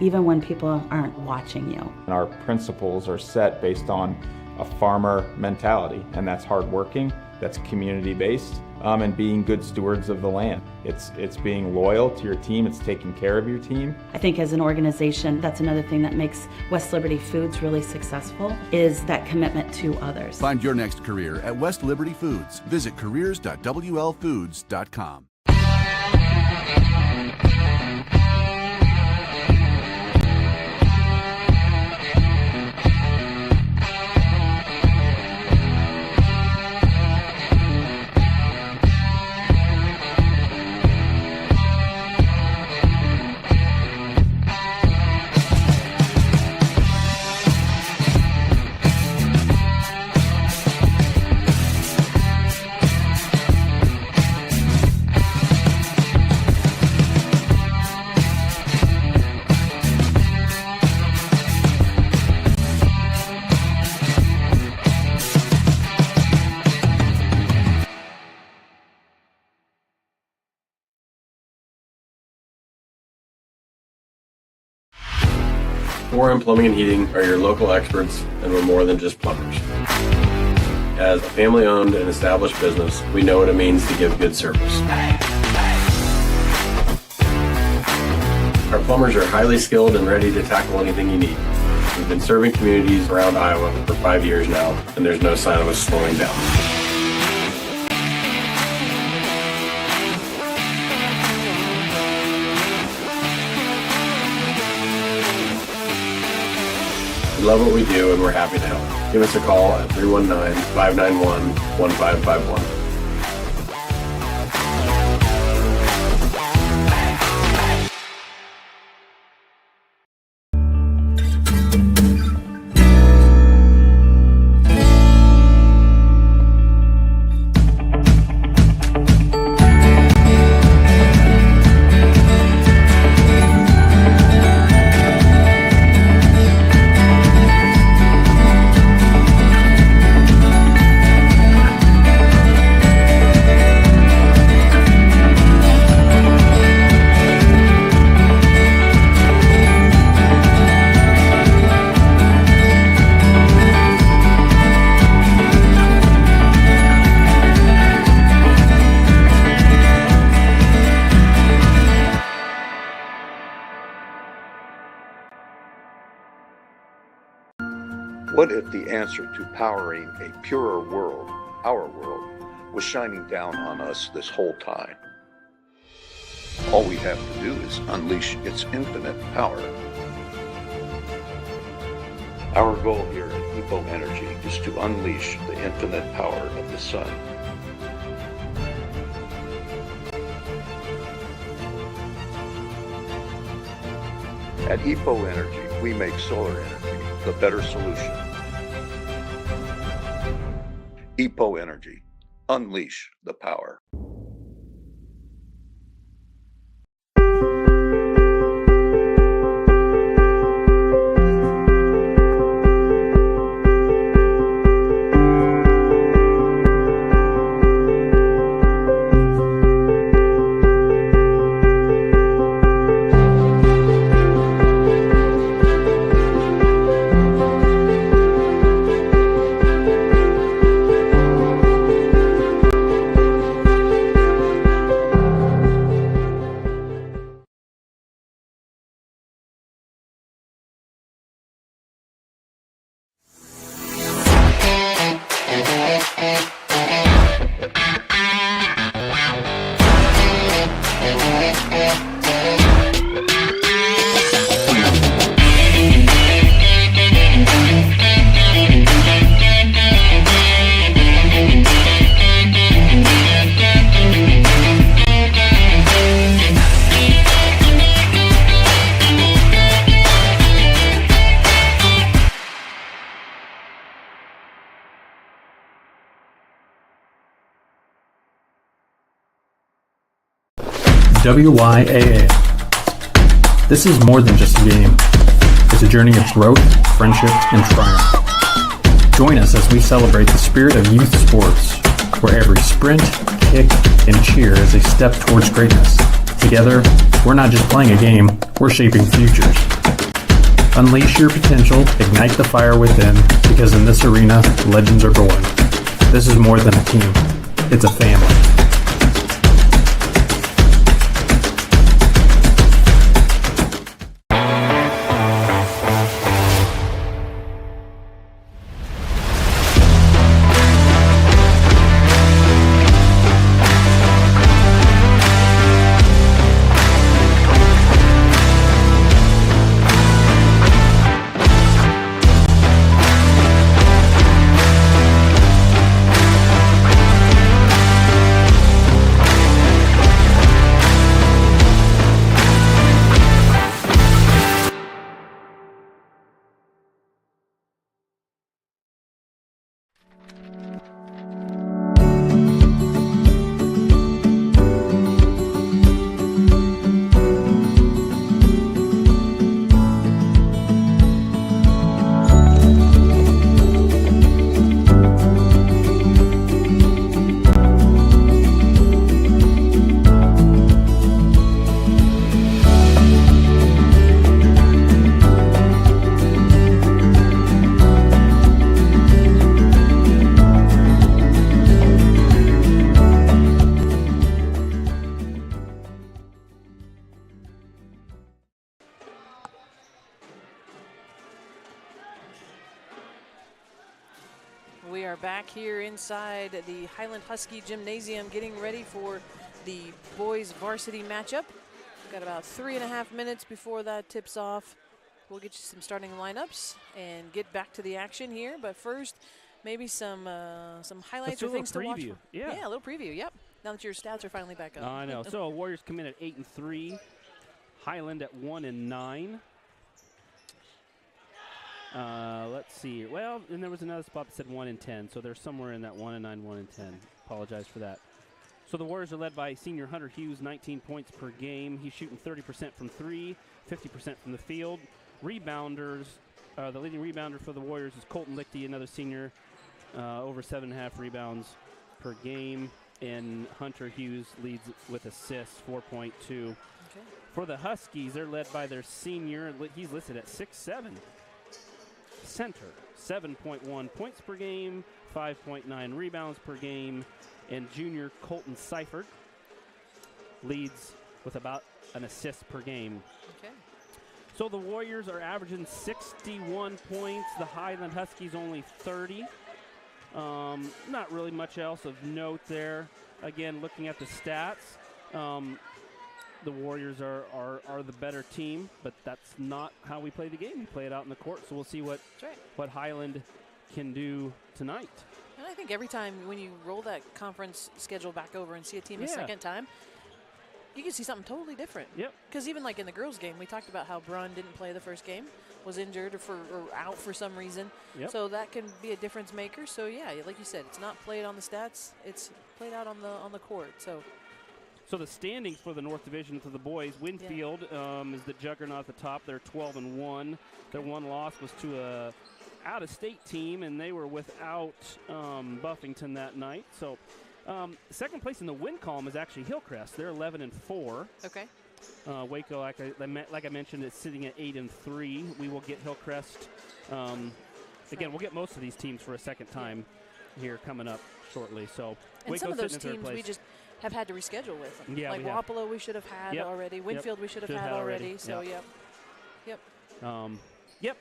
even when people aren't watching you. Our principles are set based on a farmer mentality, and that's hardworking, that's community-based, and being good stewards of the land. It's being loyal to your team, it's taking care of your team. I think as an organization, that's another thing that makes West Liberty Foods really successful, is that commitment to others. Find your next career at West Liberty Foods. Visit careers.wlfoods.com. 4M Plumbing and Heating are your local experts, and we're more than just plumbers. As a family-owned and established business, we know what it means to give good service. Our plumbers are highly skilled and ready to tackle anything you need. We've been serving communities around Iowa for 5 years now, and there's no sign of us slowing down. We love what we do, and we're happy to help. Give us a call at 319-591-1551. What if the answer to powering a purer world, our world, was shining down on us this whole time? All we have to do is unleash its infinite power. Our goal here at EPO Energy is to unleash the infinite power of the sun. At EPO Energy, we make solar energy the better solution. EPO Energy, unleash the power. WYAA. This is more than just a game. It's a journey of growth, friendship, and triumph. Join us as we celebrate the spirit of youth sports, where every sprint, kick, and cheer is a step towards greatness. Together, we're not just playing a game, we're shaping futures. Unleash your potential, ignite the fire within, because in this arena, legends are born. This is more than a team, it's a family. We are back here inside the Highland Husky Gymnasium getting ready for the boys varsity matchup. We've got about 3.5 minutes before that tips off. We'll get you some starting lineups and get back to the action here. But first, maybe some highlights or things to watch for. Yeah, a little preview, yep. Now that your stats are finally back up. I know. So Warriors come in at 8-3. Highland at 1-9. Let's see. Well, and there was another spot that said 1-10, so they're somewhere in that 1-9, 1-10. Apologize for that. So the Warriors are led by senior Hunter Hughes, 19 points per game. He's shooting 30% from three, 50% from the field. Rebounders, the leading rebounder for the Warriors is Colton Lichty, another senior, over 7.5 rebounds per game. And Hunter Hughes leads with assists, 4.2. Okay. For the Huskies, they're led by their senior. He's listed at 6'7". Center, 7.1 points per game, 5.9 rebounds per game, and junior Colton Seifert leads with about an assist per game. Okay. So the Warriors are averaging 61 points. The Highland Huskies only 30. Not really much else of note there. Again, looking at the stats, the Warriors are the better team, but that's not how we play the game. We play it out in the court, so we'll see what Highland can do tonight. And I think every time when you roll that conference schedule back over and see a team a second time, you can see something totally different. Yep. Because even like in the girls' game, we talked about how Brunn didn't play the first game, was injured or out for some reason. Yep. So that can be a difference maker. So yeah, like you said, it's not played on the stats; it's played out on the court. So the standings for the North Division for the boys, Winfield is the juggernaut at the top. They're 12-1. Their one loss was to a out-of-state team, and they were without Buffington that night. So second place in the win column is actually Hillcrest. They're 11-4. Okay. Waco, like I mentioned, is sitting at 8-3. We will get Hillcrest. Again, we'll get most of these teams for a second time here coming up shortly. So and Waco's some of those sitting in third teams place. we just have had to reschedule with them. Yeah, like Wapello we should have had already. Winfield we should have had already. So yep.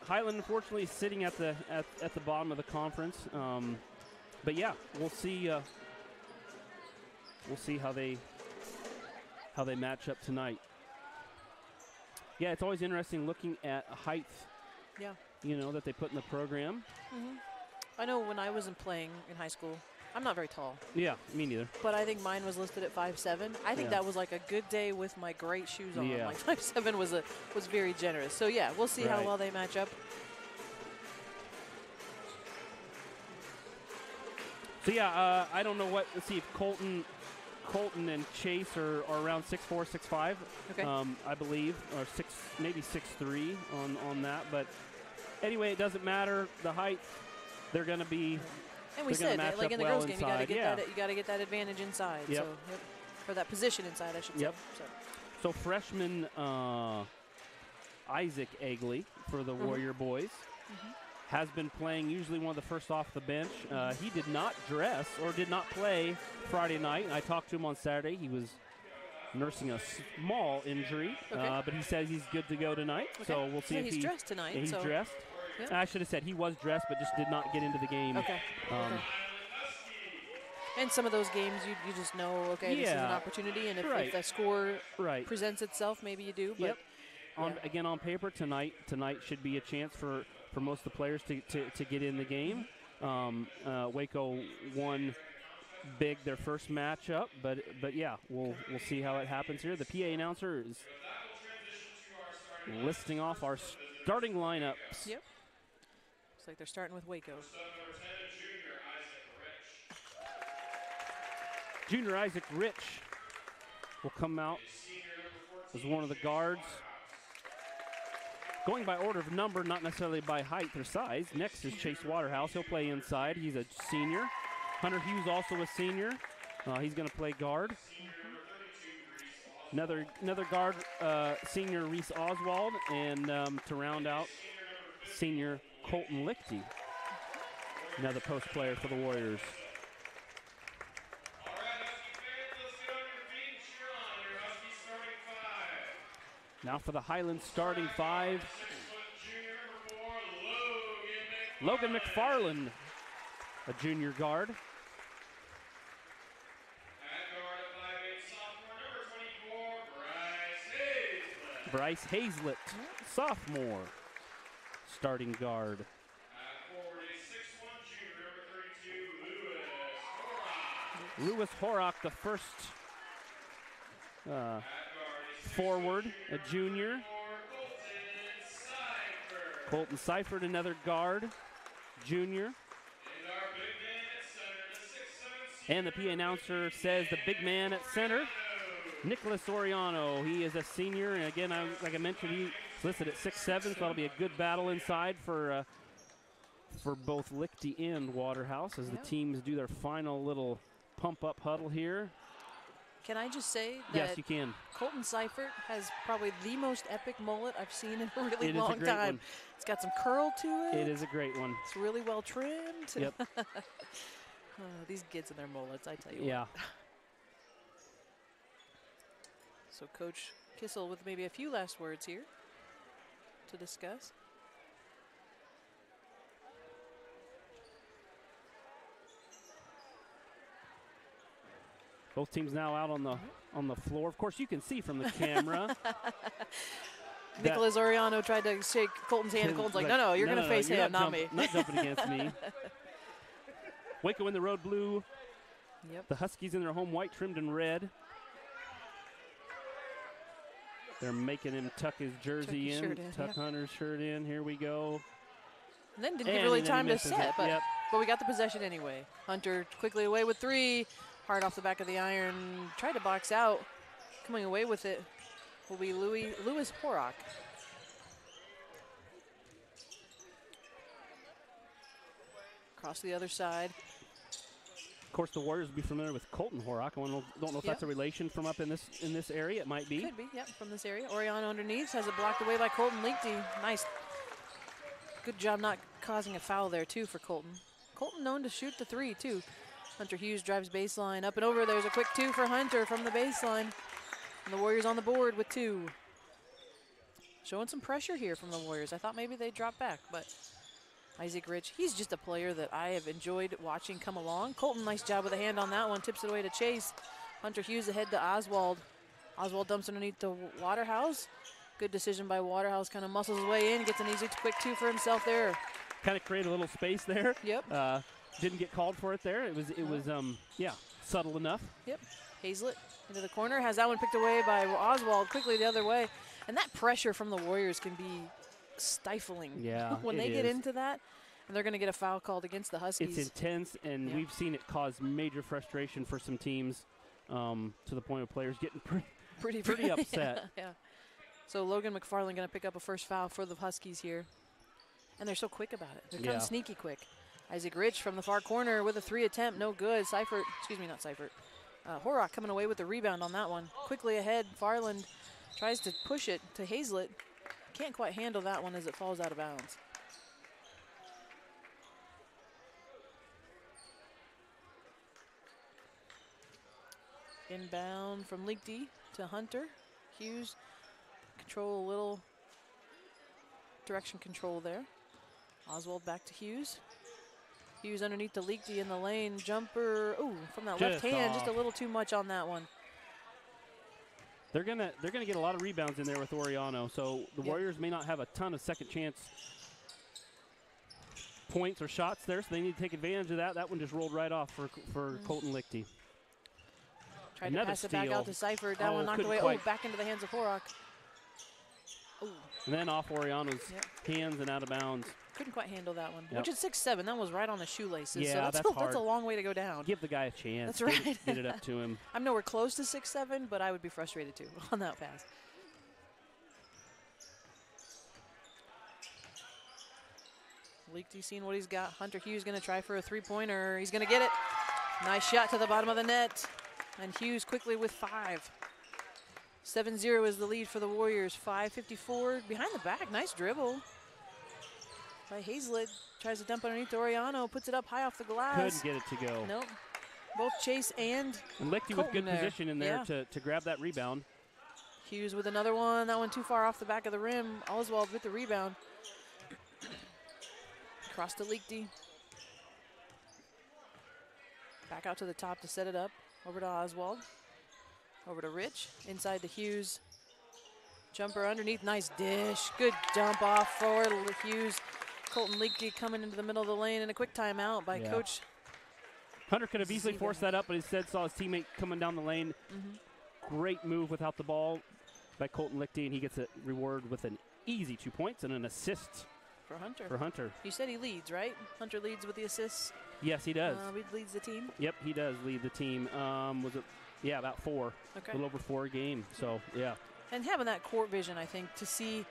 Highland unfortunately is sitting at the bottom of the conference. But yeah, we'll see how they match up tonight. Yeah, it's always interesting looking at height. Yeah. That they put in the program. Mm-hmm. I know when I wasn't playing in high school, I'm not very tall. Yeah, me neither. But I think mine was listed at 5'7". I think that was like a good day with my great shoes on. Yeah. Like 5'7" was very generous. So yeah, we'll see how well they match up. So yeah, I don't know what. Let's see if Colton and Chase are around 6'4", 6'5". Okay. I believe, or maybe 6'3" on that. But anyway, it doesn't matter the height. They're going to be. And we said, like in the girls' game, inside. you got to get that advantage inside. Yep. So, or that position inside, I should say. So freshman Isaac Egley for the Warrior boys has been playing usually one of the first off the bench. He did not dress or did not play Friday night. I talked to him on Saturday. He was nursing a small injury, but he says he's good to go tonight. Okay. So we'll see if he's dressed tonight. He's dressed. Yeah. I should have said he was dressed, but just did not get into the game. Okay. And some of those games, you just know, this is an opportunity, and if the score presents itself, maybe you do. But Again, on paper, tonight should be a chance for most of the players to get in the game. Waco won big their first matchup, but yeah, we'll see how it happens here. The PA announcer is listing off our starting lineups. Yep. Looks like they're starting with Waco. Junior Isaac Rich will come out as one of the guards. Going by order of number, not necessarily by height or size. Next is Chase Waterhouse. He'll play inside. He's a senior. Hunter Hughes also a senior. He's going to play guard. Another guard, senior Reese Oswald, and to round out, senior Colton Lichty, another post player for the Warriors. Now for the Highland starting five. Logan McFarland a junior guard. Bryce Hazlett, sophomore, starting guard. Lewis Horrock, the first forward, a junior. Colton Seifert, another guard, junior. And the PA announcer says the big man at center, Nicholas Oriano. He is a senior, and again, like I mentioned, he's listed at 6'7", so that'll be a good battle inside for both Lichty and Waterhouse as the teams do their final little pump-up huddle here. Can I just say that yes, you can. Colton Seifert has probably the most epic mullet I've seen in a really long time. It's got some curl to it. It is a great one. It's really well trimmed. Yep. These kids and their mullets, I tell you yeah. what. So Coach Kissel with maybe a few last words here to discuss. Both teams now out on the floor. Of course, you can see from the camera. Nicholas Oriano tried to shake Colton's hand, and Colton's like, no, you're going to face him, not me. Not jumping against me. Waco in the road blue. Yep. The Huskies in their home white, trimmed in red. They're making him tuck his jersey in, tuck Hunter's shirt in. Here we go. And then didn't give really time to set, but we got the possession anyway. Hunter quickly away with 3. Hard off the back of the iron. Tried to box out. Coming away with it will be Lewis Horrock. Across the other side. Of course, the Warriors will be familiar with Colton Horrock. I don't know if that's a relation from up in this area. It might be. Could be, yep, from this area. Oriano underneath has it blocked away by Colton Lichty. Nice. Good job not causing a foul there, too, for Colton. Colton known to shoot the 3, too. Hunter Hughes drives baseline. Up and over. There's a quick 2 for Hunter from the baseline. And the Warriors on the board with 2. Showing some pressure here from the Warriors. I thought maybe they'd drop back, but Isaac Rich, he's just a player that I have enjoyed watching come along. Colton, nice job with a hand on that one. Tips it away to Chase. Hunter Hughes ahead to Oswald. Oswald dumps underneath to Waterhouse. Good decision by Waterhouse. Kind of muscles his way in. Gets an easy quick 2 for himself there. Kind of create a little space there. Yep. Didn't get called for it there. It was subtle enough. Yep. Hazlett into the corner. Has that one picked away by Oswald. Quickly the other way. And that pressure from the Warriors can be stifling. Yeah, when they get into that, and they're going to get a foul called against the Huskies. It's intense, and we've seen it cause major frustration for some teams to the point of players getting pretty upset. Yeah. So Logan McFarland going to pick up a first foul for the Huskies here. And they're so quick about it. They're kind of sneaky quick. Isaac Rich from the far corner with a 3 attempt. No good. Horrock coming away with the rebound on that one. Quickly ahead. Farland tries to push it to Hazlett. Can't quite handle that one as it falls out of bounds. Inbound from Lichty to Hunter. Hughes control a little direction control there. Oswald back to Hughes. Hughes underneath the Lichty in the lane. Jumper, from that left hand, just a little too much on that one. They're gonna get a lot of rebounds in there with Oriano, so the Warriors may not have a ton of second chance points or shots there, so they need to take advantage of that. That one just rolled right off for Colton Lichty. Tried to pass it back out to Seifert. That one knocked away. Back into the hands of Horrock. And then off Oriano's hands and out of bounds. Couldn't quite handle that one. Which is 6'7". That was right on the shoelaces. Yeah, so that's a long way to go down. Give the guy a chance. That's right. Get it up to him. I'm nowhere close to 6'7", but I would be frustrated too on that pass. Lichty seeing what he's got. Hunter Hughes going to try for a 3-pointer. He's going to get it. Nice shot to the bottom of the net. And Hughes quickly with 5. 7-0 is the lead for the Warriors. 5:54 behind the back. Nice dribble by Hazlett. Tries to dump underneath Oriano. Puts it up high off the glass. Couldn't get it to go. Nope. Both Chase and Lichty with good position in there to grab that rebound. Hughes with another one. That one too far off the back of the rim. Oswald with the rebound. Across to Lichty. Back out to the top to set it up. Over to Oswald. Over to Rich. Inside to Hughes. Jumper underneath. Nice dish. Good dump off for Hughes. Colton Leakey coming into the middle of the lane, and a quick timeout by Coach. Hunter could have easily forced that up, but instead saw his teammate coming down the lane. Great move without the ball by Colton Lichty, and he gets a reward with an easy 2 points and an assist for Hunter. You said he leads, right? Hunter leads with the assists. Yes, he does. He leads the team. Yep, he does lead the team. Was it? Yeah, about 4. Okay. A little over 4 a game. So yeah. And having that court vision, I think, to see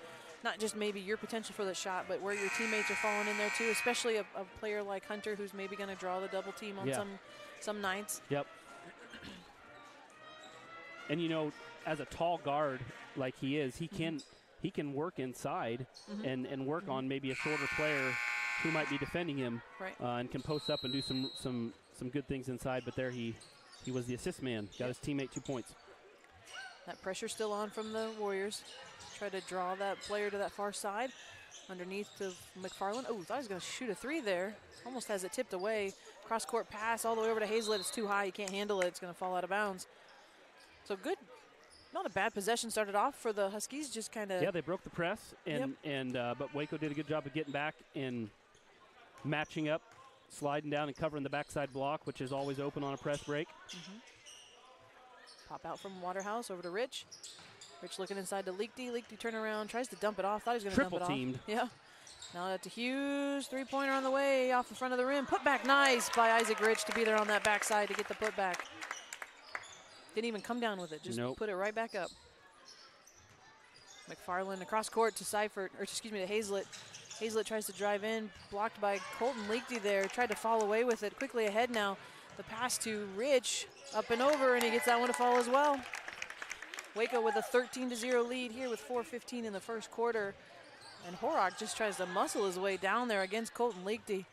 not just maybe your potential for the shot, but where your teammates are falling in there too, especially a player like Hunter who's maybe going to draw the double team on some nights. Yep. And you know, as a tall guard like he is, he can work inside and work on maybe a shorter player who might be defending him, and can post up and do some good things inside. But there he was the assist man, got his teammate 2 points. That pressure still on from the Warriors. Try to draw that player to that far side. Underneath to McFarland. Oh, thought he was going to shoot a 3 there. Almost has it tipped away. Cross-court pass all the way over to Hazlett. It's too high. He can't handle it. It's going to fall out of bounds. So good. Not a bad possession started off for the Huskies. Just kind of. Yeah, they broke the press, but Waco did a good job of getting back and matching up, sliding down and covering the backside block, which is always open on a press break. Pop out from Waterhouse over to Rich. Rich looking inside to Leakty. Leakty turn around, tries to dump it off. Thought he was going to dump it off. Triple teamed. Yeah. Now out to Hughes. 3-pointer on the way off the front of the rim. Put back nice by Isaac Rich to be there on that backside to get the putback. Didn't even come down with it. Just put it right back up. McFarland across court to Seifert, or excuse me, to Hazlett. Hazlett tries to drive in, blocked by Colton Leakty there. Tried to fall away with it. Quickly ahead now. The pass to Rich, up and over, and he gets that one to fall as well. Waco with a 13-0 lead here with 4:15 in the first quarter. And Horrock just tries to muscle his way down there against Colton Leakty.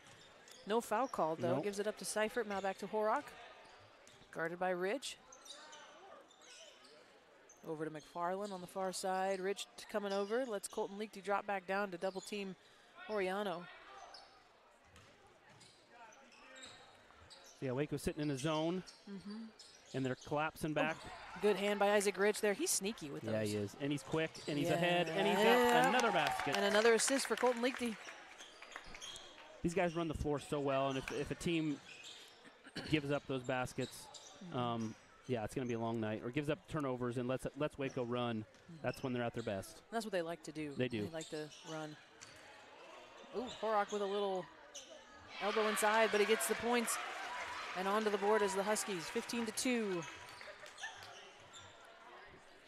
No foul called, though. Nope. Gives it up to Seifert, now back to Horrock. Guarded by Rich. Over to McFarland on the far side. Rich coming over. Lets Colton Leakty drop back down to double team Oriano. Yeah, Waco's sitting in a zone, and they're collapsing back. Good hand by Isaac Rich there. He's sneaky with those. Yeah, he is. And he's quick, and he's ahead, and he's got another basket. And another assist for Colton Leakty. These guys run the floor so well, and if a team gives up those baskets, yeah, it's going to be a long night. Or gives up turnovers and lets Waco run, that's when they're at their best. That's what they like to do. They do. They like to run. Ooh, Horrock with a little elbow inside, but he gets the points. And onto the board is the Huskies, 15-2.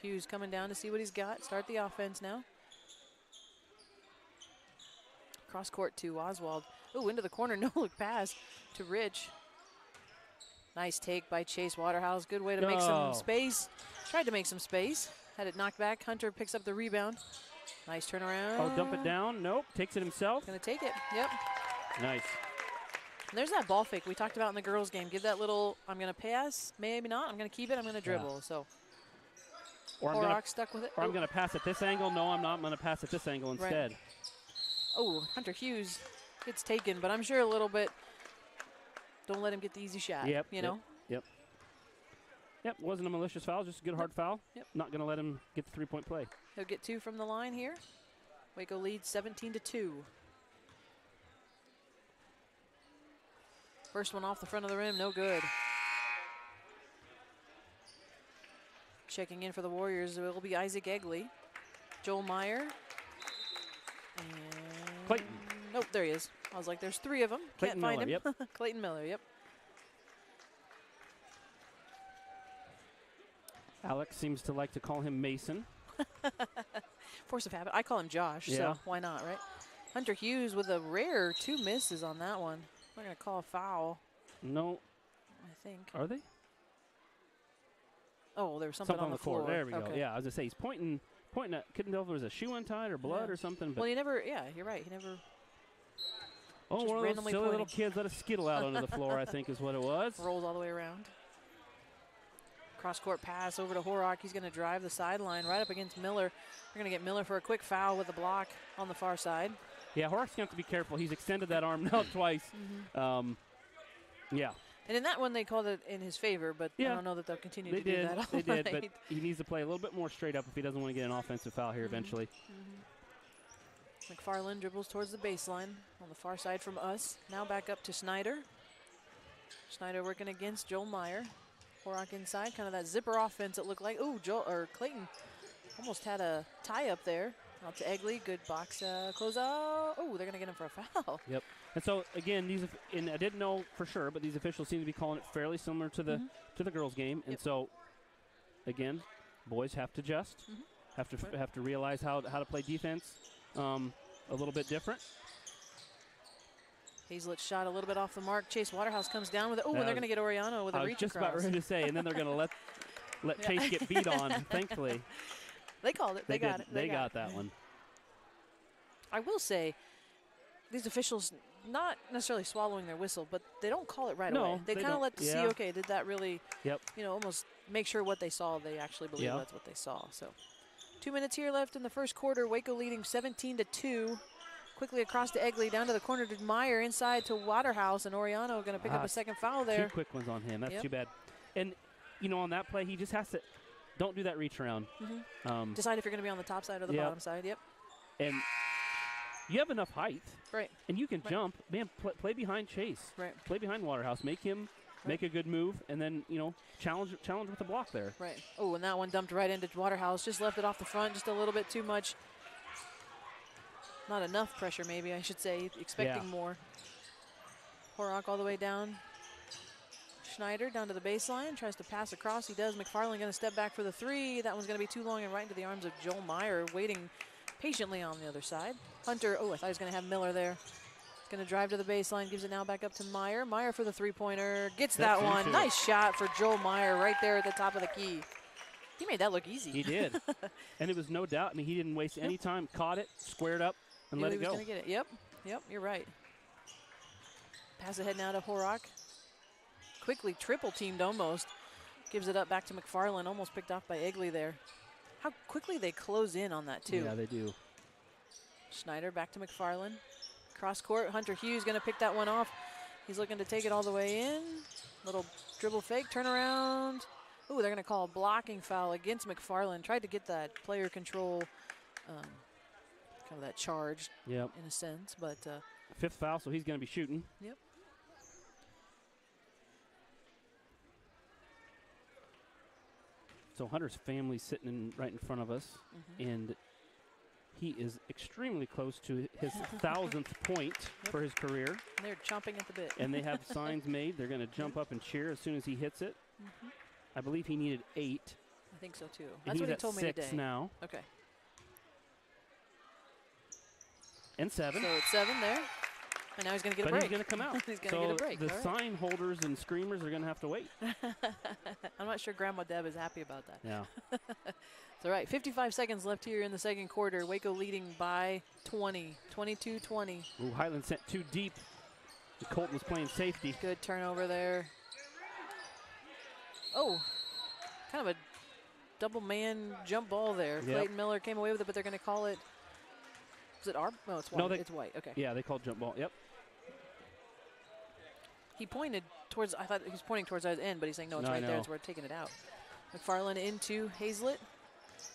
Hughes coming down to see what he's got. Start the offense now. Cross court to Oswald. Ooh, into the corner, no look pass to Rich. Nice take by Chase Waterhouse. Good way to make some space. Tried to make some space. Had it knocked back. Hunter picks up the rebound. Nice turnaround. Oh, dump it down. Nope, takes it himself. Gonna take it, yep. Nice. And there's that ball fake we talked about in the girls' game. Give that little, I'm going to pass, maybe not. I'm going to keep it, I'm going to dribble. So, Horrock stuck with it. Or I'm going to pass at this angle. No, I'm not. I'm going to pass at this angle instead. Right. Oh, Hunter Hughes gets taken, but I'm sure a little bit. Don't let him get the easy shot, Yep. Yep, wasn't a malicious foul, just a good hard foul. Yep. Not going to let him get the three-point play. He'll get 2 from the line here. Waco leads 17-2. First one off the front of the rim, no good. Checking in for the Warriors, it will be Isaac Egley. Joel Meyer. And Clayton. Nope, there he is. I was like, there's 3 of them. Clayton Can't find Miller, him. Yep. Clayton Miller, yep. Alex seems to like to call him Mason. Force of habit. I call him Josh, so why not, right? Hunter Hughes with a rare 2 misses on that one. We're going to call a foul. No. I think. Are they? Oh, there was something on the floor. There we go. Okay. Yeah, I was going to say, he's pointing at, couldn't tell if there was a shoe untied or blood or something. But well, he never, you're right. He never. Oh, one of those silly little kids let a skittle out onto the floor, I think is what it was. Rolls all the way around. Cross-court pass over to Horrock. He's going to drive the sideline right up against Miller. They're going to get Miller for a quick foul with a block on the far side. Yeah, Horrock's going to have to be careful. He's extended that arm now twice. Yeah. And in that one, they called it in his favor, but I don't know that they'll continue to do that all They did, night. but he needs to play a little bit more straight up if he doesn't want to get an offensive foul here eventually. McFarland dribbles towards the baseline on the far side from us. Now back up to Snyder. Snyder working against Joel Meyer. Horak inside, kind of that zipper offense it looked like. Ooh, Clayton almost had a tie up there. Out to Egley, good box close out. Oh, they're going to get him for a foul. Yep. And so again, and I didn't know for sure, but these officials seem to be calling it fairly similar to the girls' game. And so, again, boys have to adjust, have to realize how to play defense a little bit different. Hazlett shot a little bit off the mark. Chase Waterhouse comes down with it. Oh, and they're going to get Oriano with a reach across. I was just about ready to say, and then they're going to let Chase get beat on, thankfully. They called it. They got it. They got that one. I will say, these officials not necessarily swallowing their whistle, but they don't call it right away. They kind of let see, okay, did that really, almost make sure what they saw, they actually believe that's what they saw. So 2 minutes here left in the first quarter. Waco leading 17-2. Quickly across to Egley, down to the corner to Meyer, inside to Waterhouse, and Oriano going to pick up a second foul there. 2 quick ones on him. That's too bad. And, on that play, he just has to – don't do that reach around. Decide if you're going to be on the top side or the bottom side. Yep. And you have enough height. Right. And you can jump. Man, play behind Chase. Right. Play behind Waterhouse. Make him make a good move, and then, challenge with the block there. Right. Oh, and that one dumped right into Waterhouse. Just left it off the front just a little bit too much. Not enough pressure, maybe, I should say. Expecting more. Horak all the way down. Schneider down to the baseline. Tries to pass across. He does. McFarland going to step back for the three. That one's going to be too long and right into the arms of Joel Meyer, waiting patiently on the other side. Hunter, I thought he was going to have Miller there. He's going to drive to the baseline. Gives it now back up to Meyer. Meyer for the three-pointer. Gets that one. Nice shot for Joel Meyer right there at the top of the key. He made that look easy. He did. And it was no doubt. I mean, he didn't waste any time. Caught it, squared up, and let it go. He was going to get it. Yep, you're right. Pass ahead now to Horak. Quickly triple teamed almost. Gives it up back to McFarland. Almost picked off by Egley there. How quickly they close in on that, too. Yeah, they do. Schneider back to McFarland. Cross court. Hunter Hughes going to pick that one off. He's looking to take it all the way in. Little dribble fake, turn around. Ooh, they're going to call a blocking foul against McFarland. Tried to get that player control, kind of that charge in a sense. But fifth foul, so he's going to be shooting. Yep. So Hunter's family sitting right in front of us, and he is extremely close to his 1,000th point for his career. And they're chomping at the bit. And they have signs made. They're going to jump up and cheer as soon as he hits it. I believe he needed 8. I think so, too. That's what he told me today. 6 now. Okay. And 7. So it's 7 there. And now he's going to get a break. He's going to come out. He's going to get a break. The sign holders and screamers are going to have to wait. I'm not sure Grandma Deb is happy about that. Yeah. It's all right. 55 seconds left here in the second quarter. Waco leading by 20, 22-20. Ooh, Highland sent too deep. Colton was playing safety. Good turnover there. Oh, kind of a double man jump ball there. Yep. Clayton Miller came away with it, but they're going to call it. Is it Arb? No, it's white. No, it's white. Okay. Yeah, they called jump ball. Yep. He pointed towards, I thought he was pointing towards his end, but he's saying, no, it's right there. It's where we're taking it out. McFarland into Hazlett.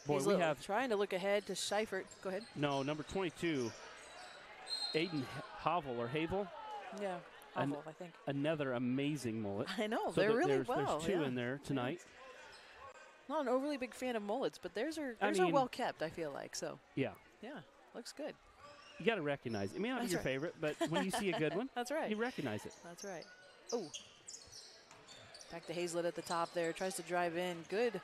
Boy, Hazlett we have trying to look ahead to Seifert. Go ahead. No, number 22, Aiden Havel. Yeah, Havel, I think. Another amazing mullet. I know, so they're really well. There's 2 in there tonight. Not an overly big fan of mullets, but theirs are well kept, I feel like. So yeah, looks good. You got to recognize it. It may not be your favorite, but when you see a good one, that's right. You recognize it. That's right. Oh, back to Hazlett at the top there. Tries to drive in. Good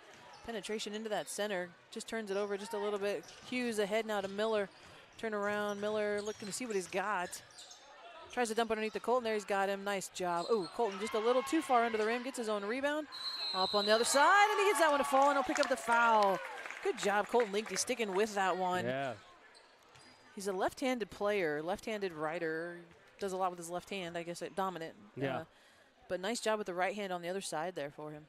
penetration into that center. Just turns it over just a little bit. Hughes ahead now to Miller. Turn around. Miller looking to see what he's got. Tries to dump underneath the Colton. There he's got him. Nice job. Oh, Colton just a little too far under the rim. Gets his own rebound. Up on the other side, and he gets that one to fall, and he'll pick up the foul. Good job, Colton Linky, sticking with that one. Yeah. He's a left-handed player, left-handed writer. Does a lot with his left hand, I guess, dominant. Yeah. But nice job with the right hand on the other side there for him.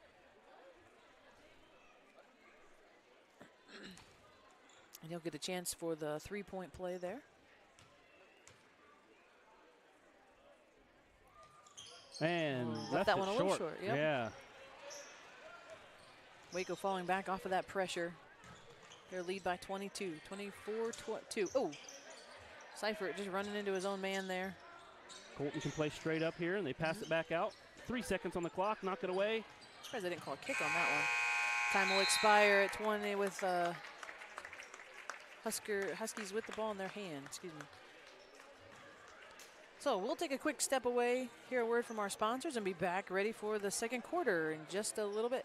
And he'll get a chance for the three-point play there. And left that one a little short. Yep. Yeah. Waco falling back off of that pressure. Their lead by 22, 24-2. Oh, Seifert just running into his own man there. Colton can play straight up here, and they pass it back out. 3 seconds on the clock, knock it away. I'm surprised they didn't call a kick on that one. Time will expire at 20 with Huskies with the ball in their hand. Excuse me. So we'll take a quick step away, hear a word from our sponsors, and be back ready for the second quarter in just a little bit.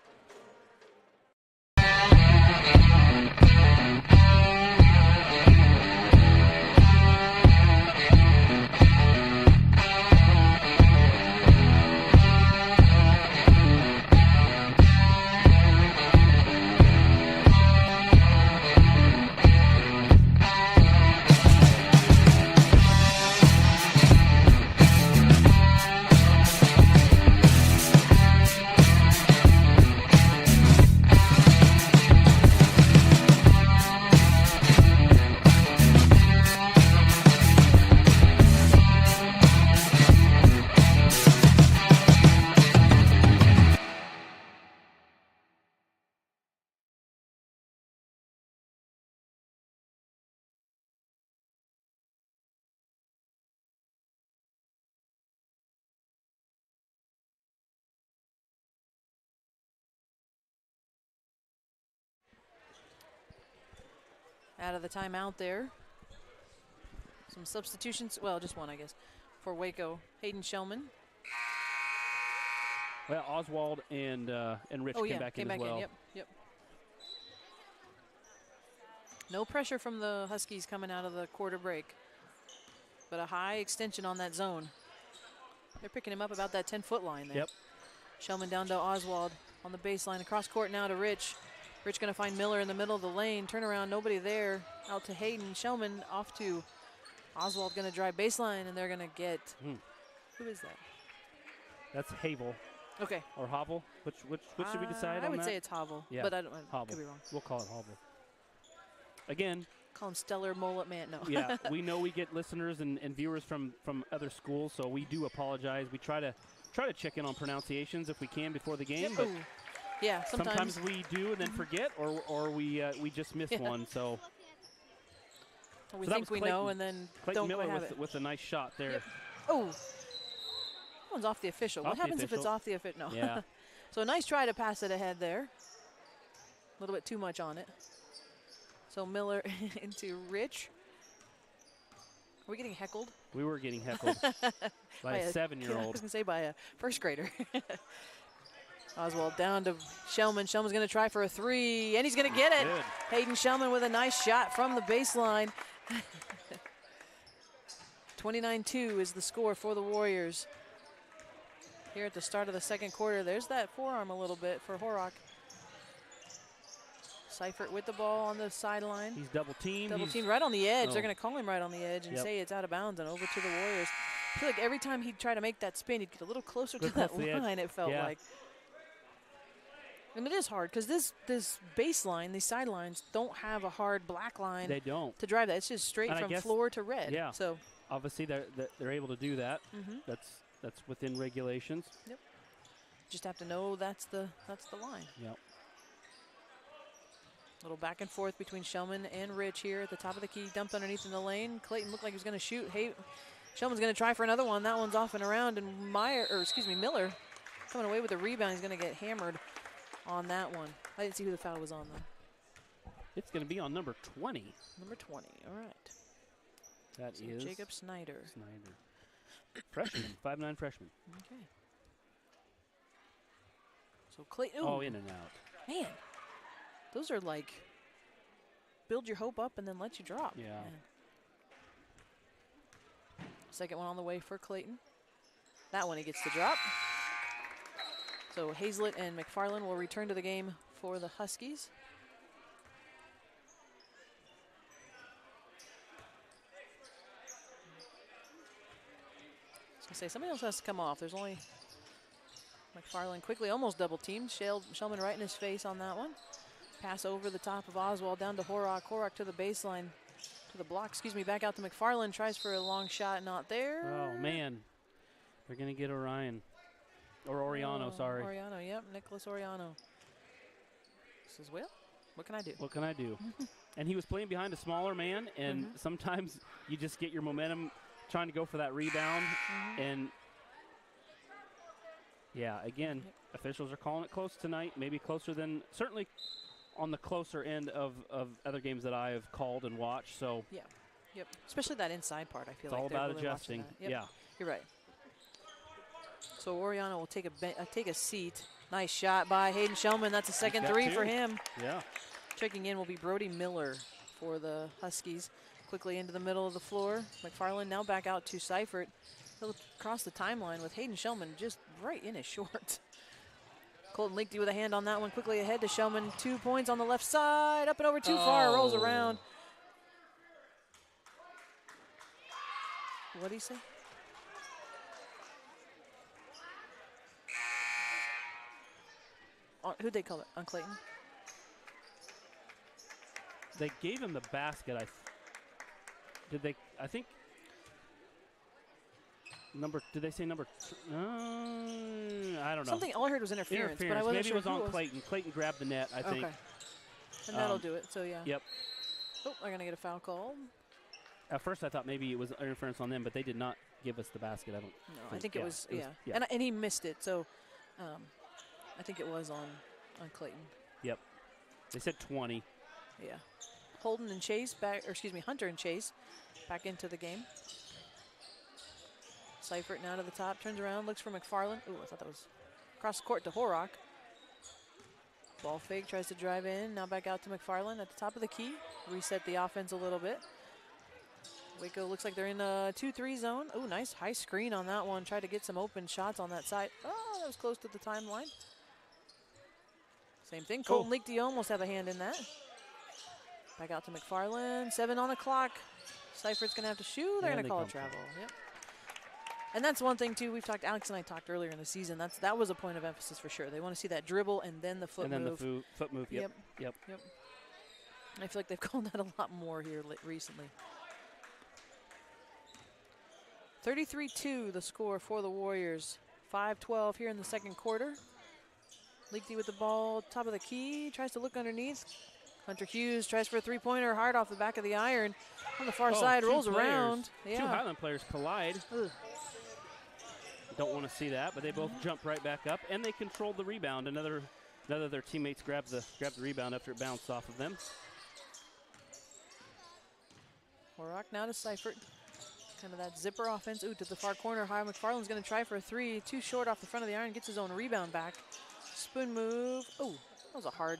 Out of the timeout there. Some substitutions, well, just one, I guess, for Waco. Hayden Shellman. Well, Oswald and Rich came back in as well. Yep. No pressure from the Huskies coming out of the quarter break, but a high extension on that zone. They're picking him up about that 10-foot line there. Yep. Shellman down to Oswald on the baseline. Across court now to Rich. Rich going to find Miller in the middle of the lane. Turn around, nobody there. Out to Hayden. Shellman off to Oswald, going to drive baseline, and they're going to get. Who is that? That's Havel. Okay. Or Havel. Which should we decide on that? I would say it's Havel. Yeah. But I Havel. could be wrong. We'll call it Havel. Again. Call him Stellar Mullet Man. No. Yeah, we know we get listeners and viewers from other schools, so we do apologize. We try to check in on pronunciations if we can before the game, but yeah, sometimes we do and then forget, or we just miss one. So we think we know and then Clayton don't Miller have it. with a nice shot there. Yep. Oh, that one's off the official. What happens if it's off the official? No. Yeah. So a nice try to pass it ahead there. A little bit too much on it. So Miller into Rich. Are we getting heckled? We were getting heckled by a 7-year-old. I was going to say by a first grader. Oswald down to Shellman. Shellman's going to try for a 3, and he's going to get it. Good. Hayden Shellman with a nice shot from the baseline. 29-2 is the score for the Warriors. Here at the start of the second quarter, there's that forearm a little bit for Horrock. Seifert with the ball on the sideline. He's double teamed. Double teamed right on the edge. They're going to call him right on the edge and say it's out of bounds and over to the Warriors. I feel like every time he'd try to make that spin, he'd get a little closer to that line, it felt like. And it is hard because this baseline, these sidelines, don't have a hard black line. They don't. To drive that. It's just straight from floor to red. Yeah. So obviously they're able to do that. That's within regulations. Yep. Just have to know that's the line. Yep. Little back and forth between Shellman and Rich here at the top of the key. Dumped underneath in the lane. Clayton looked like he was going to shoot. Shellman's going to try for another one. That one's off and around. And Miller coming away with the rebound. He's going to get hammered on that one. I didn't see who the foul was on, though. It's going to be on number 20. Number 20. All right. That is Jacob Snyder. Freshman, 5'9" freshman. Okay. So Clayton. Oh, in and out. Man. Those are like build your hope up and then let you drop. Yeah. Man. Second one on the way for Clayton. That one he gets the drop. So Hazlett and McFarland will return to the game for the Huskies. I was going to say, somebody else has to come off. There's only McFarland quickly, almost double teamed. Shellman right in his face on that one. Pass over the top of Oswald down to Horrock. Horrock to the baseline, to the block, back out to McFarland. Tries for a long shot, not there. Oh, man. They're going to get Orion. Or Oriano, sorry. Oriano, yep, Nicholas Oriano. Says, well, what can I do? What can I do? And he was playing behind a smaller man, and sometimes you just get your momentum trying to go for that rebound. And, yeah, again, officials are calling it close tonight, maybe closer than, certainly on the closer end of other games that I have called and watched. So yeah, yep, especially that inside part, I feel it's like all they're about really adjusting. watching that. Yep. Yeah. You're right. So Oriano will take a seat. Nice shot by Hayden Shellman. That's a second three for him. Yeah. Checking in will be Brody Miller for the Huskies. Quickly into the middle of the floor. McFarland now back out to Seifert. He'll cross the timeline with Hayden Shellman just right in his shorts. Colton Leakey with a hand on that one. Quickly ahead to Shellman. 2 points on the left side. Up and over too far. Rolls around. What'd he say? Who'd they call it? On Clayton? They gave him the basket. Did they? I think. Did they say number? I don't know. Something all I heard was interference, but I wasn't Maybe sure it was on Clayton. Clayton grabbed the net, I think. Okay. And that'll do it. So yeah. Yep. Oh, they're gonna get a foul call. At first, I thought maybe it was interference on them, but they did not give us the basket. I think it was. And he missed it. So, I think it was on Clayton. Yep. They said 20. Yeah. Holden and Chase back, or excuse me, Hunter and Chase back into the game. Seifert now to the top, turns around, looks for McFarland. Ooh, I thought that was across the court to Horrock. Ball fake, tries to drive in, now back out to McFarland at the top of the key. Reset the offense a little bit. Waco looks like they're in a 2-3 zone. Ooh, nice high screen on that one. Tried to get some open shots on that side. Oh, that was close to the timeline. Same thing, Colton Leakey almost have a hand in that. Back out to McFarland, 7 on the clock. Seifert's gonna have to shoot. They're gonna call a travel. Yep. And that's one thing too. Alex and I talked earlier in the season. That was a point of emphasis for sure. They want to see that dribble and then the foot move. And then the foot move. Yep. I feel like they've called that a lot more here recently. 33-2 the score for the Warriors. 5-12 here in the second quarter. Leakey with the ball, top of the key, tries to look underneath. Hunter Hughes tries for a three-pointer, hard off the back of the iron. On the far side, rolls around. Yeah. Two Highland players collide. Ugh. Don't want to see that, but they both jump right back up, and they controlled the rebound. Another of their teammates grabbed the rebound after it bounced off of them. Horrock now to Seifert. Kind of that zipper offense. Ooh, to the far corner. High McFarland's going to try for a three. Too short off the front of the iron. Gets his own rebound back. Spoon move. Oh, that was a hard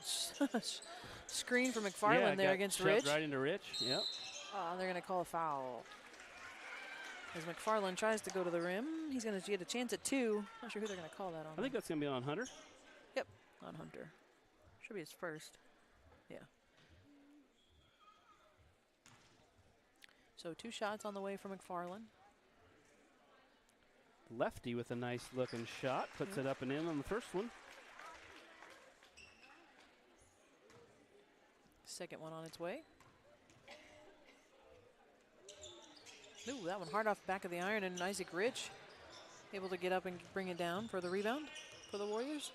screen for McFarland there against Rich. Right into Rich. Yep. They're going to call a foul. As McFarland tries to go to the rim, he's going to get a chance at 2. Not sure who they're going to call that on. I think that's going to be on Hunter. Yep, on Hunter. Should be his first. Yeah. So 2 shots on the way for McFarland. Lefty with a nice looking shot. Puts it up and in on the first one. Second one on its way. Ooh, that one hard off the back of the iron, and Isaac Rich able to get up and bring it down for the rebound for the Warriors.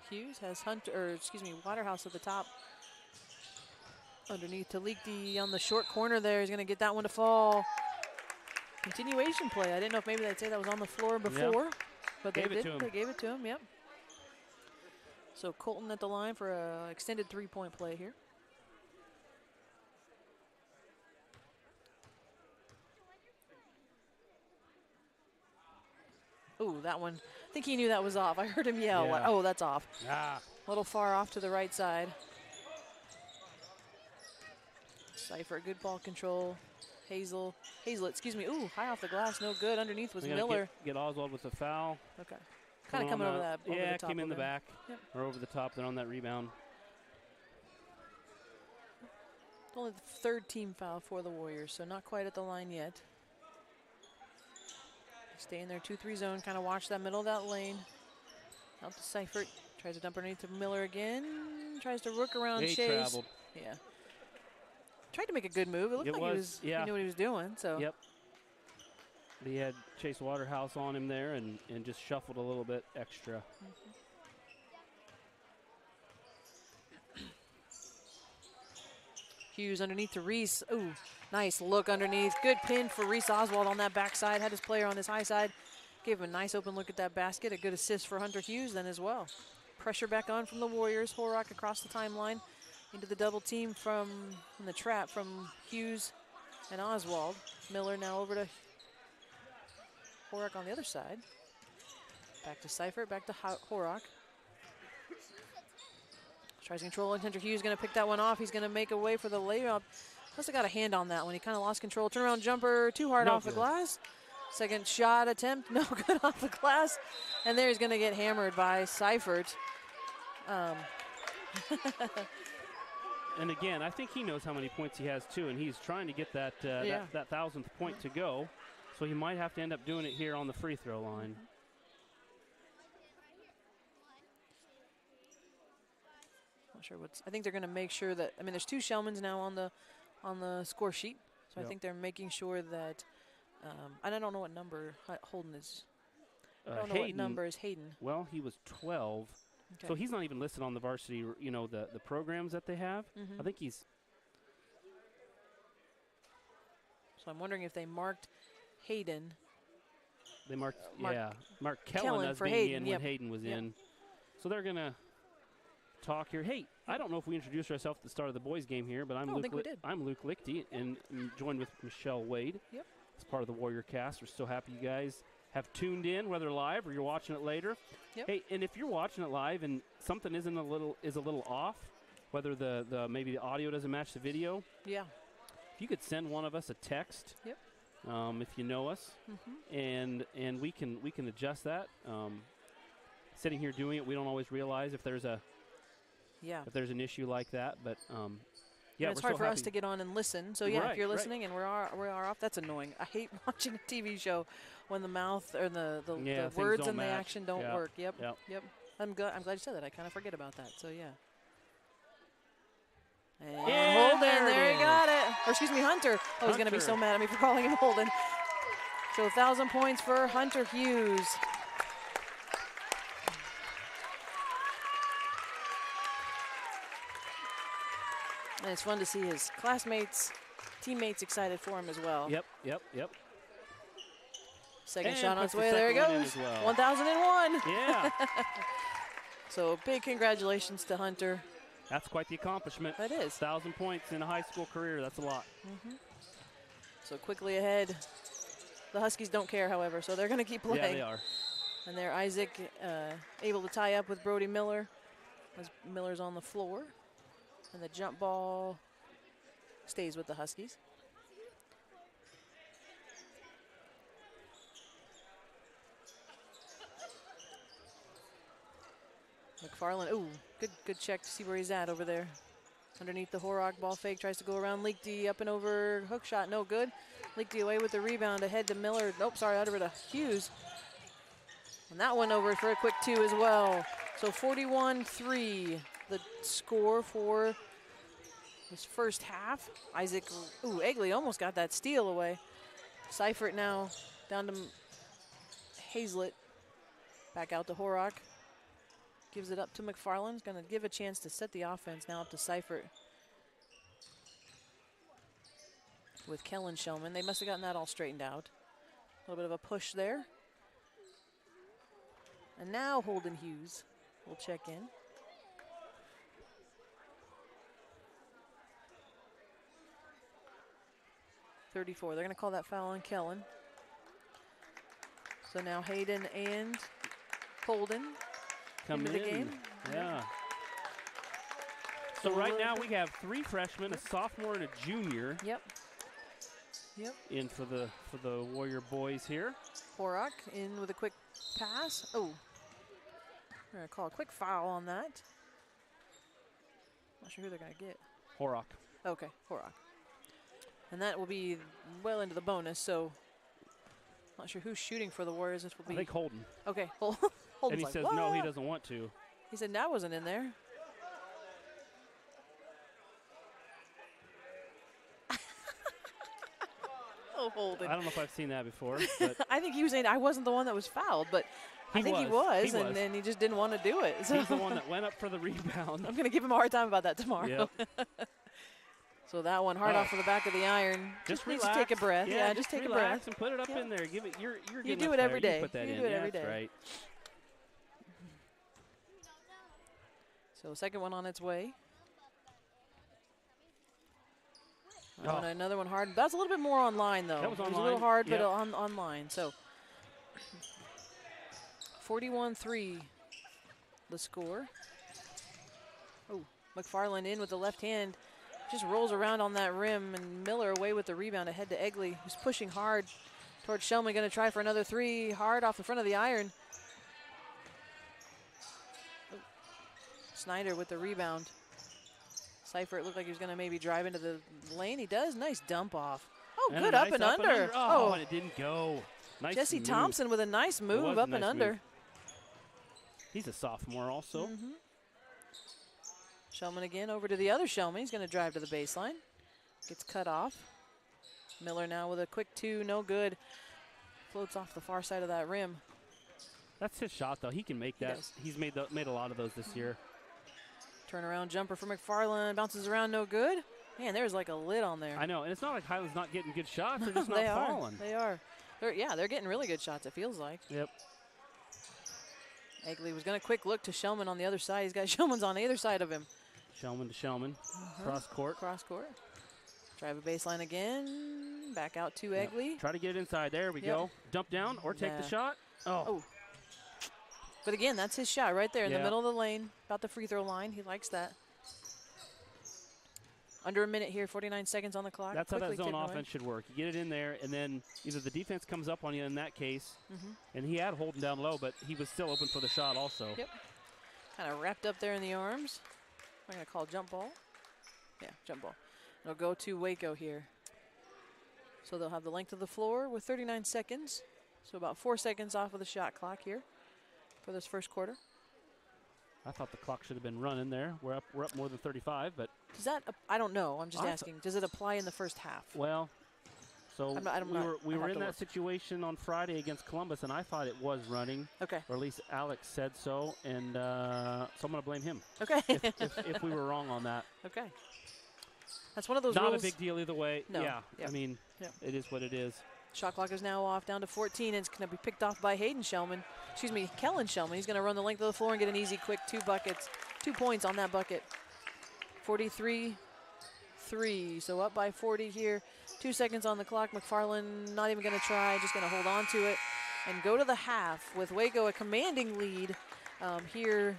Hughes has Waterhouse at the top. Underneath to Leakey on the short corner there. He's going to get that one to fall. Continuation play. I didn't know if maybe they'd say that was on the floor before, but they did. They gave it to him, yep. So Colton at the line for an extended 3-point play here. Ooh, that one. I think he knew that was off. I heard him yell, like, oh, that's off. A little far off to the right side. Seifert, good ball control. Hazlett, ooh, high off the glass, no good. Underneath was Miller. Get Oswald with the foul. Okay. Kind of coming over that. Over the top came in the back. Yep. Or over the top, then on that rebound. Only the 3rd team foul for the Warriors, so not quite at the line yet. Stay in their 2-3 zone, kind of watch that middle of that lane. Out to Seifert, tries to dump underneath to Miller again. Tries to rook around Chase. Traveled. Yeah. Tried to make a good move. It looked like he knew what he was doing. So. Yep. He had Chase Waterhouse on him there and just shuffled a little bit extra. Hughes underneath to Reese. Ooh, nice look underneath. Good pin for Reese Oswald on that backside. Had his player on his high side. Gave him a nice open look at that basket. A good assist for Hunter Hughes then as well. Pressure back on from the Warriors. Horak across the timeline into the double team from the trap from Hughes and Oswald. Miller now over to Horak on the other side. Back to Seifert, back to Horak. Tries to control it. Hunter Hughes going to pick that one off. He's going to make a way for the layup. Must have got a hand on that one. He kind of lost control. Turnaround jumper, too hard off the glass. Second shot attempt, no good off the glass. And there he's going to get hammered by Seifert. And again, I think he knows how many points he has too, and he's trying to get that that 1,000th point to go. So he might have to end up doing it here on the free throw line. Not sure what's. I think they're going to make sure that. I mean, there's 2 Shellmans now on the score sheet, so I think they're making sure that. And I don't know what number Holden is. I don't know what number is Hayden. Well, he was 12, so he's not even listed on the varsity. You know, the programs that they have. I think he's. So I'm wondering if they marked Hayden. They marked Kellen as for being Hayden, in when Hayden was in. So they're gonna talk here. Hey, I don't know if we introduced ourselves at the start of the boys game here, but I'm Luke Lichty, and I'm joined with Michelle Wade. Yep. As part of the Warrior Cast. We're so happy you guys have tuned in, whether live or you're watching it later. Yep. Hey, and if you're watching it live and something is a little off, whether the maybe the audio doesn't match the video. Yeah. If you could send one of us a text. Yep. If you know us, and we can adjust that. Sitting here doing it, we don't always realize if there's an issue like that, but yeah, it's hard for us to get on and listen. So yeah, if you're listening and we are off, that's annoying. I hate watching a TV show when the mouth or the words and the action don't work. Yep. I'm glad you said that. I kind of forget about that. So yeah. And Holden, there he got it. Or excuse me, Hunter. Oh, he's going to be so mad at me for calling him Holden. So 1,000 points for Hunter Hughes. And it's fun to see his classmates, teammates excited for him as well. Yep. Second shot on its way. There he goes. 1,001. Yeah. So big congratulations to Hunter. That's quite the accomplishment. That is. 1,000 points in a high school career. That's a lot. So quickly ahead. The Huskies don't care, however, so they're going to keep playing. Yeah, they are. And there, Isaac able to tie up with Brody Miller as Miller's on the floor. And the jump ball stays with the Huskies. McFarland, ooh, good check to see where he's at over there. Underneath the Horak, ball fake, tries to go around Leakty, up and over, hook shot, no good. Leakty away with the rebound, ahead to Miller. Nope, sorry, over to Hughes. And that one over for a quick 2 as well. So 41-3, the score for this first half. Isaac, ooh, Egley almost got that steal away. Seifert now down to Hazlett. Back out to Horak. Gives it up to McFarland. Going to give a chance to set the offense now up to Seifert. With Kellen Shellman. They must have gotten that all straightened out. A little bit of a push there. And now Holden Hughes will check in. .34. They're going to call that foul on Kellen. So now Hayden and Holden come into the game. Yeah. So right now we have 3 freshmen, a sophomore and a junior. Yep. In for the Warrior boys here. Horak in with a quick pass. Oh. We're going to call a quick foul on that. Not sure who they're going to get. Horak. Okay, Horak. And that will be well into the bonus, so not sure who's shooting for the Warriors. This will be. I think Holden. Okay, Holden's and he like, says what? no, he doesn't want to. He said that wasn't in there. Oh, holding. I don't know if I've seen that before. But I think he was saying I wasn't the one that was fouled, but I think he was, and then he just didn't want to do it. So he's the one that went up for the rebound. I'm going to give him a hard time about that tomorrow. Yep. So that one hard off of the back of the iron. Just needs relax. to take a breath. Yeah, just take a relax breath and put it up in there. Give it. You're you good do enough it every player. day. You put that you in. do it Yeah, every that's day. right. So second one on its way. Oh. Another one hard. That's a little bit more online, though. That was It was a online. little hard, Yep. but online. So 41-3 the score. Oh, McFarland in with the left hand. Just rolls around on that rim, and Miller away with the rebound ahead to Egley, who's pushing hard towards Shellman. Going to try for another three. Hard off the front of the iron. Oh. Snyder with the rebound. Seifert looked like he was going to maybe drive into the lane. He does. Nice dump off. Oh, And good a up nice and under. Oh, and it didn't go. Nice Jesse move. Thompson with a nice move up and under. Move. He's a sophomore also. Shellman again over to the other Shellman. He's going to drive to the baseline. Gets cut off. Miller now with a quick two, no good. Floats off the far side of that rim. That's his shot, though. He can make that. He's made a lot of those this year. Turnaround jumper for McFarland. Bounces around, no good. Man, there's like a lid on there. I know, and it's not like Highland's not getting good shots. They're just not falling. They are. They're getting really good shots, it feels like. Yep. Egley was going to quick look to Shellman on the other side. He's got Shellman's on either side of him. Shellman to Shellman. Cross court. Cross court. Drive a baseline again. Back out to Egley. Try to get it inside. There we go. Dump down or take the shot. Oh. But again, that's his shot right there in the middle of the lane, about the free throw line. He likes that. Under a minute here, 49 seconds on the clock. That's how that zone offense should work. You get it in there, and then either the defense comes up on you in that case, and he had Holden down low, but he was still open for the shot also. Yep. Kind of wrapped up there in the arms. I'm going to call jump ball. Yeah, jump ball. It'll go to Waco here. So they'll have the length of the floor with 39 seconds. So about 4 seconds off of the shot clock here for this first quarter. I thought the clock should have been running there. We're up more than 35, but does that? I don't know. I'm just asking. Does it apply in the first half? Well, so we were in that look. situation on Friday against Columbus, and I thought it was running. Okay. Or at least Alex said so, and so I'm going to blame him. Okay. if we were wrong on that. Okay. That's one of those Not rules. a big deal either way. No. Yeah. Yep. I mean, it is what it is. Shot clock is now off, down to 14, and it's going to be picked off by Kellen Shellman. He's going to run the length of the floor and get an easy, quick 2 points on that bucket. 43-3, so up by 40 here. 2 seconds on the clock. McFarland not even going to try, just going to hold on to it and go to the half with Waco a commanding lead here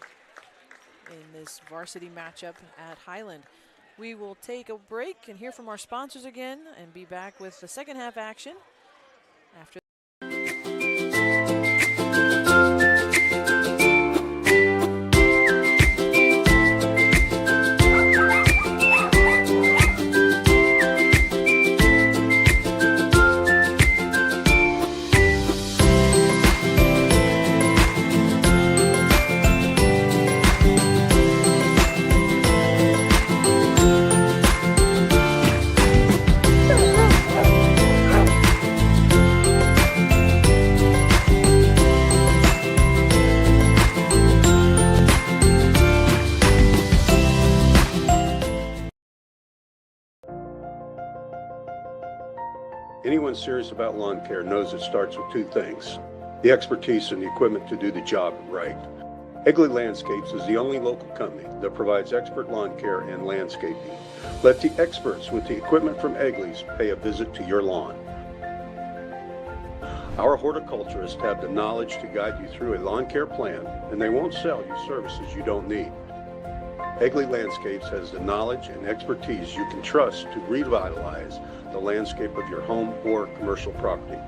in this varsity matchup at Highland. We will take a break and hear from our sponsors again and be back with the second half action after. Anyone serious about lawn care knows it starts with 2 things: the expertise and the equipment to do the job right. Egley Landscapes is the only local company that provides expert lawn care and landscaping. Let the experts with the equipment from Egley's pay a visit to your lawn. Our horticulturists have the knowledge to guide you through a lawn care plan, and they won't sell you services you don't need. Egley Landscapes has the knowledge and expertise you can trust to revitalize the landscape of your home or commercial property.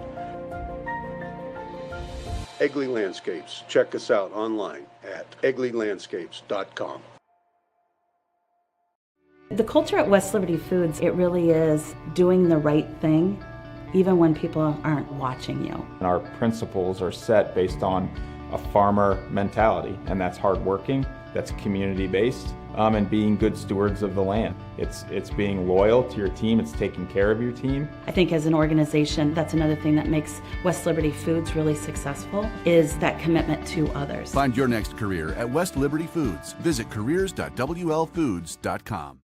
Egley Landscapes. Check us out online at egleylandscapes.com. The culture at West Liberty Foods, it really is doing the right thing, even when people aren't watching you. Our principles are set based on a farmer mentality, and that's hardworking, that's community-based, and being good stewards of the land. It's being loyal to your team, it's taking care of your team. I think as an organization, that's another thing that makes West Liberty Foods really successful, is that commitment to others. Find your next career at West Liberty Foods. Visit careers.wlfoods.com.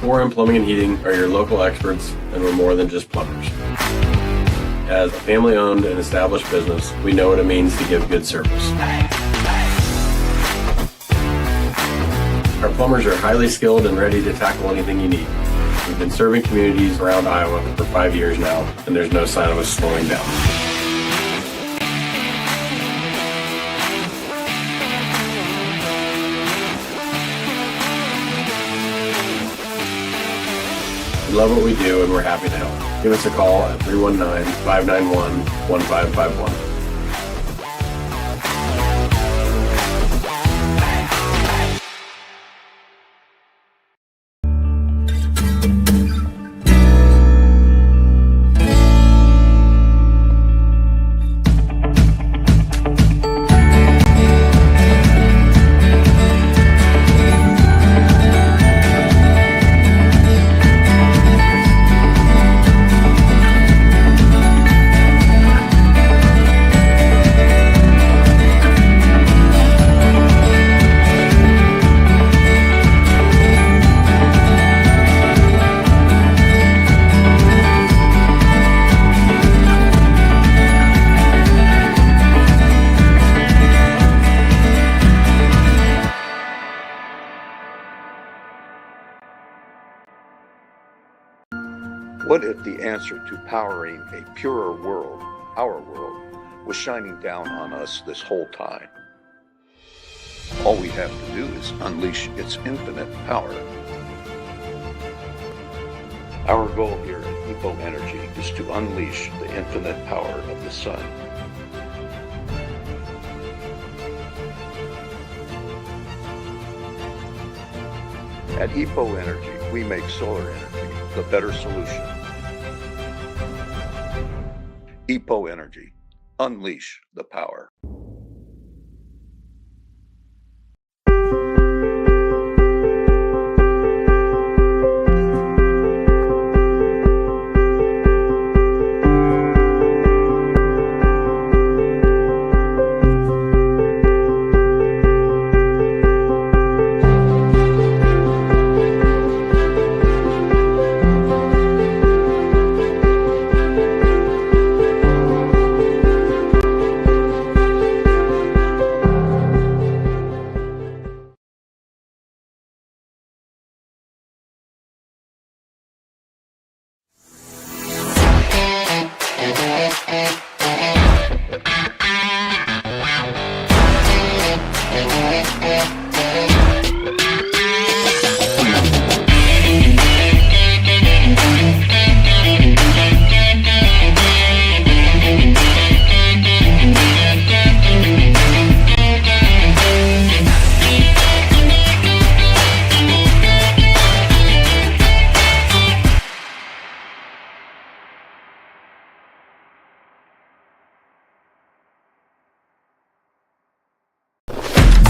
Forum Plumbing and Heating are your local experts, and we're more than just plumbers. As a family-owned and established business, we know what it means to give good service. Our plumbers are highly skilled and ready to tackle anything you need. We've been serving communities around Iowa for 5 years now, and there's no sign of us slowing down. We love what we do, and we're happy to help. Give us a call at 319-591-1551. What if the answer to powering a purer world, our world, was shining down on us this whole time? All we have to do is unleash its infinite power. Our goal here at EPO Energy is to unleash the infinite power of the sun. At EPO Energy, we make solar energy the better solution. EPO Energy, unleash the power.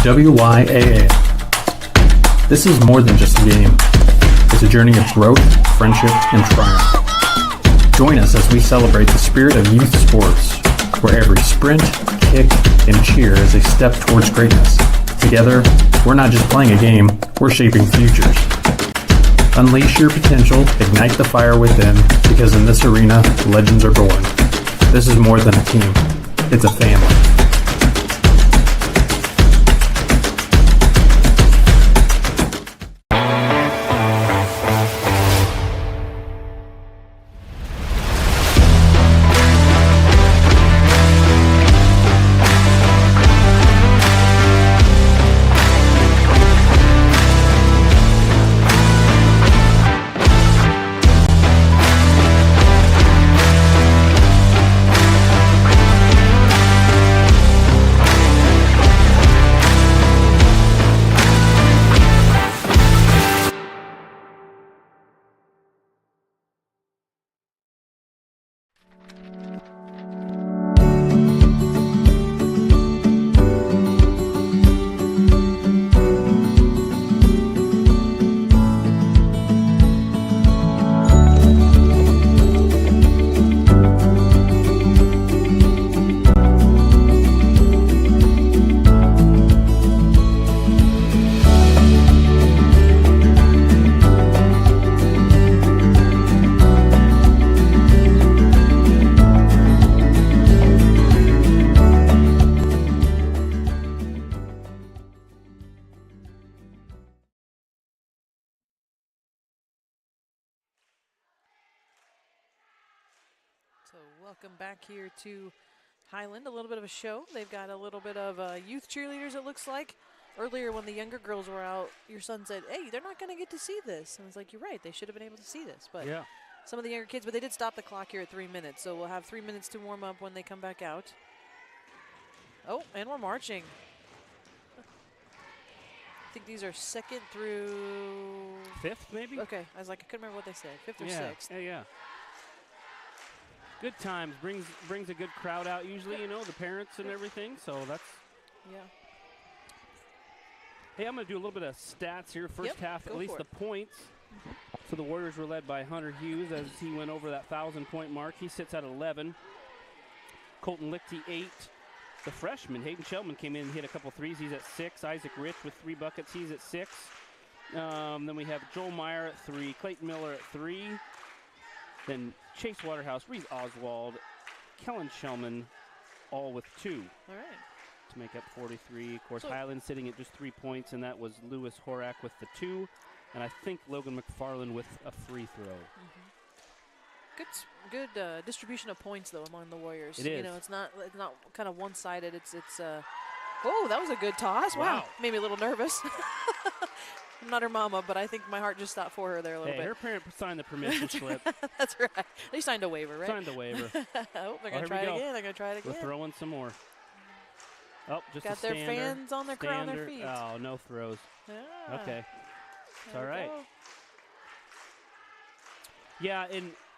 WYAA. This is more than just a game. It's a journey of growth, friendship, and triumph. Join us as we celebrate the spirit of youth sports, where every sprint, kick, and cheer is a step towards greatness. Together, we're not just playing a game, we're shaping futures. Unleash your potential, ignite the fire within, because in this arena, legends are born. This is more than a team. it's a family. So welcome back here to Highland. A little bit of a show. They've got a little bit of youth cheerleaders, it looks like. Earlier when the younger girls were out, your son said, hey, they're not going to get to see this. And I was like, you're right. They should have been able to see this. But Yeah. some of the younger kids, but they did stop the clock here at 3 minutes. So we'll have 3 minutes to warm up when they come back out. Oh, and we're marching. I think these are 2nd through 5th, maybe? Okay, I was like, I couldn't remember what they said. 5th or Yeah. 6th. Yeah. Good times. Brings a good crowd out usually, you know, the parents and everything. So that's. Yeah. Hey, I'm going to do a little bit of stats here. First half, go at least for the it. points. So the Warriors were led by Hunter Hughes as he went over that 1,000-point mark. He sits at 11. Colton Lichty, 8. The freshman, Hayden Shellman, came in and hit a couple threes. He's at 6. Isaac Rich with 3 buckets. He's at 6. Then we have Joel Meyer at 3. Clayton Miller at 3. Then Chase Waterhouse, Reese Oswald, Kellen Shellman, all with 2. All right. To make up 43. Of course, So Highland sitting at just 3 points, and that was Lewis Horak with the 2. And I think Logan McFarland with a free throw. Good distribution of points though among the Warriors. It is. You know, it's not kind of one-sided. It's oh, that was a good toss. Wow. Made me a little nervous. I'm not her mama, but I think my heart just stopped for her there a little Hey, bit. her parent signed the permission slip. That's right. They signed a waiver, right? Signed the waiver. Oh, they're going to try it again. They're going to try it again. We're throwing some more. Oh, just Got a their stander. fans on their feet. Oh, no throws. Yeah. Okay. It's all There we right. go. Yeah,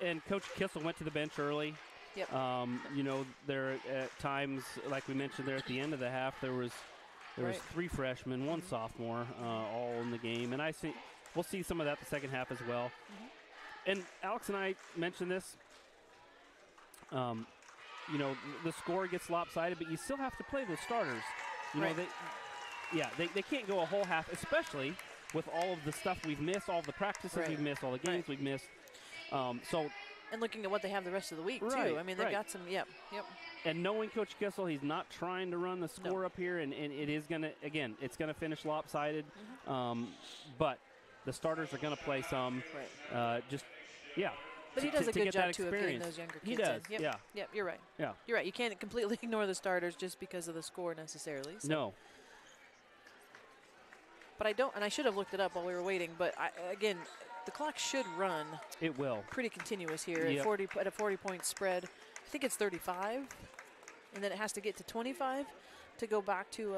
and Coach Kissel went to the bench early. Yep. You know, there at times, like we mentioned there at the end of the half, there was Right. 3 freshmen, 1 sophomore, all in the game, and I think we'll see some of that the second half as well. And Alex and I mentioned this. You know, the score gets lopsided, but you still have to play the starters. You Right. know, they can't go a whole half, especially with all of the stuff we've missed, all of the practices Right. we've missed, all the games we've missed. So. And looking at what they have the rest of the week, Right, too. I mean, they've right. got some, yep. And knowing Coach Kissel, he's not trying to run the score up here, and it is going to, again, it's going to finish lopsided. But the starters are going to play some. Right. But he does a good job, too, of getting those younger kids He does, in. yeah. Yep, you're right. Yeah. You're right. You can't completely ignore the starters just because of the score necessarily. So. No. But I don't, and I should have looked it up while we were waiting, but again, the clock should run. It will. Pretty continuous here Yep. at a 40-point spread. I think it's 35, and then it has to get to 25 to go back to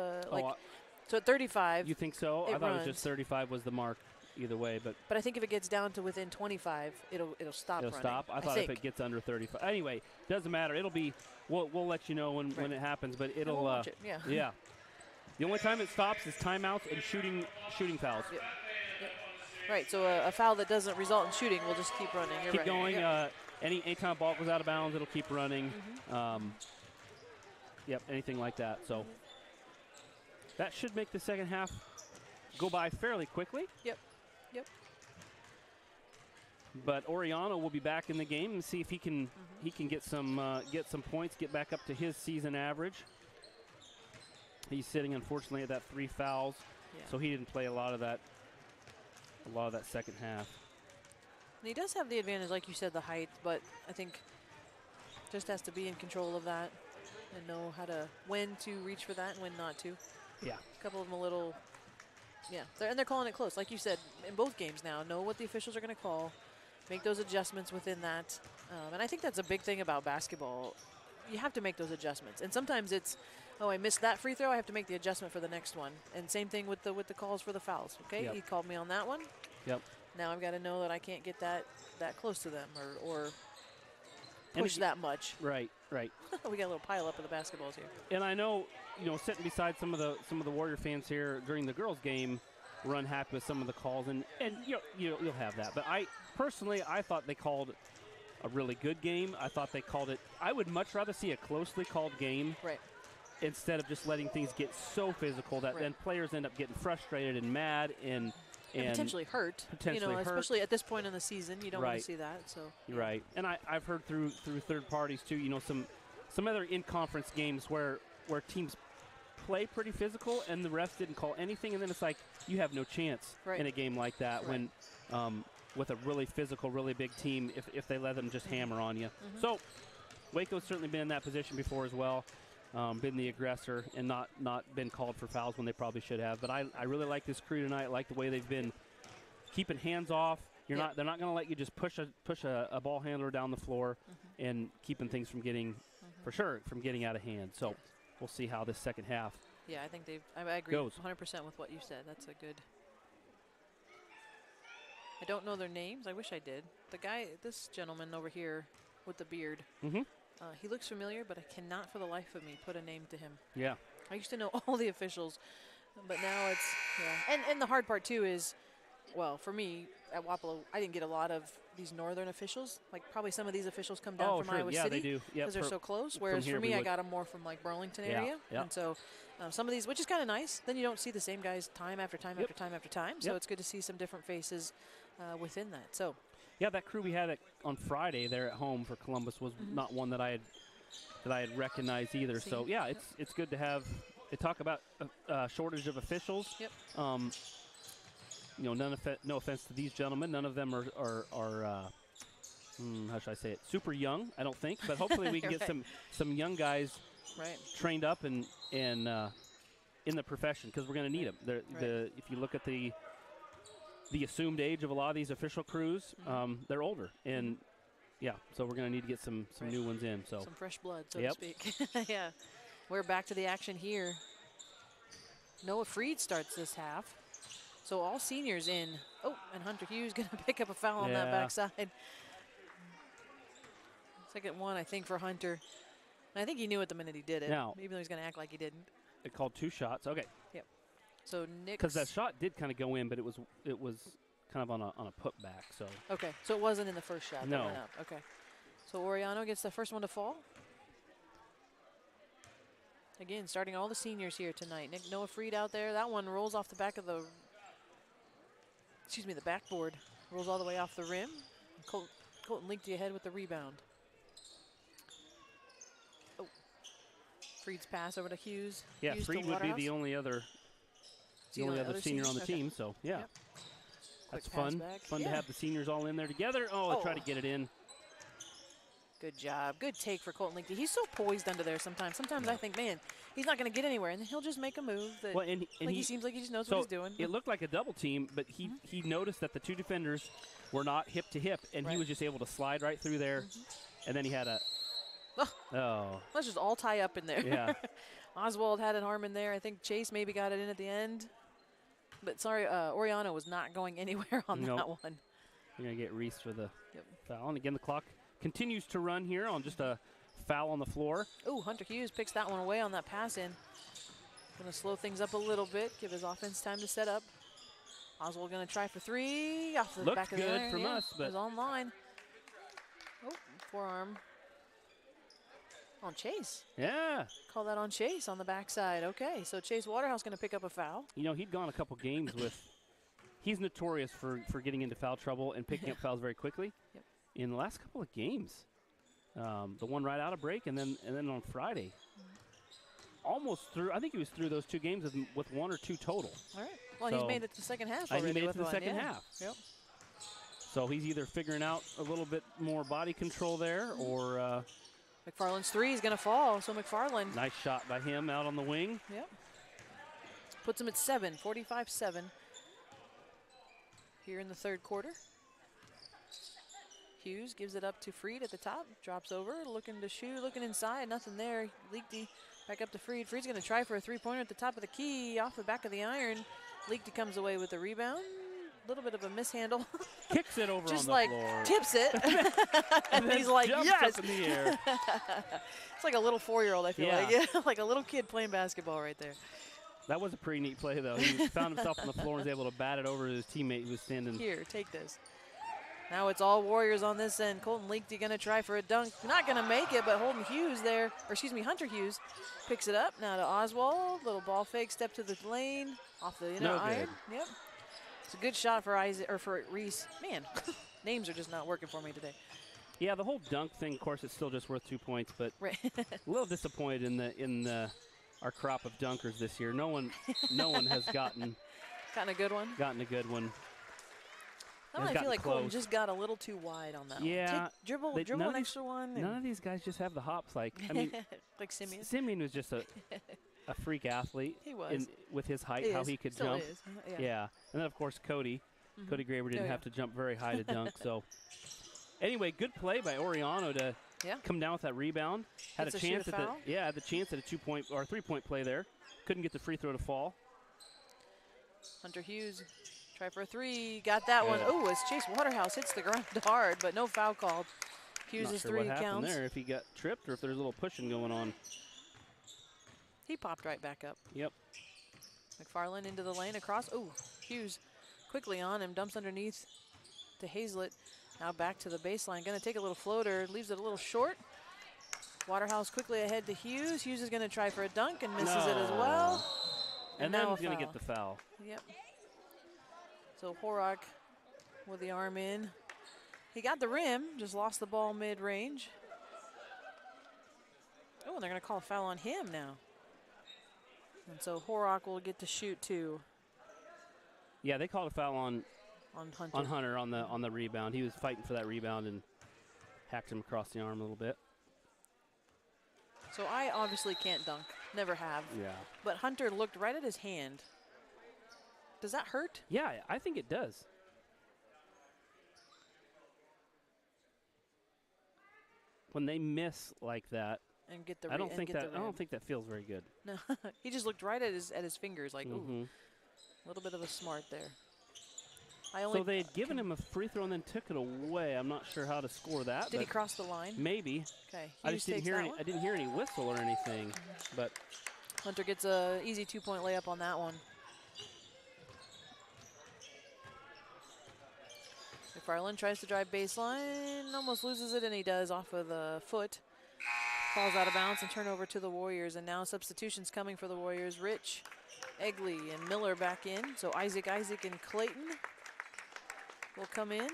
so at 35. You think so? It I thought it was runs. just 35 was the mark either way, but I think if it gets down to within 25, it'll stop it'll running. stop. I thought if it gets under 35. Anyway, doesn't matter. It'll be. We'll let you know when it happens, but it'll. We'll watch it, yeah. Yeah. The only time it stops is timeouts and shooting fouls. Yep. Right, so a foul that doesn't result in shooting will just keep running. You're Keep right. going. Yep. Anytime a ball goes out of bounds, it'll keep running. Anything like that. So that should make the second half go by fairly quickly. Yep. But Oriano will be back in the game and see if he can get some points, get back up to his season average. He's sitting, unfortunately, at that 3 fouls, so he didn't play a lot of that second half. And he does have the advantage, like you said, the height, but I think just has to be in control of that and know when to reach for that and when not to. Yeah. A couple of them a little, and they're calling it close. Like you said, in both games now, know what the officials are going to call, make those adjustments within that. And I think that's a big thing about basketball. You have to make those adjustments. And sometimes it's, oh, I missed that free throw, I have to make the adjustment for the next one. And same thing with the calls for the fouls, okay? Yep. He called me on that one. Yep. Now I've got to know that I can't get that close to them or push that much. Right. We got a little pile up of the basketballs here. And I know, sitting beside some of the Warrior fans here during the girls' game, were unhappy with some of the calls, and you'll have that. But I thought they called a really good game. I thought they called it. I would much rather see a closely called game, right, instead of just letting things get so physical that then players end up getting frustrated and mad and potentially hurt. Especially at this point in the season, you don't want to see that. So right, and I've heard through third parties too. Some other in-conference games where teams play pretty physical and the refs didn't call anything, and then it's like you have no chance in a game like that when with a really physical, really big team if they let them just hammer on you. So Waco's certainly been in that position before as well. Been the aggressor and not been called for fouls when they probably should have. But I really like this crew tonight. I like the way they've been keeping hands off. They're not going to let you just push a ball handler down the floor and keeping things from getting out of hand. So we'll see how this second half. Yeah, I think I agree 100% with what you said. That's a good. I don't know their names. I wish I did. This gentleman over here with the beard. He looks familiar, but I cannot for the life of me put a name to him. Yeah. I used to know all the officials, but now it's, And the hard part, too, is, well, for me, at Wapello, I didn't get a lot of these northern officials. Like, probably some of these officials come down from Iowa City. They do. Because they're so close. Whereas for me, I got them more from, like, Burlington area. And so some of these, which is kind of nice, then you don't see the same guys time after time after time after time. So it's good to see some different faces within that. So. Yeah, that crew we had on Friday there at home for Columbus was not one that I had recognized either. So yeah, it's good to have. They talk about shortage of officials. Yep. No offense to these gentlemen, none of them are how should I say it? Super young, I don't think. But hopefully we can get some young guys trained up and in the profession because we're going to need them. If you look at the assumed age of a lot of these official crews, they're older. And, so we're going to need to get some new ones in. So some fresh blood, so to speak. Yeah. We're back to the action here. Noah Freed starts this half. So all seniors in. Oh, and Hunter Hughes going to pick up a foul on that backside. Second one, I think, for Hunter. And I think he knew it the minute he did it, even though he's going to act like he didn't. They called 2 shots. Okay. Yep. So Nick, because that shot did kind of go in, but it was kind of on a putback. So okay, so it wasn't in the first shot. No. That went up. Okay. So Oriano gets the first one to fall. Again, starting all the seniors here tonight. Noah Freed out there. That one rolls off the back of the backboard. Rolls all the way off the rim. Colton linked you ahead with the rebound. Oh, Freed's pass over to Hughes. Yeah, Hughes Freed would be the only other. The only other senior on the team, so yeah. Yep. That's fun. Fun to have the seniors all in there together. Oh, try to get it in. Good job. Good take for Colton Linkty. He's so poised under there sometimes. Sometimes I think, man, he's not going to get anywhere, and then he'll just make a move. He seems like he just knows what he's doing. It looked like a double team, but he noticed that the 2 defenders were not hip to hip, and he was just able to slide right through there, and then he had a let's just all tie up in there. Yeah. Oswald had an arm in there. I think Chase maybe got it in at the end. But sorry, Oriano was not going anywhere on that one. You're going to get Reese for the foul. And again, the clock continues to run here on just a foul on the floor. Oh, Hunter Hughes picks that one away on that pass in. Going to slow things up a little bit, give his offense time to set up. Oswald going to try for 3 off the back of the iron. Looked good from us, but it was on line. Oh, forearm on Chase. Yeah. Call that on Chase on the backside. Okay, so Chase Waterhouse going to pick up a foul. He'd gone a couple games with he's notorious for getting into foul trouble and picking up fouls very quickly. Yep. In the last couple of games, the one right out of break, and then on Friday, almost through. I think he was through those 2 games with 1 or 2 total. All right. Well, So, he's made it to the second half already. he made it with to the one, second yeah. half. Yep. So he's either figuring out a little bit more body control there, or McFarland's 3 is going to fall. So McFarland. nice shot by him out on the wing. Yep. Puts him at 7, 45-7 here in the third quarter. Hughes gives it up to Freed at the top, drops over, looking to shoot, looking inside, nothing there. Leakty back up to Freed. Freed's going to try for a 3-pointer at the top of the key, off the back of the iron. Leakty comes away with the rebound. A little bit of a mishandle. Kicks it over Just on the floor. tips it. And then he's like, jumps yes. up in the air. It's like a little 4-year-old, I feel Yeah. like. Yeah, like a little kid playing basketball right there. That was a pretty neat play, though. He found himself on the floor and was able to bat it over to his teammate who was standing. Here, take this. Now it's all Warriors on this end. Colton Leakty going to try for a dunk. Not going to make it, but Holden Hughes there, or excuse me, Hunter Hughes picks it up. Now to Oswald. Little ball fake, step to the lane, off the inner iron. Yep. It's a good shot for for Reese. Man, names are just not working for me today. Yeah, the whole dunk thing, of course, it's still just worth 2 points, but Right. a little disappointed in our crop of dunkers this year. No one has gotten Gotten a good one. a good one. I feel like Colton just got a little too wide on that one. Yeah, Dribble an extra one. None of these guys just have the hops. Like, I mean, like Simeon. Simeon was just a freak athlete. He was. With his height, how he could Still jump. is. Yeah. And then, of course, Cody. Cody Graber didn't have to jump very high to dunk. So, anyway, good play by Oriano to come down with that rebound. Had Gets a to shoot chance a at foul. had the chance at a 2-point or 3-point play there. Couldn't get the free throw to fall. Hunter Hughes, try for a 3. Got that one. Oh, as Chase Waterhouse hits the ground hard, but no foul called. Hughes' Not sure 3 what happened counts. there, if he got tripped or if there's a little pushing going on. He popped right back up. Yep. McFarland into the lane across. Oh, Hughes quickly on him, dumps underneath to Hazlett. Now back to the baseline. Going to take a little floater, leaves it a little short. Waterhouse quickly ahead to Hughes. Hughes is going to try for a dunk and misses it as well. And then now he's going to get the foul. Yep. So Horak with the arm in. He got the rim, just lost the ball mid-range. Oh, and they're going to call a foul on him now. And so Horak will get to shoot 2. Yeah, they called a foul on Hunter. on the rebound. He was fighting for that rebound and hacked him across the arm a little bit. So I obviously can't dunk. Never have. Yeah. But Hunter looked right at his hand. Does that hurt? Yeah, I think it does. When they miss like that, And get the I don't think rim. that feels very good. No, he just looked right at his fingers like, ooh, a little bit of a smart there. So they had given him a free throw and then took it away. I'm not sure how to score that. Did he cross the line? Maybe. Okay. I just didn't hear any. I didn't hear any whistle or anything. But Hunter gets a easy 2-point layup on that one. McFarland tries to drive baseline, almost loses it, and he does off of the foot. Falls out of bounds and turnover to the Warriors. And now substitutions coming for the Warriors. Rich, Egley, and Miller back in. So Isaac, and Clayton will come in.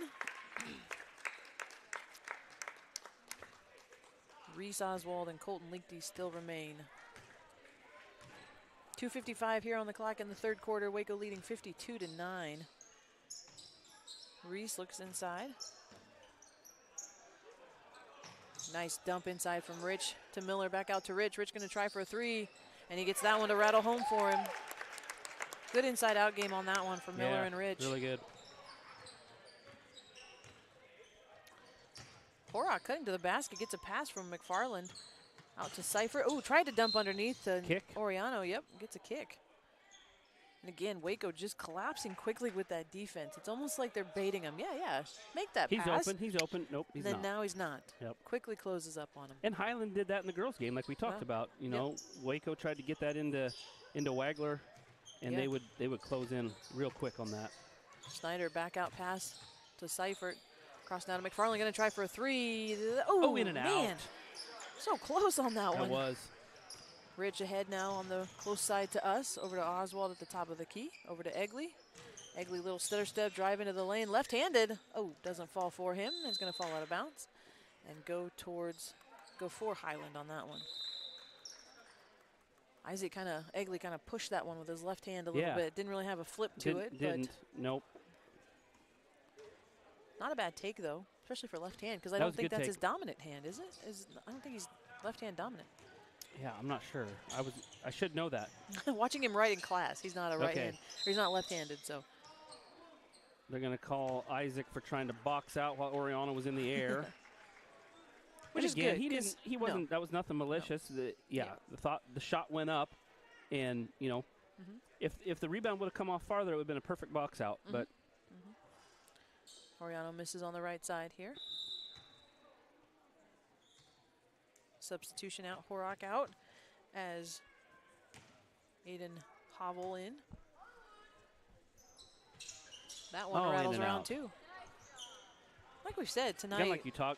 Reese Oswald and Colton Leakty still remain. 2:55 here on the clock in the third quarter. Waco leading 52-9. Reese looks inside. Nice dump inside from Rich to Miller. Back out to Rich. Rich going to try for a 3, and he gets that one to rattle home for him. Good inside-out game on that one for Miller and Rich. Really good. Horak cutting to the basket, gets a pass from McFarland. Out to Cypher. Oh, tried to dump underneath to Kick. Oriano. Yep, gets a kick. And again, Waco just collapsing quickly with that defense. It's almost like they're baiting him. Yeah, make that pass. He's open. Nope, he's not. Now he's not. Yep. Quickly closes up on him. And Highland did that in the girls' game, like we talked about. You know, Waco tried to get that into Wagler, and they would close in real quick on that. Snyder back out pass to Seifert. Cross down to McFarland, going to try for a 3. Oh, in and man. out. So close on that one. It was. Rich ahead now on the close side to us. Over to Oswald at the top of the key. Over to Egley. Egley little stutter step, drive into the lane, left-handed. Oh, doesn't fall for him. It's going to fall out of bounds and go for Highland on that one. Egley kind of pushed that one with his left hand a little bit. Didn't really have a flip to it. Didn't. Nope. Not a bad take, though, especially for left hand, because I don't think that's his dominant hand, is it? I don't think he's left hand dominant. Yeah, I'm not sure. I should know that. Watching him right in class, he's not a right hand, or he's not left-handed, so. They're going to call Isaac for trying to box out while Oriana was in the air. Which is again, good. He wasn't. No. That was nothing malicious. No. The shot went up, and if the rebound would have come off farther, it would have been a perfect box out. But Oriana misses on the right side here. Substitution out, Horak out, as Aiden Havel in. That one rattles around too. Like we've said tonight. Again, like you talk,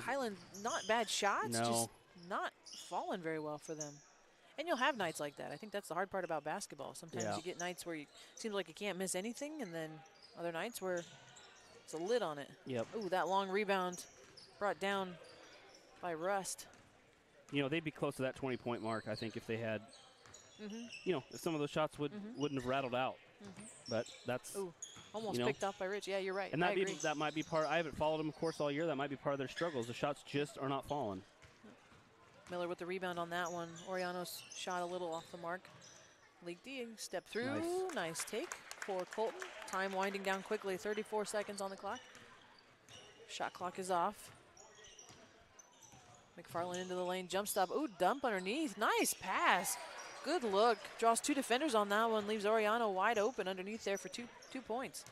Highland, not bad shots, no. just not falling very well for them. And you'll have nights like that. I think that's the hard part about basketball. Sometimes you get nights where it seems like you can't miss anything, and then other nights where it's a lid on it. Yep. Ooh, that long rebound brought down by Rust. They'd be close to that 20-point mark, I think, if they had, if some of those shots wouldn't have rattled out. But that's, almost picked off by Rich. Yeah, you're right. And that might be part. I haven't followed them, of course, all year. That might be part of their struggles. The shots just are not falling. Miller with the rebound on that one. Oriano's shot a little off the mark. Leak D, step through. Nice take for Colton. Time winding down quickly. 34 seconds on the clock. Shot clock is off. McFarland into the lane, jump stop. Ooh, dump underneath. Nice pass. Good look. Draws two defenders on that one. Leaves Oriano wide open underneath there for two points.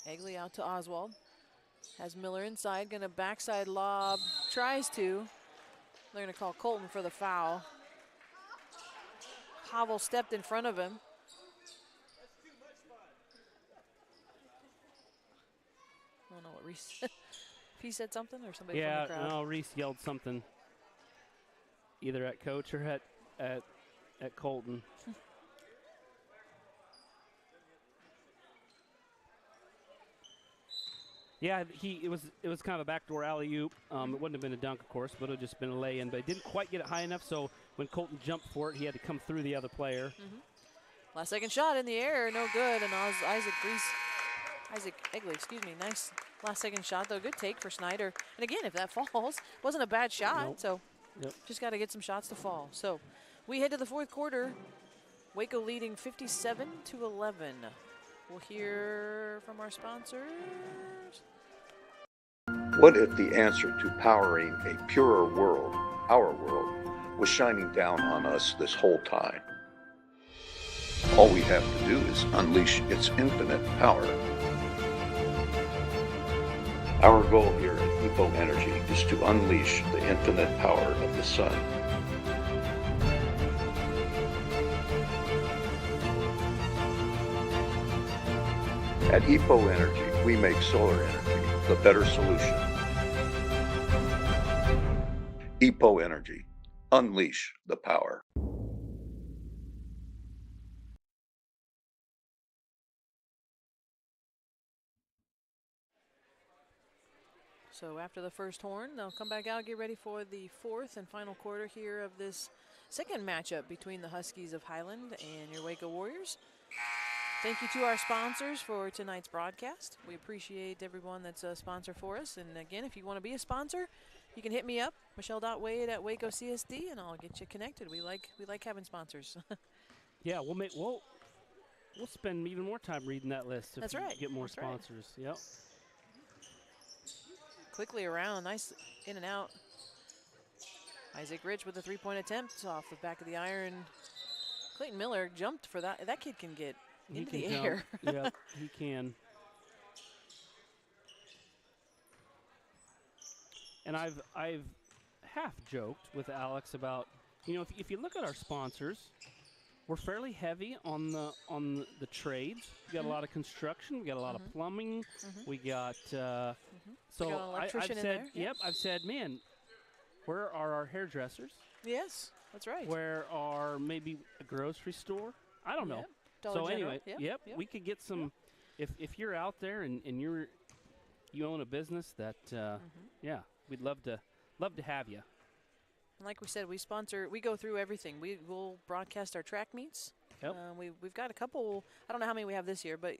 Egley out to Oswald. Has Miller inside. Going to backside lob. Tries to. They're going to call Colton for the foul. Havel stepped in front of him. I don't know what Reese said. If he said something or somebody from the crowd? Yeah, no, Reese yelled something either at coach or at Colton. Yeah, it was kind of a backdoor alley-oop. It wouldn't have been a dunk, of course, but it would have just been a lay-in. But it didn't quite get it high enough, so when Colton jumped for it, he had to come through the other player. Last second shot in the air, no good. And Isaac Egley, nice last second shot, though. Good take for Snyder. And again, if that falls, wasn't a bad shot. So just got to get some shots to fall. So we head to the fourth quarter. Waco leading 57-11. We'll hear from our sponsors. What if the answer to powering a purer world, our world, was shining down on us this whole time? All we have to do is unleash its infinite power. Our goal here at EPO Energy is to unleash the infinite power of the sun. At EPO Energy, we make solar energy the better solution. EPO Energy, unleash the power. So after the first horn, they'll come back out, get ready for the fourth and final quarter here of this second matchup between the Huskies of Highland and your Waco Warriors. Thank you to our sponsors for tonight's broadcast. We appreciate everyone that's a sponsor for us. And again, if you want to be a sponsor, you can hit me up, Michelle.Wade at Waco CSD, and I'll get you connected. We like having sponsors. Yeah, we'll spend even more time reading that list if we get more sponsors. Right. Yep. Quickly around, nice in and out. Isaac Rich with a three-point attempt off the back of the iron. Clayton Miller jumped for that. That kid can get into the air. Yeah, he can. And I've half joked with Alex about, if you look at our sponsors, we're fairly heavy on the trades. We got a lot of construction. We got a lot of plumbing. We got so I've said, I've said, man, where are our hairdressers? Yes, that's right. Where are maybe a grocery store? I don't know. Dollar So General. anyway, Yep. we could get some. If you're out there and you own a business that, yeah, we'd love to have you. And like we said, we go through everything. We will broadcast our track meets. Yep. We've got a couple. I don't know how many we have this year, but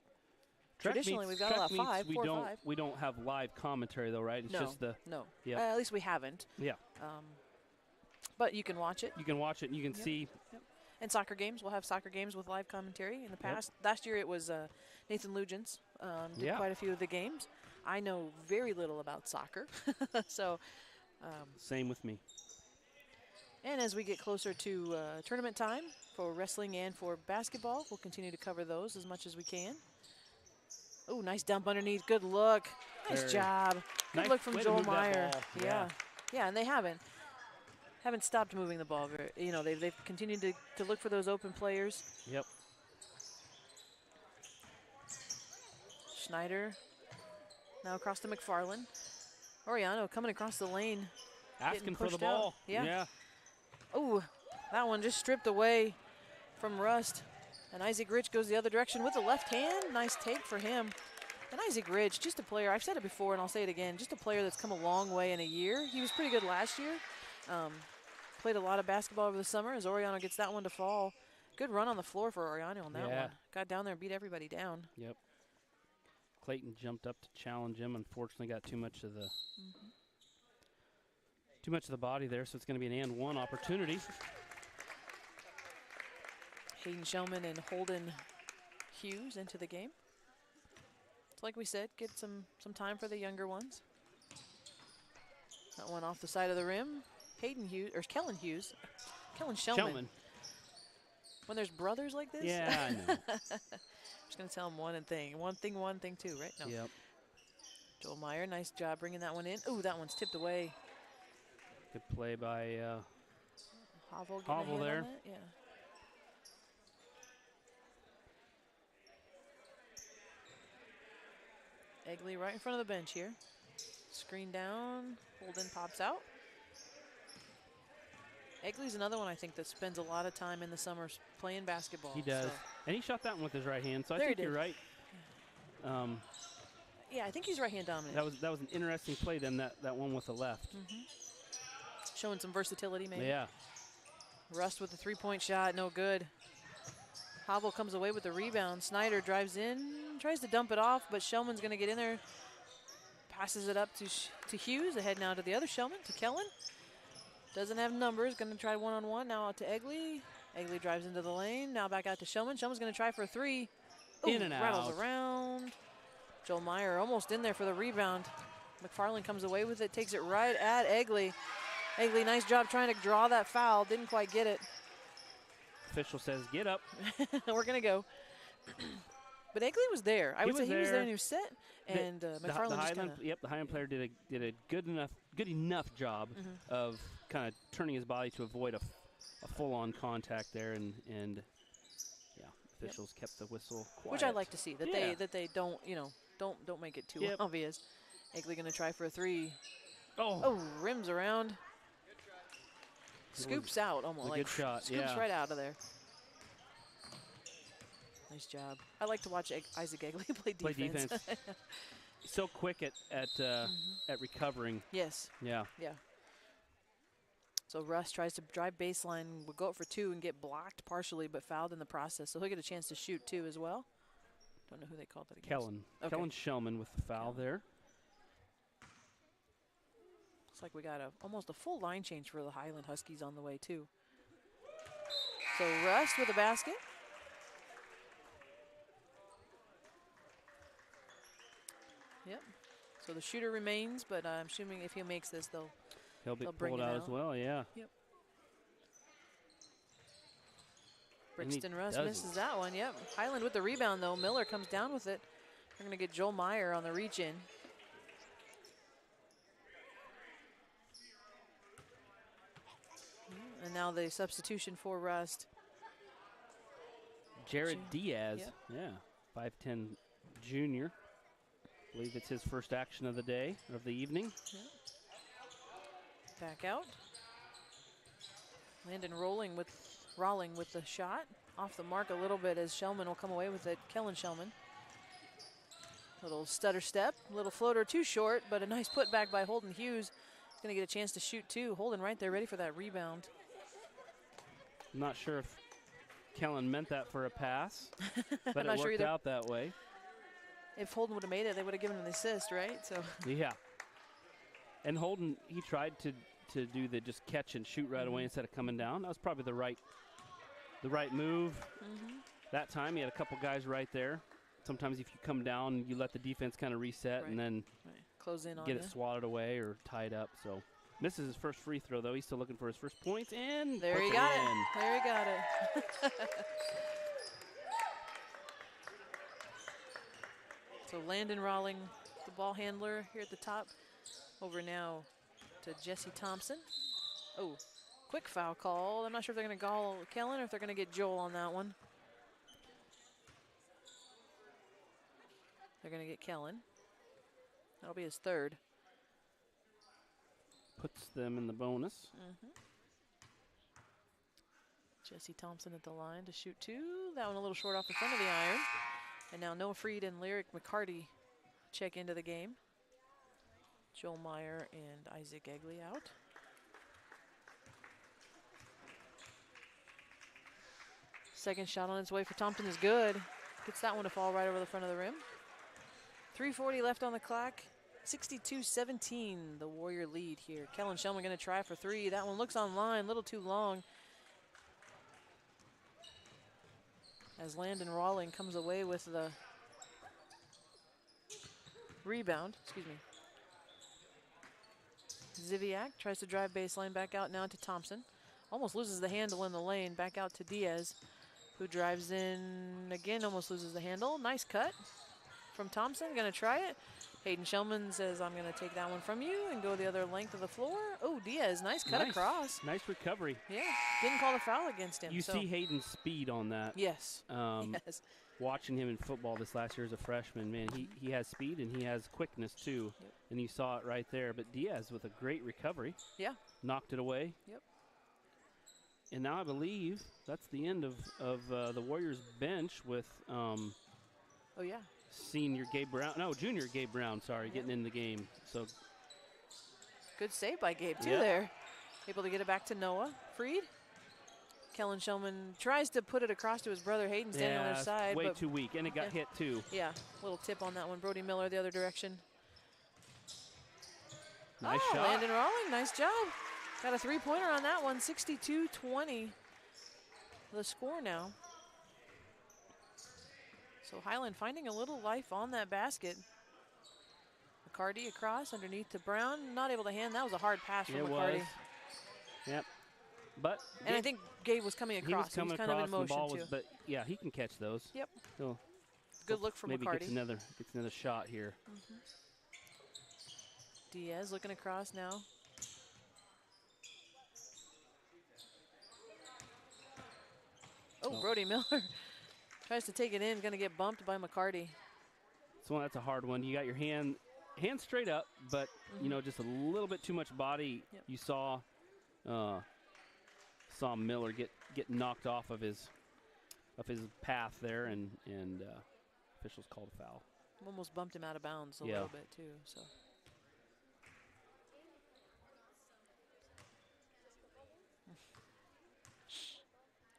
Track traditionally meets- we've got track about meets, four or five. We don't have live commentary though, right? It's No, just the no. Yep. At least we haven't. yeah. But you can watch it. You can watch it and you can Yep. see. And soccer games. We'll have soccer games with live commentary. In the past, last year it was Nathan Lugents did Yeah. quite a few of the games. I know very little about soccer, so. Same with me. And as we get closer to tournament time for wrestling and for basketball, we'll continue to cover those as much as we can. Oh, nice dump underneath. Good look. Nice Very job. Good nice look from way to Joel move that Meyer. ball. Yeah. Yeah, and they haven't stopped moving the ball. They've continued to look for those open players. Yep. Schneider now across to McFarland. Oriano coming across the lane. Asking for the pushed ball. out. Yeah. Yeah. Oh, that one just stripped away from Rust. And Isaac Rich goes the other direction with the left hand. Nice take for him. And Isaac Rich, just a player, I've said it before and I'll say it again, just a player that's come a long way in a year. He was pretty good last year. Played a lot of basketball over the summer as Oriano gets that one to fall. Good run on the floor for Oriano on that one. Got down there and beat everybody down. Yep. Clayton jumped up to challenge him. Unfortunately, got too much of the body there, so it's going to be an and one opportunity. Hayden Shellman and Holden Hughes into the game. So like we said, get some time for the younger ones. That one off the side of the rim. Hayden Hughes, or Kellen Hughes. Kellen Shellman. When there's brothers like this? Yeah, I know. Just going to tell them one thing two, right? No. Yep. Joel Meyer, nice job bringing that one in. Ooh, that one's tipped away. Good play by Hovel there. Yeah. Egley right in front of the bench here. Screen down. Holden pops out. Egley's another one I think that spends a lot of time in the summers playing basketball. He does. So. And he shot that one with his right hand, so I There think he you're did. right. Yeah, I think he's right hand dominant. That was an interesting play then, that one with the left. Showing some versatility maybe. Yeah. Rust with the three-point shot, no good. Hobble comes away with the rebound. Snyder drives in, tries to dump it off, but Shellman's going to get in there. Passes it up to Hughes. Ahead now to the other Shellman, to Kellen. Doesn't have numbers. Going to try one-on-one. Now out to Egley. Egley drives into the lane. Now back out to Shellman. Shellman's going to try for a three. Ooh, in and out. Rattles around. Joel Meyer almost in there for the rebound. McFarland comes away with it. Takes it right at Egley. Egley, nice job trying to draw that foul. Didn't quite get it. Official says, get up. We're going to go. But Egley was there. I would say he was there and he was set. And McFarland just kind of. Yep, the Highland player did a good enough job of kind of turning his body to avoid a full-on contact there, and yeah, officials kept the whistle quiet. Which I like to see that Yeah. they don't don't make it too obvious. Egley going to try for a three. Oh, Oh, rims around. Scoops out almost a like good shot, scoops yeah. right out of there. Nice job. I like to watch Isaac Egley play defense. So quick at recovering. Yes. Yeah. Yeah. So Russ tries to drive baseline, will go up for two and get blocked partially, but fouled in the process. So he'll get a chance to shoot two as well. Don't know who they called it against. Kellen. Okay. Kellen Shellman with the foul there. Looks like we got almost a full line change for the Highland Huskies on the way too. So Russ with a basket. Yep. So the shooter remains, but I'm assuming if he makes this, He'll be bring pulled it out out. as well, yeah. Yep. And he Brixton Russ does misses it. that one. Yep. Highland with the rebound though. Miller comes down with it. We're going to get Joel Meyer on the reach in. And now the substitution for Rust. Jared Diaz, Yep. yeah, 5'10" junior. I believe it's his first action of the day, of the evening. Back out. Landon Rolling with the shot. off the mark a little bit as Shellman will come away with it. Kellen Shellman. Little stutter step, little floater too short, but a nice putback by Holden Hughes. He's going to get a chance to shoot too. Holden right there ready for that rebound. I'm not sure if Kellen meant that for a pass, but it not sure worked either. out that way. If Holden would have made it, they would have given him the assist, right? So Yeah. And Holden, he tried to do the just catch and shoot right away instead of coming down. That was probably the right move. That time he had a couple guys right there. Sometimes if you come down, you let the defense kind of reset and then close in on get you. it swatted away or tied up. So misses his first free throw, though. He's still looking for his first points, and There puts he got in. it. There he got it. So Landon Rawling, the ball handler here at the top. Over now to Jesse Thompson. Oh, quick foul call. I'm not sure if they're going to call Kellen or if they're going to get Joel on that one. They're going to get Kellen. That'll be his third. Puts them in the bonus. Jesse Thompson at the line to shoot two. That one a little short off the front of the iron. And now Noah Freed and Lyric McCarty check into the game. Joel Meyer and Isaac Egley out. Second shot on its way for Thompson is good. Gets that one to fall right over the front of the rim. 3:40 left on the clock. 62-17, the Warrior lead here. Kellen Shellman going to try for three. That one looks online, a little too long. As Landon Rawling comes away with the rebound, Ziviak tries to drive baseline, back out now to Thompson. Almost loses the handle in the lane, back out to Diaz, who drives in again, almost loses the handle. Nice cut from Thompson, gonna try it. Hayden Shellman says, I'm gonna take that one from you and go the other length of the floor. Oh, Diaz, nice cut across. Nice recovery. Yeah, didn't call the foul against him. You see Hayden's speed on that. Yes, yes. Watching him in football this last year as a freshman, man, he has speed and he has quickness too. Yep. And you saw it right there. But Diaz with a great recovery. Yeah. Knocked it away. Yep. And now I believe that's the end of the Warriors bench with oh yeah, junior Gabe Brown, sorry, getting in the game. So good save by Gabe too Yep. there. Able to get it back to Noah Freed. Kellen Shellman tries to put it across to his brother Hayden standing on their side. Way but too weak, and it got hit too. Yeah, little tip on that one. Brody Miller the other direction. Nice shot. Landon Rawling, nice job. Got a three-pointer on that one, 62-20. The score now. So Highland finding a little life on that basket. McCarty across underneath to Brown. Not able to hand. That was a hard pass from McCarty. Was. Yep. But and I think Gabe was coming across. He was coming kind across, of in motion the ball too. was, but yeah, he can catch those. Yep. So good look from maybe McCarty. Gets another shot here. Diaz looking across now. Oh, Brody Miller tries to take it in. Going to get bumped by McCarty. That's a hard one. You got your hand straight up, but you know, just a little bit too much body. Yep. You saw Miller get knocked off of his path there, and officials called a foul. Almost bumped him out of bounds a little bit too. So.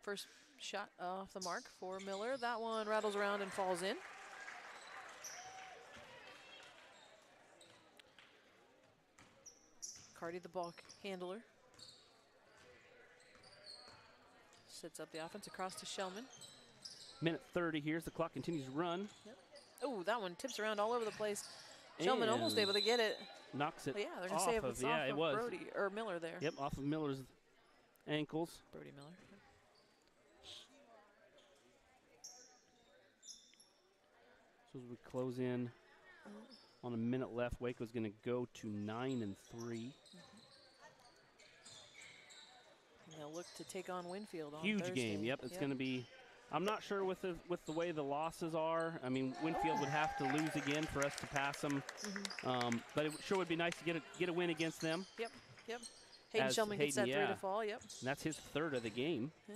First shot off the mark for Miller. That one rattles around and falls in. Cardi, the ball handler. Sets up the offense across to Shellman. Minute 30 here as the clock continues to run. Yep. Oh, that one tips around all over the place. Shellman almost able to get it. Knocks it. But yeah, they're going to say it was off of Brody or Miller there. Yep, off of Miller's ankles. Brody Miller. So as we close in on a minute left, Waco's going to go to 9-3. And they'll look to take on Winfield on Huge Thursday. game. Yep, it's going to be. I'm not sure with the way the losses are. I mean, Winfield would have to lose again for us to pass them. But it sure would be nice to get a win against them. Yep. Hayden Shellman gets that three to fall. Yep. And that's his third of the game. Yeah.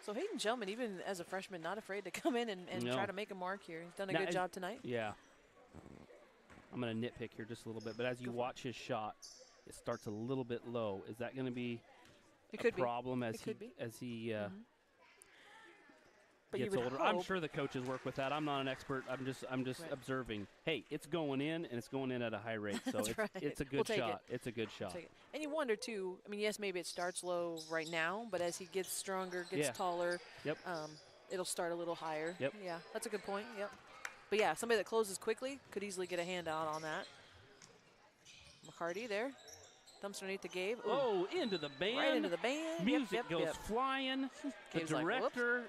So Hayden Shellman, even as a freshman, not afraid to come in and try to make a mark here. He's done a good job tonight. Yeah. I'm going to nitpick here just a little bit, but as you watch his shot, it starts a little bit low. Is that going to be a problem as he gets older? I'm sure the coaches work with that. I'm not an expert. I'm just observing. Hey, it's going in, and it's going in at a high rate. So it's a good shot. It's a good shot. And you wonder too. I mean, yes, maybe it starts low right now, but as he gets stronger, gets taller, it'll start a little higher. Yep. Yeah, that's a good point. Yep. But yeah, somebody that closes quickly could easily get a handout on that. McCarty there. Dumps underneath the Gabe. Ooh. Oh, into the band. Right into the band. Music goes flying. The director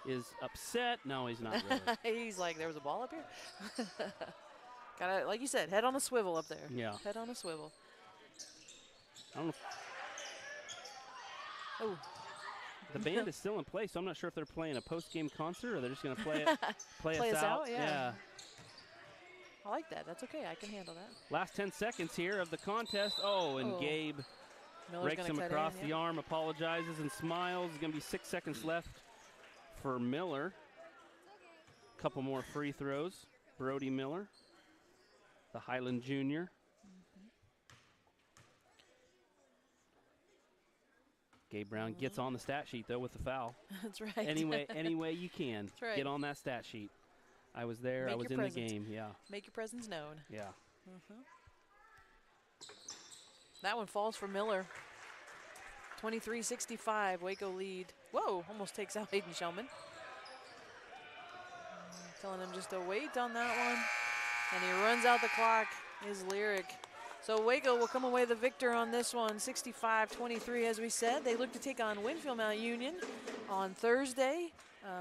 is upset. No, he's not really. He's like, there was a ball up here? Gotta, like you said, head on a swivel up there. Yeah. Head on a swivel. I don't know. Oh. The band is still in place, so I'm not sure if they're playing a post-game concert or they're just going to play us out. Yeah. I like that. That's okay. I can handle that. Last 10 seconds here of the contest. Oh, and Gabe rakes him across the arm, apologizes and smiles. There's going to be 6 seconds left for Miller. A couple more free throws. Brody Miller, the Highland junior. Gabe Brown gets on the stat sheet, though, with the foul. That's right. Anyway you can. That's right. Get on that stat sheet. I was there. I was in the game. Yeah. Make your presence known. Yeah. That one falls for Miller. 23-65, Waco lead. Whoa, almost takes out Hayden Shellman. Telling him just to wait on that one. And he runs out the clock, is Lyric. So Waco will come away the victor on this one, 65-23, as we said. They look to take on Winfield Mount Union on Thursday.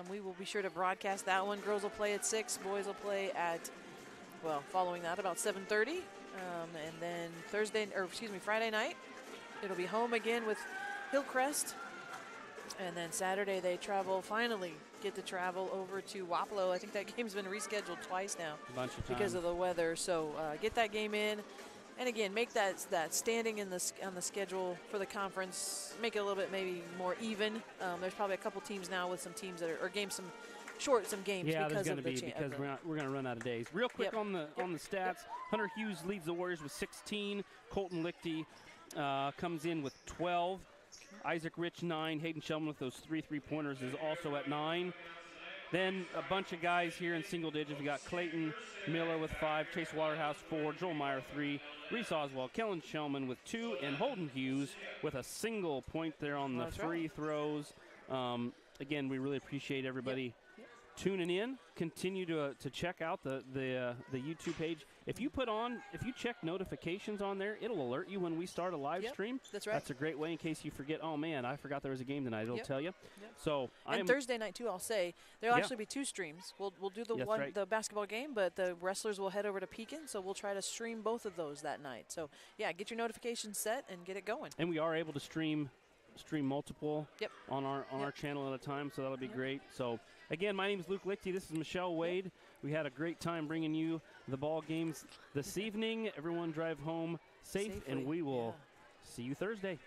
We will be sure to broadcast that one. Girls will play at 6, boys will play at, well, following that, about 7:30. And then Friday night, it'll be home again with Hillcrest. And then Saturday they finally get to travel over to Wapello. I think that game's been rescheduled twice now because of the weather. So get that game in. And again, make that standing on the schedule for the conference, make it a little bit maybe more even. There's probably a couple teams now with some teams that are games some games. Yeah, because there's going to be because we're going to run out of days. Real quick on the stats. Hunter Hughes leads the Warriors with 16. Colton Lichty comes in with 12. Isaac Rich 9. Hayden Shellman with those 3 3-pointers is also at 9. Then a bunch of guys here in single digits. We got Clayton Miller with 5, Chase Waterhouse 4, Joel Meyer 3, Reese Oswald, Kellen Shellman with 2, and Holden Hughes with a single point there on the free throws. Again, we really appreciate everybody tuning in. Continue to check out the YouTube page. If you check notifications on there, it'll alert you when we start a live stream. That's right. That's a great way in case you forget, oh man, I forgot there was a game tonight. It'll tell you. So Thursday night too, I'll say there'll actually be 2 streams. We'll do the basketball game, but the wrestlers will head over to Pekin, so we'll try to stream both of those that night. So yeah, get your notifications set and get it going. And we are able to stream multiple on our channel at a time, so that'll be great. So again, my name is Luke Lichty. This is Michelle Wade. We had a great time bringing you the ball games this evening. Everyone drive home safe, and we will see you Thursday.